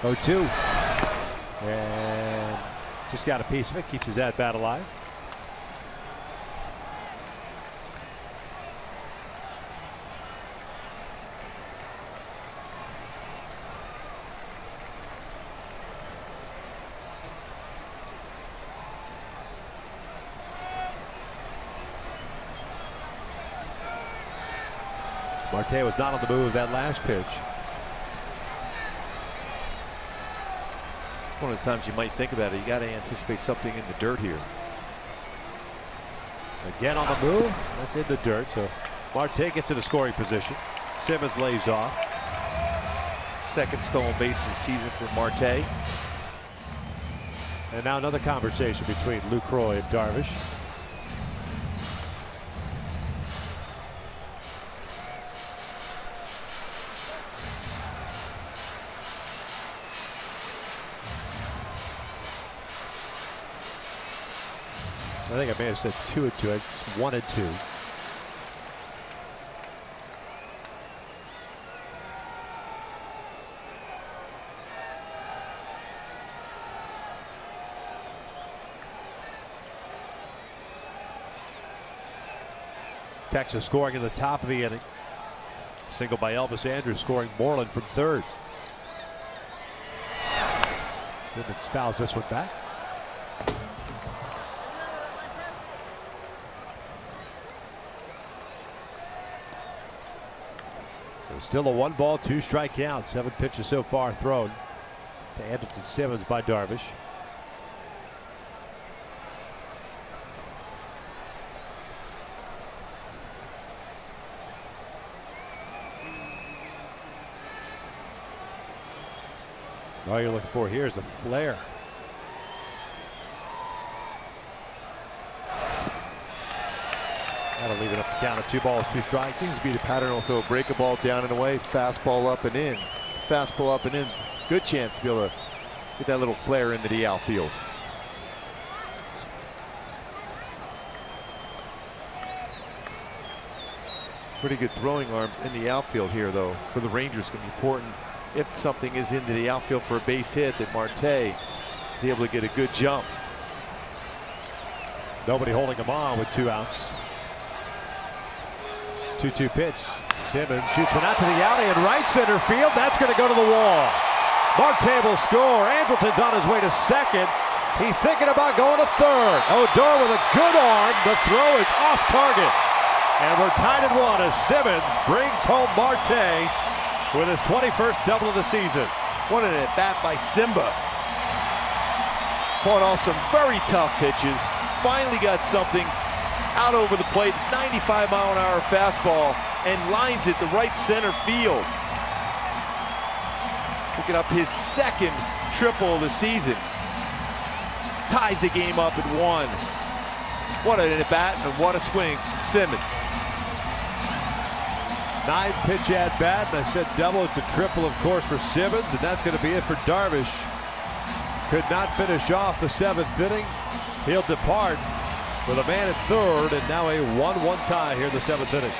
Oh, 2. And just got a piece of it. Keeps his at-bat alive. Marte was not on the move that last pitch. One of those times you might think about it. You got to anticipate something in the dirt here. Again on the move. That's in the dirt. So Marte gets in a scoring position. Simmons lays off. Second stolen base of the season for Marte. And now another conversation between Lucroy and Darvish. I think I may have said 2-2. It's 1-2. Texas scoring in the top of the inning. Single by Elvis Andrus, scoring Moreland from third. Simmons fouls this one back. Still a 1-ball, 2-strike count. 7 pitches so far thrown to Anderson Simmons by Darvish. All you're looking for here is a flare. That'll leave it up to count of 2 balls, 2 strikes. Seems to be the pattern. Will throw a breaker ball down and away, fastball up and in, fastball up and in. Good chance to be able to get that little flare into the outfield. Pretty good throwing arms in the outfield here, though. For the Rangers, going to be important if something is into the outfield for a base hit that Marte is able to get a good jump. Nobody holding him on with 2 outs. 2-2 pitch. Simmons shoots one out to the alley in right center field. That's going to go to the wall. Marte will score. Andrelton's on his way to second. He's thinking about going to third. Odor with a good arm. The throw is off target. And we're tied at 1 as Simmons brings home Marte with his 21st double of the season. What an at-bat by Simba. Fought off some very tough pitches. Finally got something out over the plate, 95-mile-an-hour fastball, and lines it to right center field. Picking up his 2nd triple of the season. Ties the game up at 1. What an at-bat and what a swing from Simmons. 9-pitch at-bat, and I said double. It's a triple, of course, for Simmons, and that's going to be it for Darvish. Could not finish off the 7th inning. He'll depart with a man at third, and now a 1-1 tie here in the 7th inning.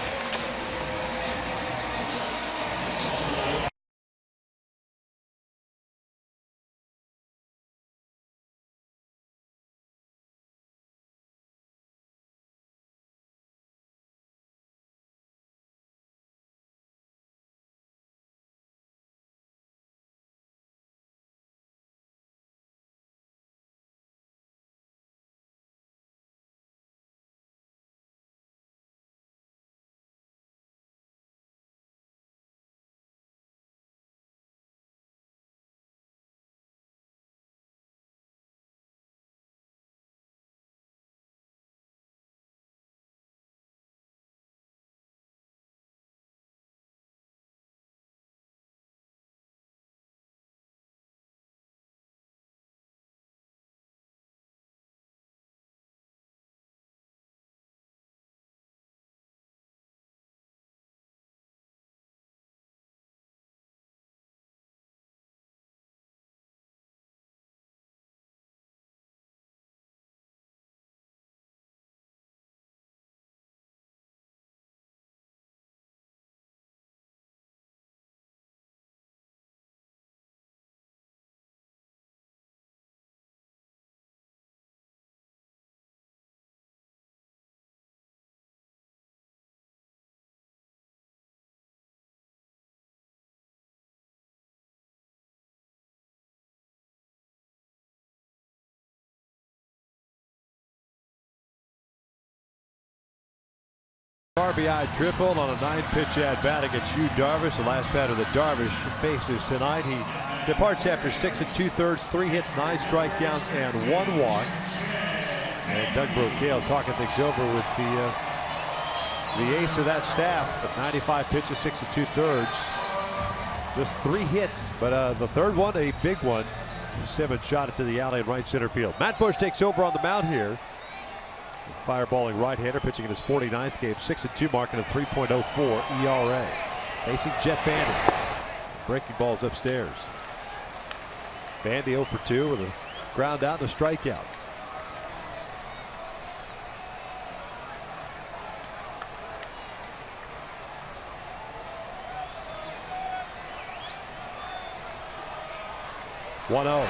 RBI triple on a 9-pitch at bat against Yu Darvish. The last batter that Darvish faces tonight. He departs after 6 2/3, 3 hits, 9 strikeouts, and 1 walk. And Doug Brocail talking things over with the ace of that staff. At 95 pitches, 6 2/3, just 3 hits, but the third one a big one. Simmons shot it to the alley in right center field. Matt Bush takes over on the mound here. Fireballing right-hander, pitching in his 49th game, 6-2 marking a 3.04 ERA. Facing Jet Bandy. Breaking balls upstairs. Bandy 0 for 2 with a ground out and a strikeout. (1-0).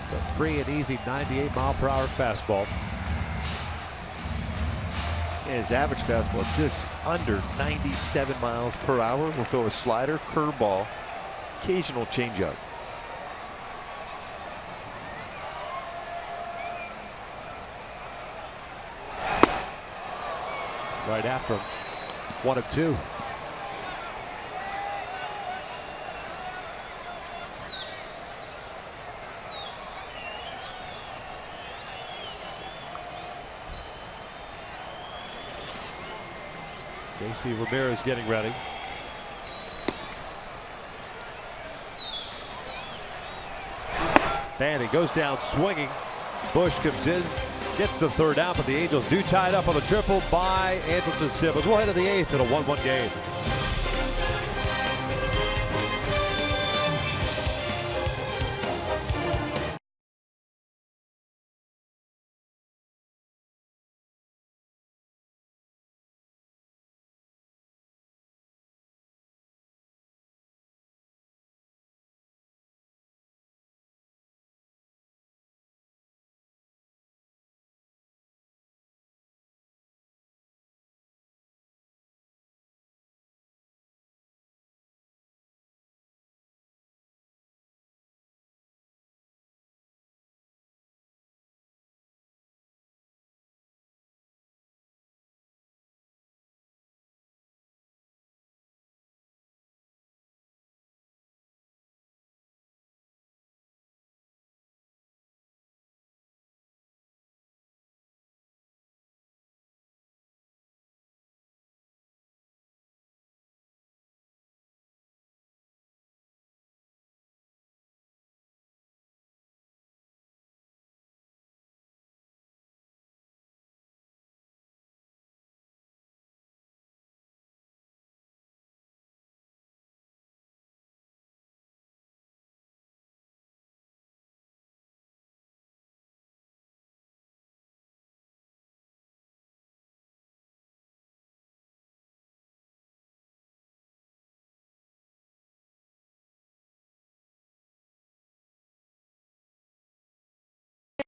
It's a free and easy 98-mile-per-hour fastball. His average fastball just under 97 miles per hour. We'll throw a slider, curveball, occasional changeup. Right after him. 1-2. J.C. Ramirez getting ready. Bandy goes down swinging. Bush comes in, gets the third out, but the Angels do tie it up on the triple by Andrelton Simmons. We'll head to the 8th in a 1-1 game.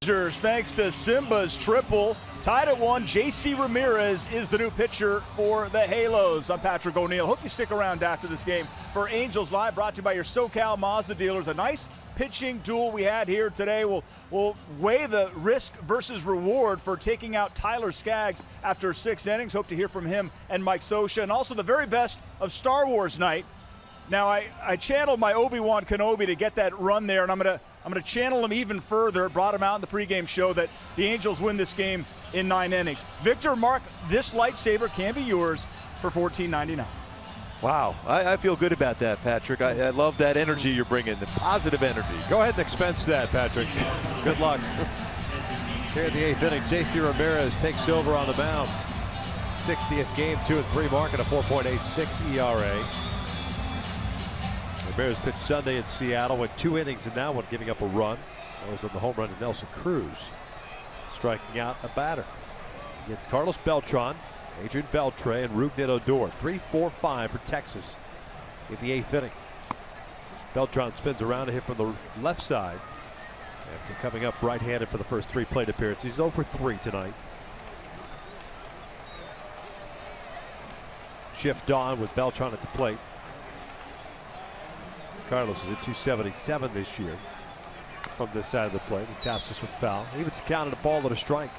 Thanks to Simba's triple. Tied at 1. J.C. Ramirez is the new pitcher for the Halos. I'm Patrick O'Neill. Hope you stick around after this game for Angels Live, brought to you by your SoCal Mazda dealers. A nice pitching duel we had here today. We'll weigh the risk versus reward for taking out Tyler Skaggs after 6 innings. Hope to hear from him and Mike Scioscia. And also the very best of Star Wars night. Now, I channeled my Obi-Wan Kenobi to get that run there, and I'm gonna channel him even further. Brought him out in the pregame show that the Angels win this game in 9 innings. Victor, Mark, this lightsaber can be yours for $14.99. Wow, I feel good about that, Patrick. I love that energy you're bringing, the positive energy. Go ahead and expense that, Patrick. Good luck. Here in the 8th inning, J.C. Ramirez takes over on the mound. 60th game, 2-3 mark at a 4.86 ERA. Ramirez pitched Sunday in Seattle, went 2 innings in that one, giving up a run. That was on the home run to Nelson Cruz, striking out a batter. Against Carlos Beltran, Adrian Beltre, and Rougned Odor. 3-4-5 for Texas in the 8th inning. Beltran spins around to hit from the left side after coming up right-handed for the first 3 plate appearances. He's 0 for 3 tonight. Shift on with Beltran at the plate. Carlos is at 277 this year from this side of the plate. He taps this one foul. Even counted a ball and a strike.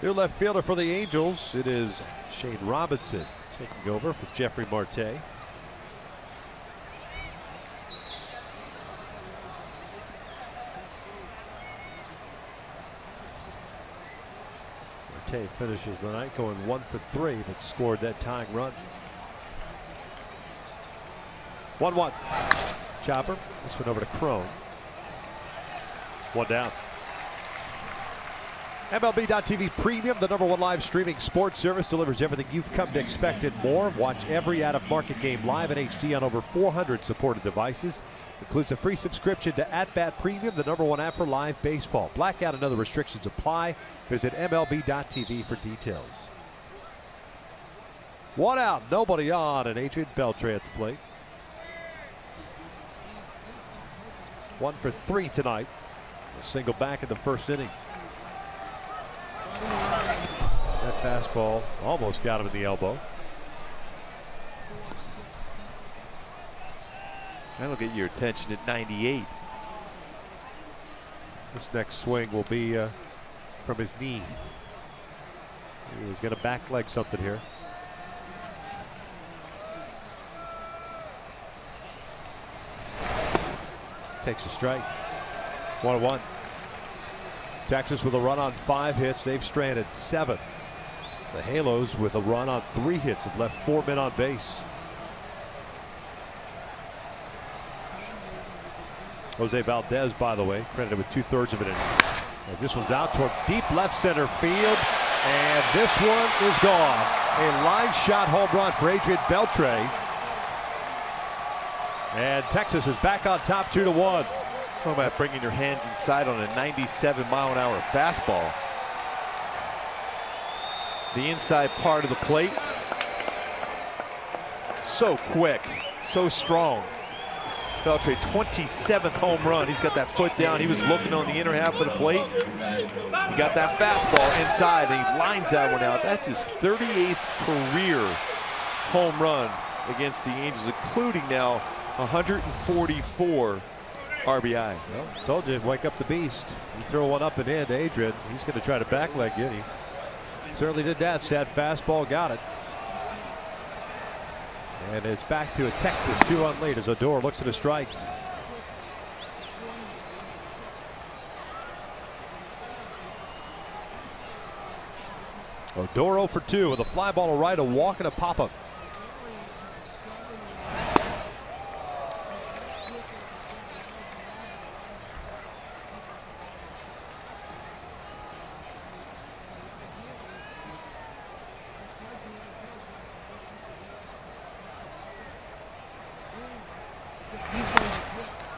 New left fielder for the Angels, it is Shane Robinson taking over for Jeffrey Marte. Marte finishes the night going 1 for 3, but scored that tying run. 1-1. Chopper. This one over to Crone. 1 down. MLB.TV Premium, the #1 live streaming sports service, delivers everything you've come to expect and more. Watch every out-of-market game live in HD on over 400 supported devices. Includes a free subscription to @Bat Premium, the #1 app for live baseball. Blackout and other restrictions apply. Visit MLB.TV for details. 1 out, nobody on, and Adrian Beltre at the plate. 1 for 3 tonight. A single back in the first inning. That fastball almost got him in the elbow. That'll get your attention at 98. This next swing will be from his knee. He's going to back leg something here. Takes a strike. 1-1. Texas with a run on 5 hits. They've stranded 7. The Halos with a run on 3 hits have left 4 men on base. Jose Valdez, by the way, credited with 2/3 of it. As this one's out toward deep left center field, and this one is gone. A line shot home run for Adrian Beltre. And Texas is back on top 2-1. Talk about bringing your hands inside on a 97-mile-an-hour fastball. The inside part of the plate. So quick, so strong. Beltre, 27th home run. He's got that foot down. He was looking on the inner half of the plate. He got that fastball inside, and he lines that one out. That's his 38th career home run against the Angels, including now 144 RBI. Well, told you, wake up the beast. You throw one up and in to Adrian. He's going to try to backleg it. He certainly did that. Sad fastball, got it. And it's back to a Texas 2-run lead as Odor looks at a strike. Odor 0 for 2 with a fly ball to right, a walk, and a pop-up.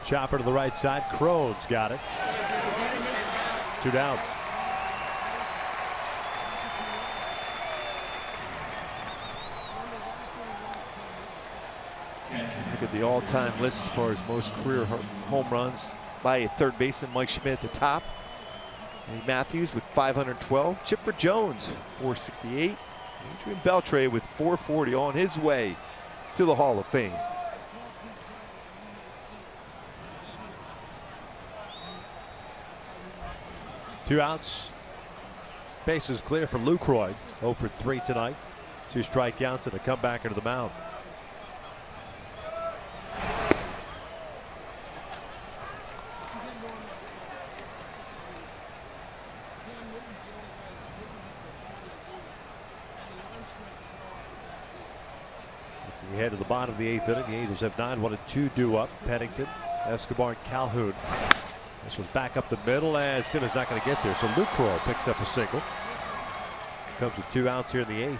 Chopper to the right side. Crone's got it. 2 down. Look at the all-time list as far as most career home runs by a third baseman. Mike Schmidt at the top. Eddie Matthews with 512. Chipper Jones 468. Adrian Beltre with 440 on his way to the Hall of Fame. Two outs. Bases clear for Lucroy. 0 for 3 tonight. 2 strikeouts and a comeback into the mound. We head to the bottom of the 8th inning. The Angels have 9, 1 and 2 due up. Pennington, Escobar, and Calhoun. This was back up the middle, and Simmons not going to get there. So Lucroy picks up a single. Comes with 2 outs here in the 8th.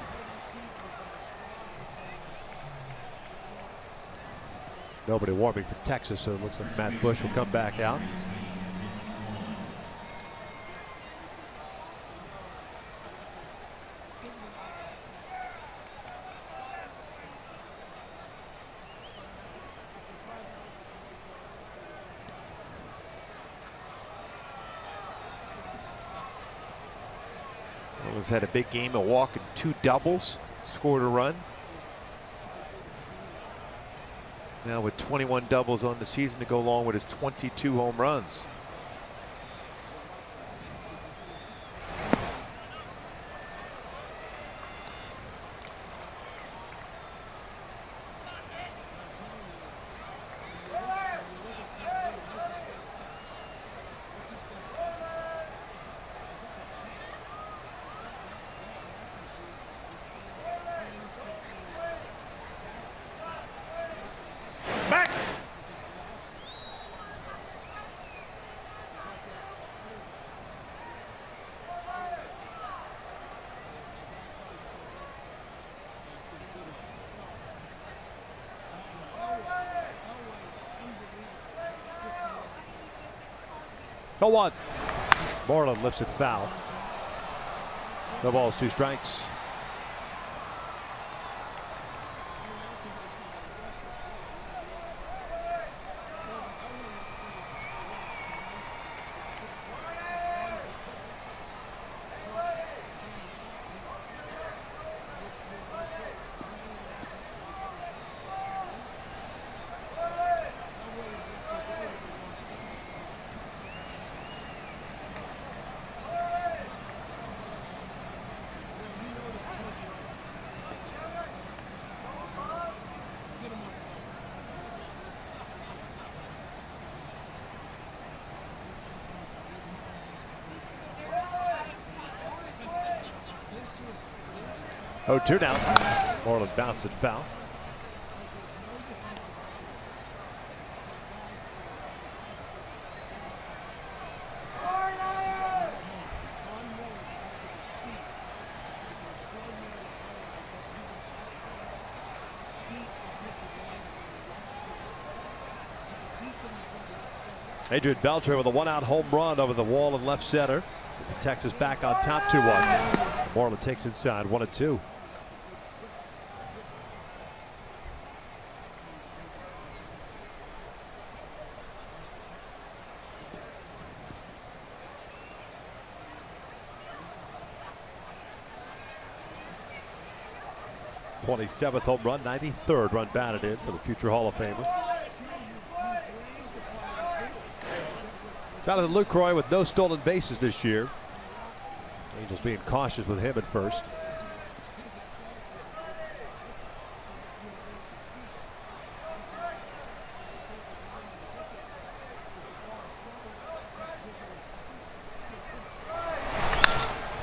Nobody warming for Texas, so it looks like Matt Bush will come back out. Orioles had a big game, a walk and 2 doubles, scored a run. Now with 21 doubles on the season to go along with his 22 home runs. 0-1. Moreland lifts it foul. No balls, 2 strikes. Oh, 2 down. Moreland bounced it foul. Adrian Beltre with a 1-out home run over the wall in left center. Texas back on top 2-1. Moreland takes inside 1-2. '27th home run, 93rd run batted in for the future Hall of Famer. Jonathan Lucroy with no stolen bases this year. Angels being cautious with him at first.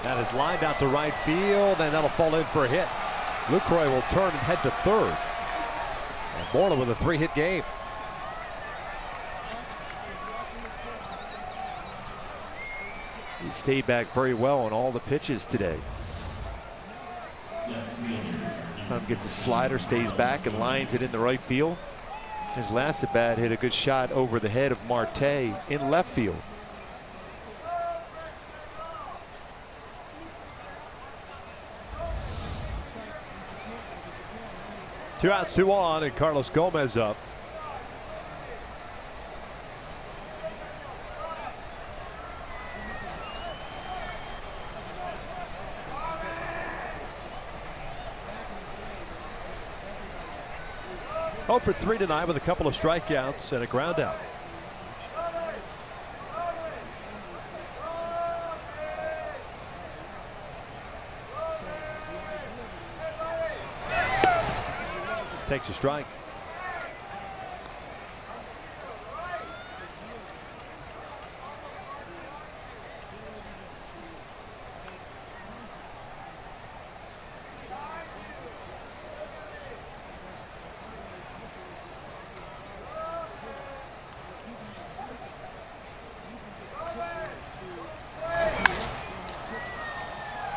That is lined out to right field, and that'll fall in for a hit. Lucroy will turn and head to third. And Moreland with a 3-hit game. He stayed back very well on all the pitches today. Time gets a slider, stays back, and lines it in the right field. His last at bat hit a good shot over the head of Marte in left field. Two outs, 2 on, and Carlos Gomez up. Oh for 3 tonight with a couple of strikeouts and a ground out. Takes a strike.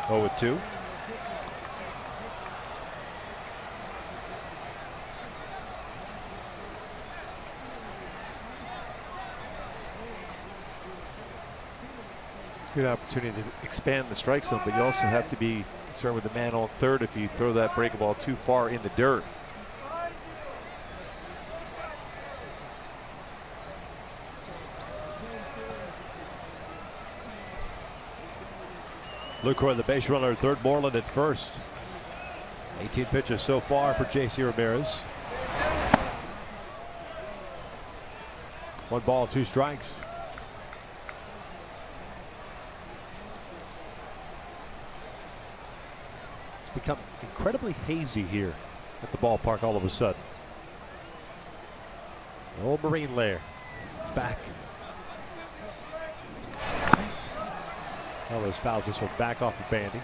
Oh, with 2. Good opportunity to expand the strike zone, but you also have to be concerned with the man on third if you throw that breaking ball too far in the dirt. Lucroy the base runner at third, Moreland at first. 18 pitches so far for J.C. Ramirez. 1 ball, 2 strikes. It's become incredibly hazy here at the ballpark all of a sudden. The old Marine lair is back. Ellis fouls this one back off of Bandy.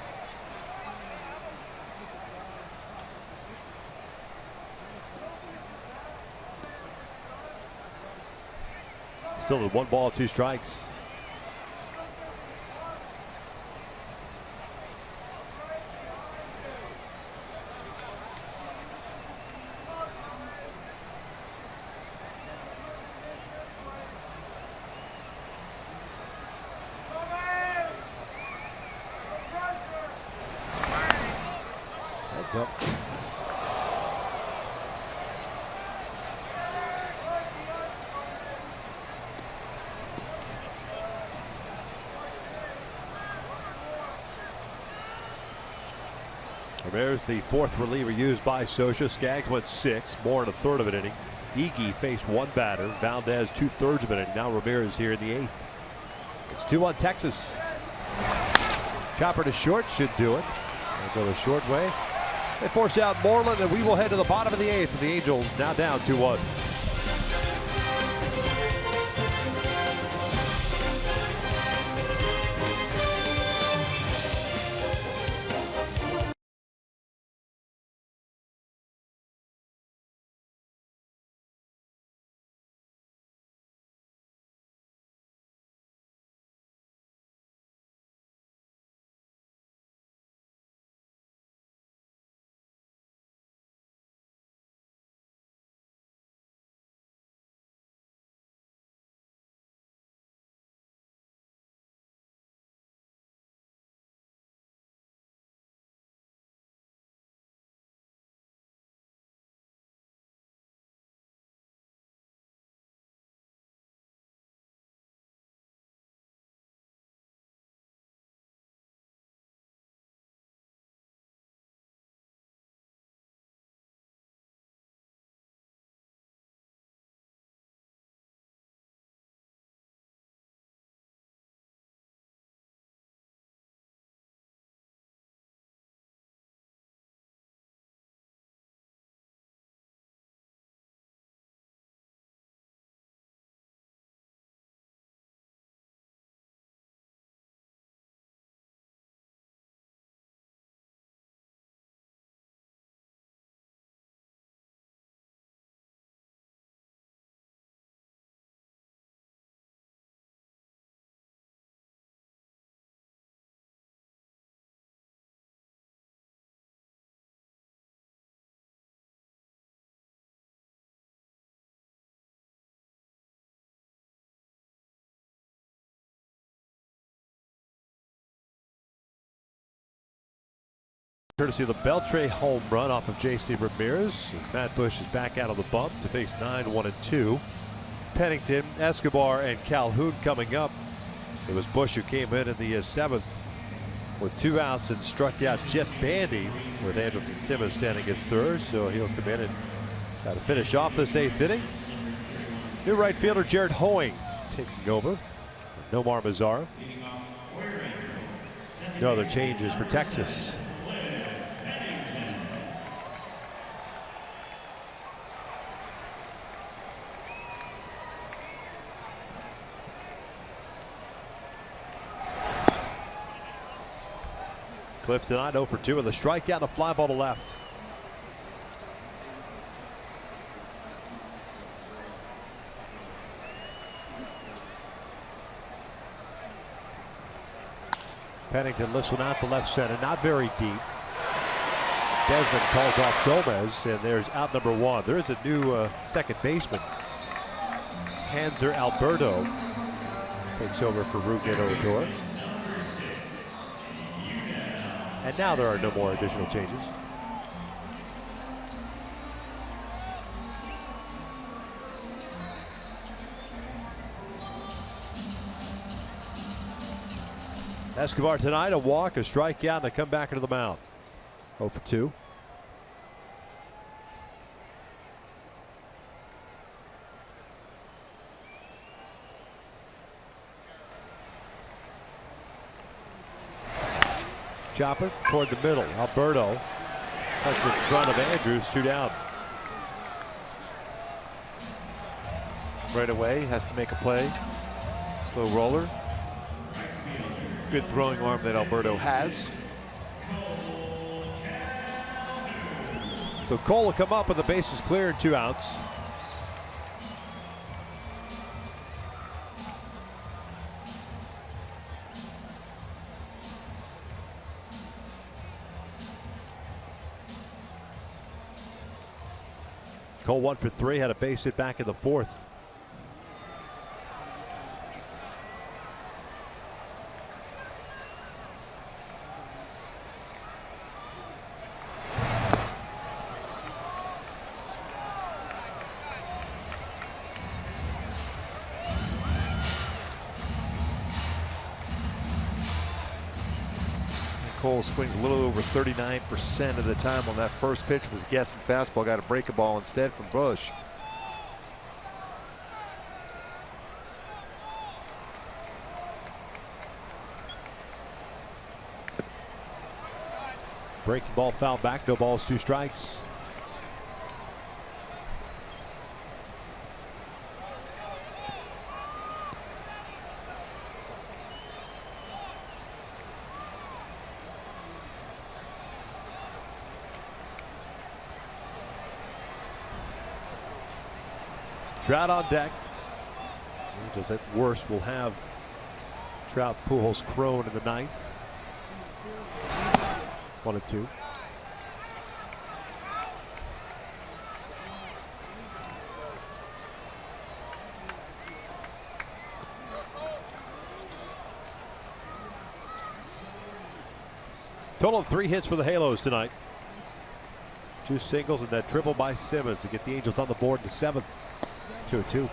Still with 1 ball, 2 strikes. Winds up. Ramirez, the fourth reliever used by Socha. Skaggs went 6, more in a third of an inning. Iggy faced one batter. Valdez 2/3 of an inning. Now Ramirez here in the 8th. It's 2-1 Texas. Chopper to short should do it. They'll go the short way. They force out Moreland, and we will head to the bottom of the 8th. And the Angels now down 2-1. Courtesy of the Beltre home run off of J.C. Ramirez. Matt Bush is back out of the bump to face 9-1-2. Pennington, Escobar, and Calhoun coming up. It was Bush who came in the 7th with 2 outs and struck out Jeff Bandy, with Anderson Simmons standing in 3rd. So he'll come in and try to finish off this 8th inning. New right fielder Jared Hoeing taking over. Nomar Mazara. No other changes for Texas. Cliff tonight 0 for 2 with a strikeout and a fly ball to left. Pennington lifts one out to left center, not very deep. Desmond calls off Gomez, and there's out number 1. There is a new second baseman. Hanser Alberto takes over for Ruben Odor. And now there are no more additional changes. Escobar tonight, a walk, a strikeout, and a come back into the mound. 0 for 2. Chopper toward the middle. Alberto cuts in front of Andrews, 2 down. Right away, has to make a play. Slow roller. Good throwing arm that Alberto has. So Cole will come up with the bases clear and 2 outs. Cole 1 for 3, had a base hit back in the 4th. Cole swings a little over 39% of the time on that first pitch. Was guessing fastball, got a breaking ball instead from Bush. Breaking ball foul back, no balls, 2 strikes. Trout on deck. Angels at worst will have Trout, Pujols, Crone in the 9th. 1-2. Total of 3 hits for the Halos tonight. 2 singles and that triple by Simmons to get the Angels on the board in the 7th. 2-2.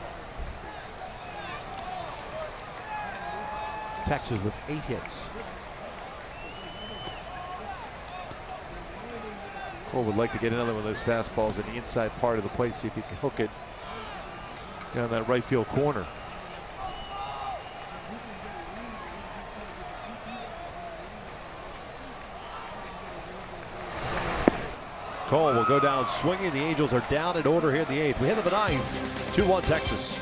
Texas with 8 hits. Cole would like to get another one of those fastballs in the inside part of the plate, see if he can hook it down that right field corner. Cole will go down swinging. The Angels are down in order here in the 8th. We hit in the 9th. 2-1 Texas.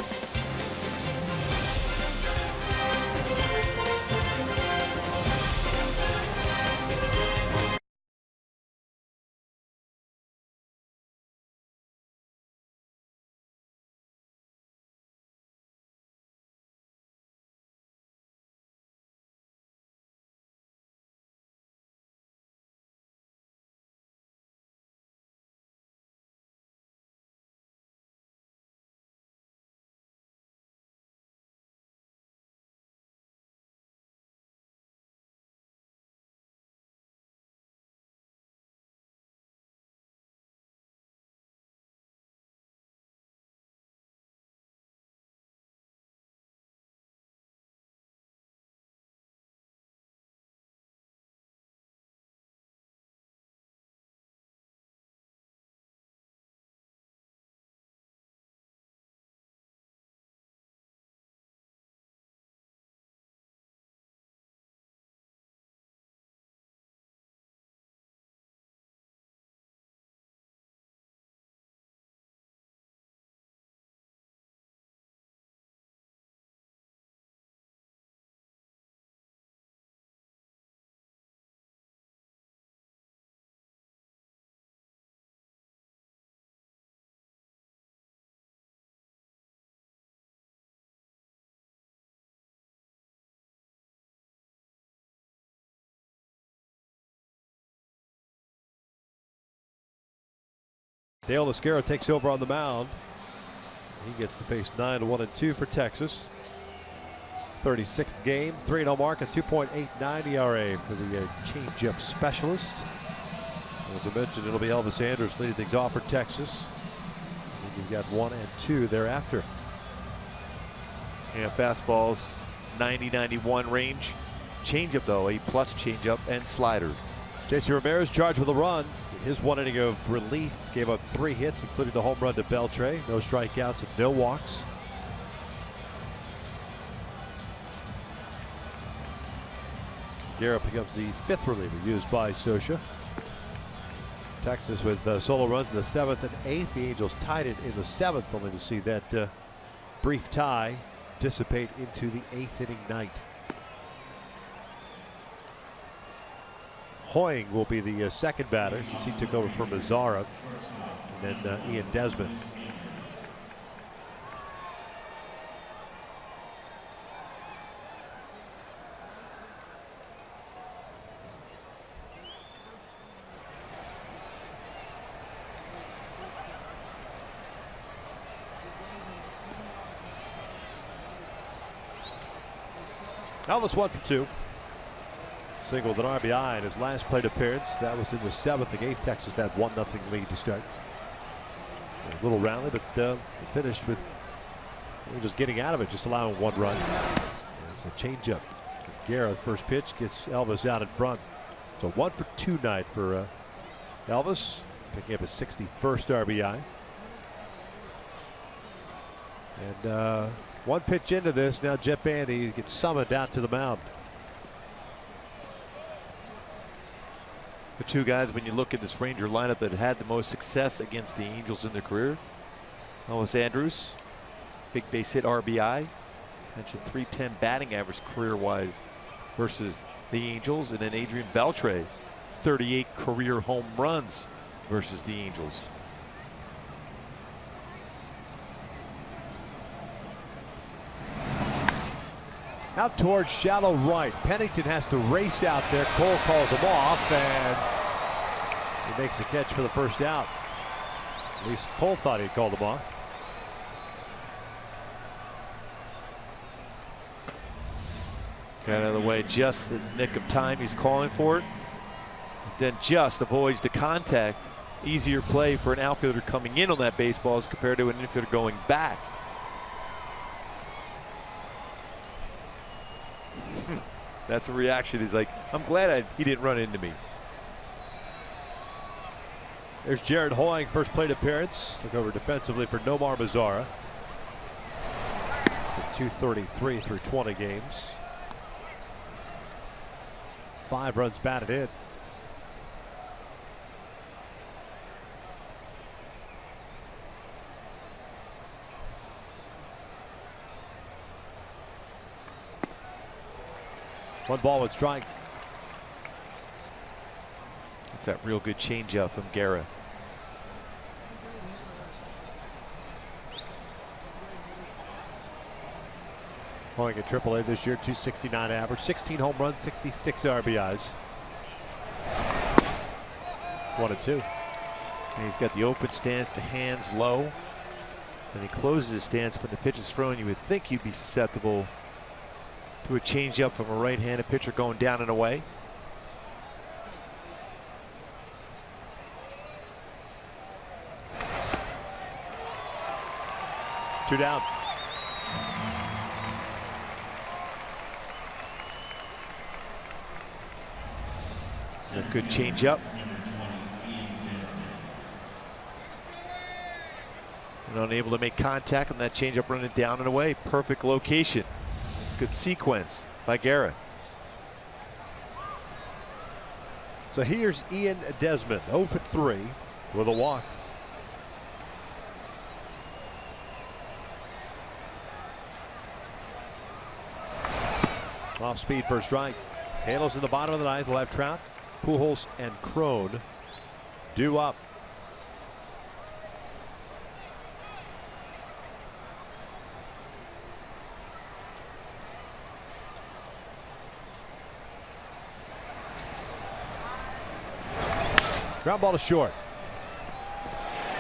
Dale Lascaro takes over on the mound. He gets to face 9-1-2 for Texas. 36th game, 3-0 mark, a 2.89 ERA for the changeup specialist. As I mentioned, it'll be Elvis Andrus leading things off for Texas. And you've got 1 and 2 thereafter. And fastballs, 90-91 range. Changeup though, a plus changeup and slider. JC Ramirez charged with a run. His 1 inning of relief gave up 3 hits, including the home run to Beltre. No strikeouts and no walks. Garrett becomes the 5th reliever used by Scioscia. Texas with solo runs in the 7th and 8th. The Angels tied it in the 7th, only to see that brief tie dissipate into the 8th inning night. Hoying will be the second batter since he took over from Mazzara, and then Ian Desmond. Elvis 1 for 2. Single with an RBI in his last plate appearance. That was in the 7th. It gave Texas that 1-0 lead to start. A little rally, but finished with just getting out of it, just allowing 1 run. It's a changeup. Guerra, first pitch, gets Elvis out in front. So 1 for 2 night for Elvis, picking up his 61st RBI. And one pitch into this, now Jet Bandy gets summoned out to the mound. The two guys, when you look at this Ranger lineup that had the most success against the Angels in their career, Elvis Andrus, big base hit RBI, mentioned .310 batting average career-wise versus the Angels, and then Adrian Beltre, 38 career home runs versus the Angels. Out towards shallow right. Pennington has to race out there. Cole calls him off, and he makes a catch for the first out. At least Cole thought he called him off. Got out of the way just the nick of time. He's calling for it. Then just avoids the contact. Easier play for an outfielder coming in on that baseball as compared to an infielder going back. That's a reaction. He's like, I'm glad he didn't run into me. There's Jared Hoying, first plate appearance. Took over defensively for Nomar Mazara. 233 through 20 games. 5 runs batted in. One ball, one strike. It's that real good changeup from Guerra. Hoying at AAA this year, 269 average, 16 home runs, 66 RBIs. 1-2. And he's got the open stance, the hands low. And he closes his stance when the pitch is thrown. You would think he'd be susceptible to a changeup from a right-handed pitcher going down and away. Two down. A good changeup. And unable to make contact on that changeup running down and away. Perfect location. Good sequence by Guerra. So here's Ian Desmond, 0 for 3 with a walk. Off speed for a strike. Halos in the bottom of the ninth. We'll have Trout, Pujols, and Crone due up. Ground ball to short.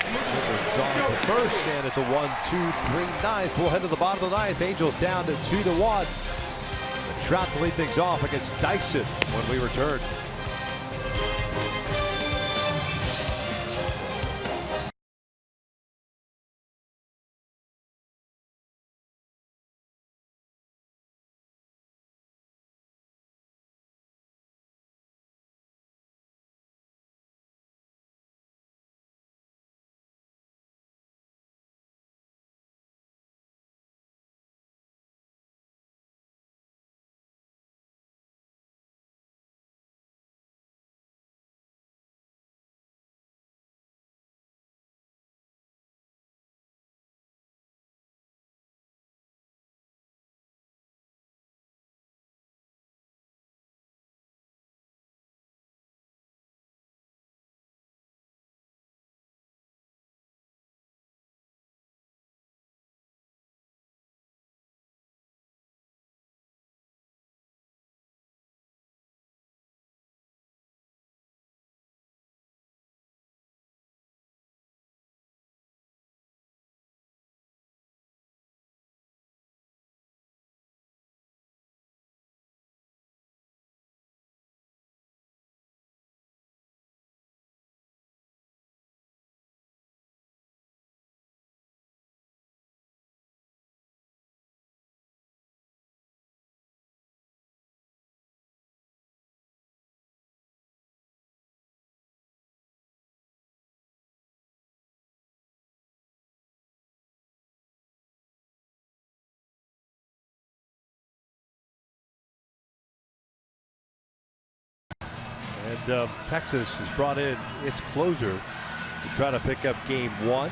It's on to first, and it's a 1-2-3 ninth. We'll head to the bottom of the ninth. Angels down to 2-1. Trout to lead things off against Dyson when we return. And Texas has brought in its closer to try to pick up game 1.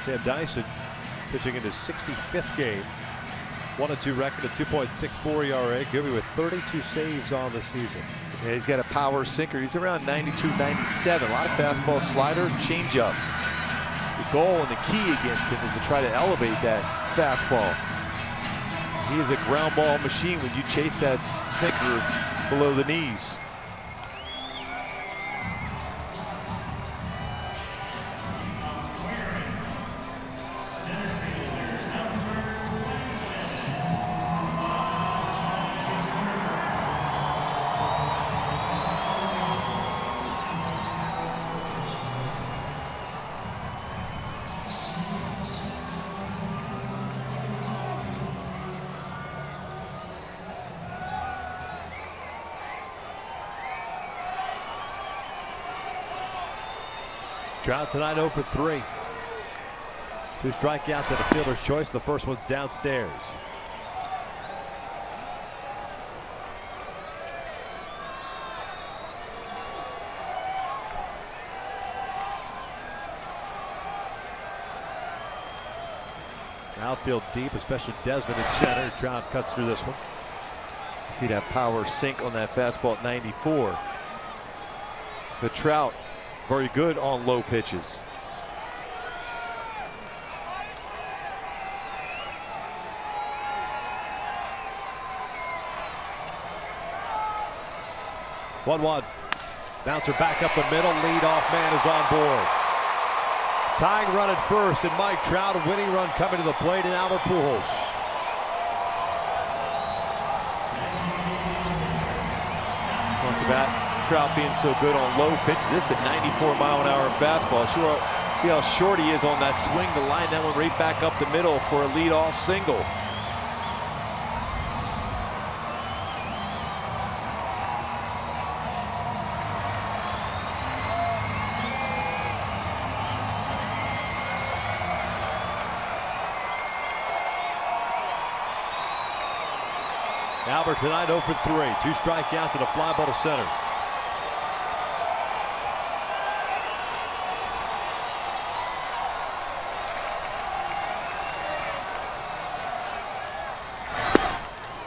Sam Dyson pitching in his 65th game. 1-2 record, a 2.64 ERA. Gibby with 32 saves on the season. Yeah, he's got a power sinker. He's around 92, 97. A lot of fastball, slider, changeup. The goal and the key against him is to try to elevate that fastball. He is a ground ball machine when you chase that sinker below the knees. Trout tonight 0 for 3. 2 strikeouts and a fielder's choice. The first one's downstairs. Outfield deep, especially Desmond at center. Trout cuts through this one. You see that power sink on that fastball at 94. The Trout very good on low pitches. One. Bouncer back up the middle. Leadoff man is on board. Tying run at first, and Mike Trout, a winning run coming to the plate, and Albert Pujols. Talked about Trout being so good on low pitches. This is a 94-mile-an-hour fastball. Sure, see how short he is on that swing to line that one right back up the middle for a leadoff single. Albert tonight 0 for 3. 2 strikeouts and a fly ball to center.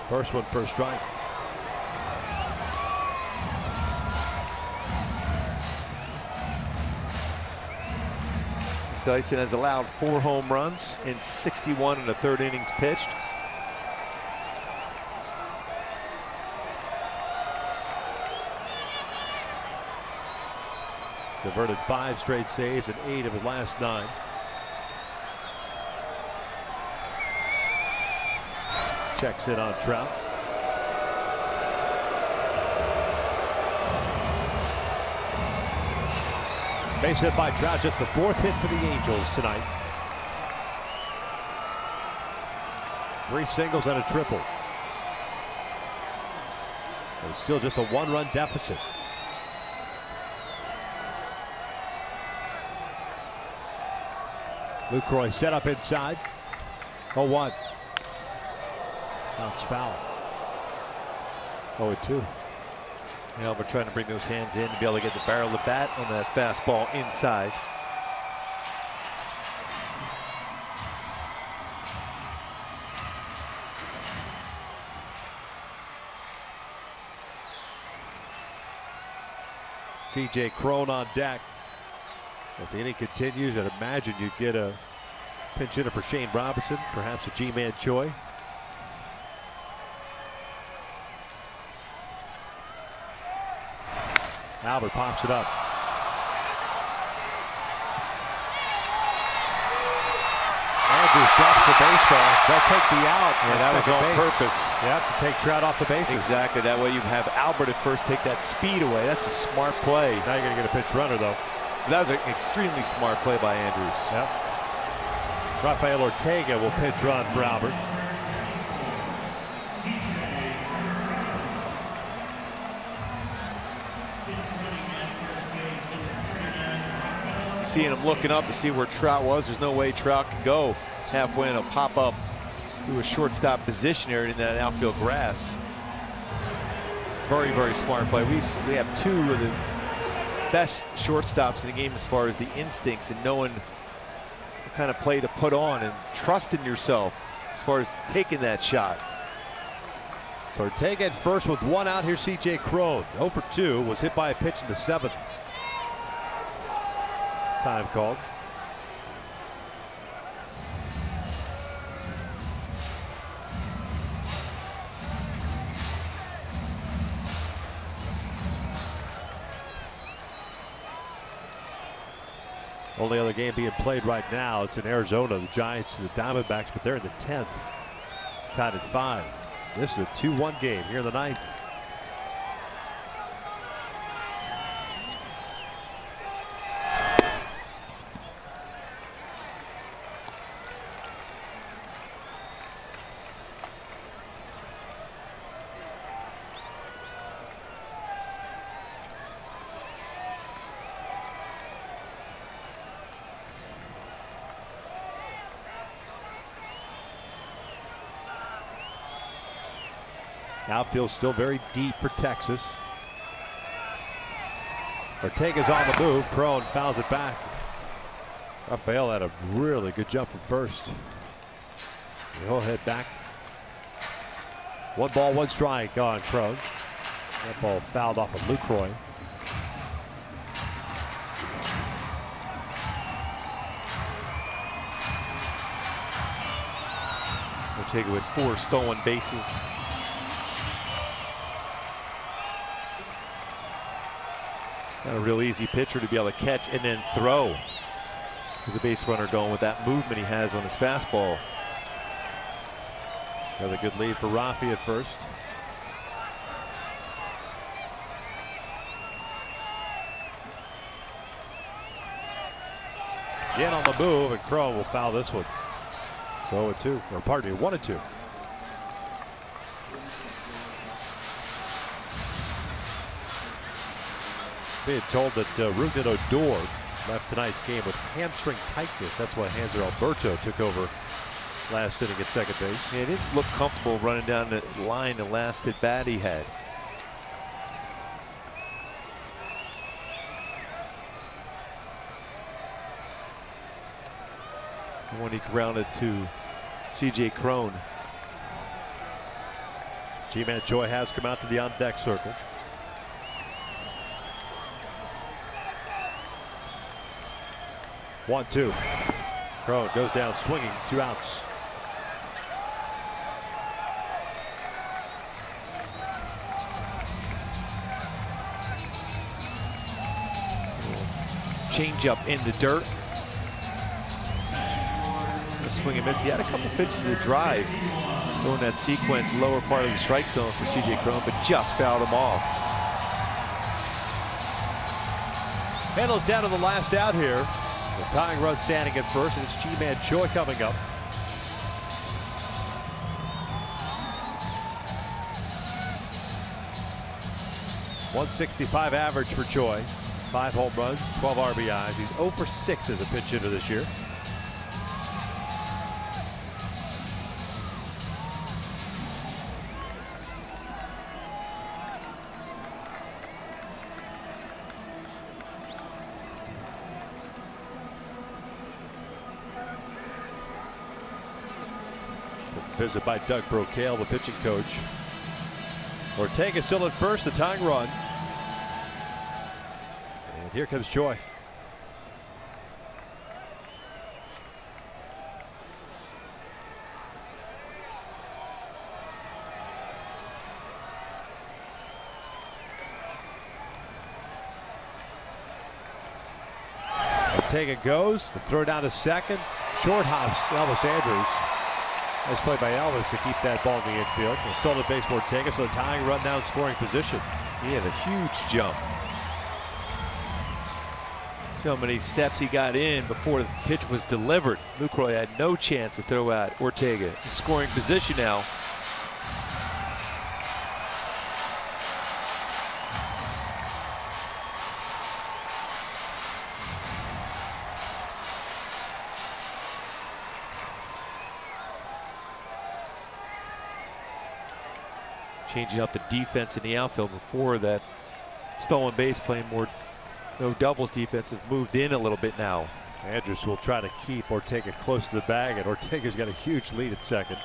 First one for a strike. Dyson has allowed 4 home runs in 61 in the 3rd innings pitched. Converted 5 straight saves and 8 of his last 9. Checks in on Trout. Base hit by Trout, just the 4th hit for the Angels tonight. 3 singles and a triple. And it's still just a 1-run deficit. Lucroy set up inside. 0-1. Bounce foul. 0-2. Albert trying to bring those hands in to be able to get the barrel of the bat on that fastball inside. C.J. Cron on deck. If the inning continues, I'd imagine you'd get a pinch hitter for Shane Robinson, perhaps a G-Man Choi. Albert pops it up. Andrews drops the baseball. They'll take the out. Yeah, that was on purpose. Yep, to take Trout off the bases. Exactly. That way you have Albert at first take that speed away. That's a smart play. Now you're going to get a pitch runner, though. That was an extremely smart play by Andrews. Yep. Rafael Ortega will pitch run for Albert. Seeing him looking up to see where Trout was. There's no way Trout can go halfway and a pop up to a shortstop position area in that outfield grass. Very, very smart play. We have two of the best shortstops in the game as far as the instincts and knowing what kind of play to put on and trusting yourself as far as taking that shot. So Ortega at first with one out. Here's C.J. Cron. 0 for 2. Was hit by a pitch in the 7th. Time called. Only other game being played right now, it's in Arizona, the Giants and the Diamondbacks, but they're in the 10th, tied at 5. This is a 2-1 game here in the 9th. Outfield still very deep for Texas. Ortega's on the move. Cron fouls it back. Rafael had a really good jump from first. He'll head back. 1 ball, 1 strike on Cron. That ball fouled off of Lucroy. Ortega with 4 stolen bases. Not a real easy pitcher to be able to catch and then throw. With the base runner going with that movement he has on his fastball. Another good lead for Rafi at first. Again on the move, and Cron will foul this one. So 0-2, or pardon me, 1-2. Being told that Rougned Odor left tonight's game with hamstring tightness. That's why Hanser Alberto took over last inning at second base. Yeah, he didn't look comfortable running down the line the last at bat he had. And when he grounded to C.J. Cron. G-Man Choi has come out to the on-deck circle. One, 2. Cron goes down swinging, 2 outs. Change up in the dirt. A swing and miss. He had a couple pitches to the drive during that sequence, lower part of the strike zone for C.J. Cron, but just fouled him off. Handles down to the last out here. The tying run standing at first, and it's G-Man Choi coming up. .165 average for Choi. 5 home runs, 12 RBIs. He's 0 for 6 as a pitch hitter this year. Visit by Doug Brocail, the pitching coach. Ortega still at first, the tying run. And here comes Choi. Ortega goes, the throw down to second. Short hops Elvis Andrews. Nice play by Elvis to keep that ball in the infield. A stolen base for Ortega, so the tying run down scoring position. He had a huge jump. See how many steps he got in before the pitch was delivered. Lucroy had no chance to throw out Ortega. Scoring position now. changing up the defense in the outfield before that stolen base, playing more no doubles defense, have moved in a little bit now. Andrus will try to keep Ortega close to the bag, and Ortega's got a huge lead at second.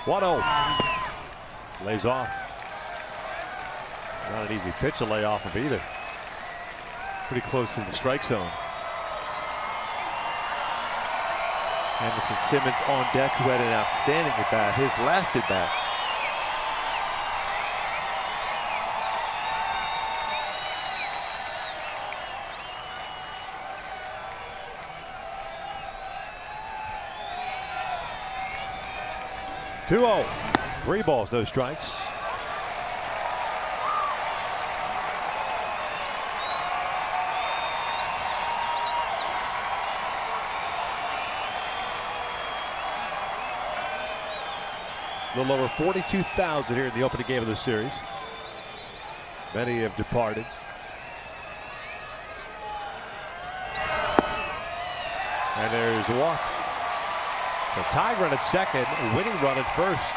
One-0. Lays off. Not an easy pitch to lay off of either. Pretty close to the strike zone. Anderson Simmons on deck, who had an outstanding at bat, his last at bat. Two-0. 3 balls, no strikes. A little over 42,000 here in the opening game of the series. Many have departed. And there's a walk. The tie run at second, a winning run at first.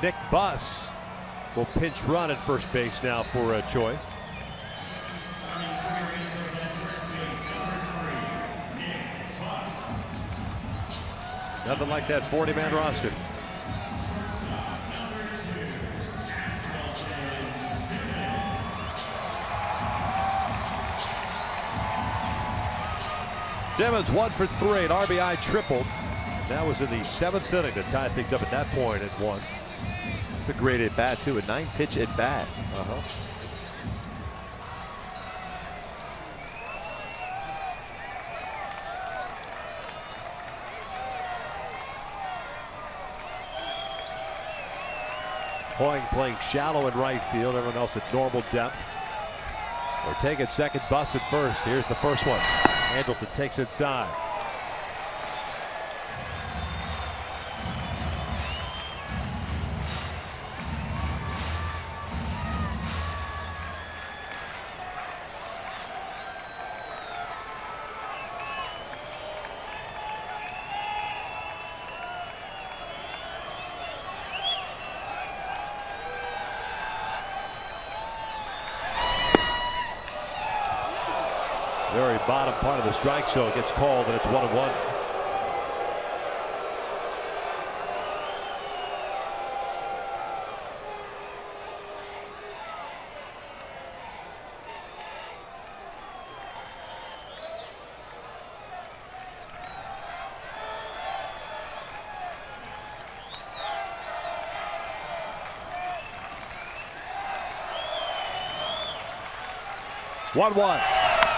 Nick Buss will pinch run at first base now for Choi. Nothing like that 40-man roster. Simmons 1 for 3, an RBI triple. That was in the 7th inning to tie things up at that point at 1. It's a great at bat too, a 9-pitch at bat. Hoying playing shallow in right field, everyone else at normal depth. Ortega at second, Buss at first. Here's the first one. Hamilton takes inside. Very bottom part of the strike zone gets called, and it's 1-1.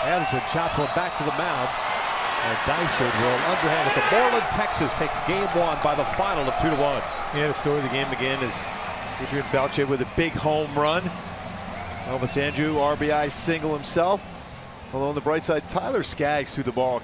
Anderson chops one back to the mound, and Dyson will underhand at the Moreland, Texas takes game 1 by the final of 2-1. Yeah, the story of the game again is Adrian Beltre with a big home run. Elvis Andrus RBI single himself. Although on the bright side, Tyler Skaggs threw the ball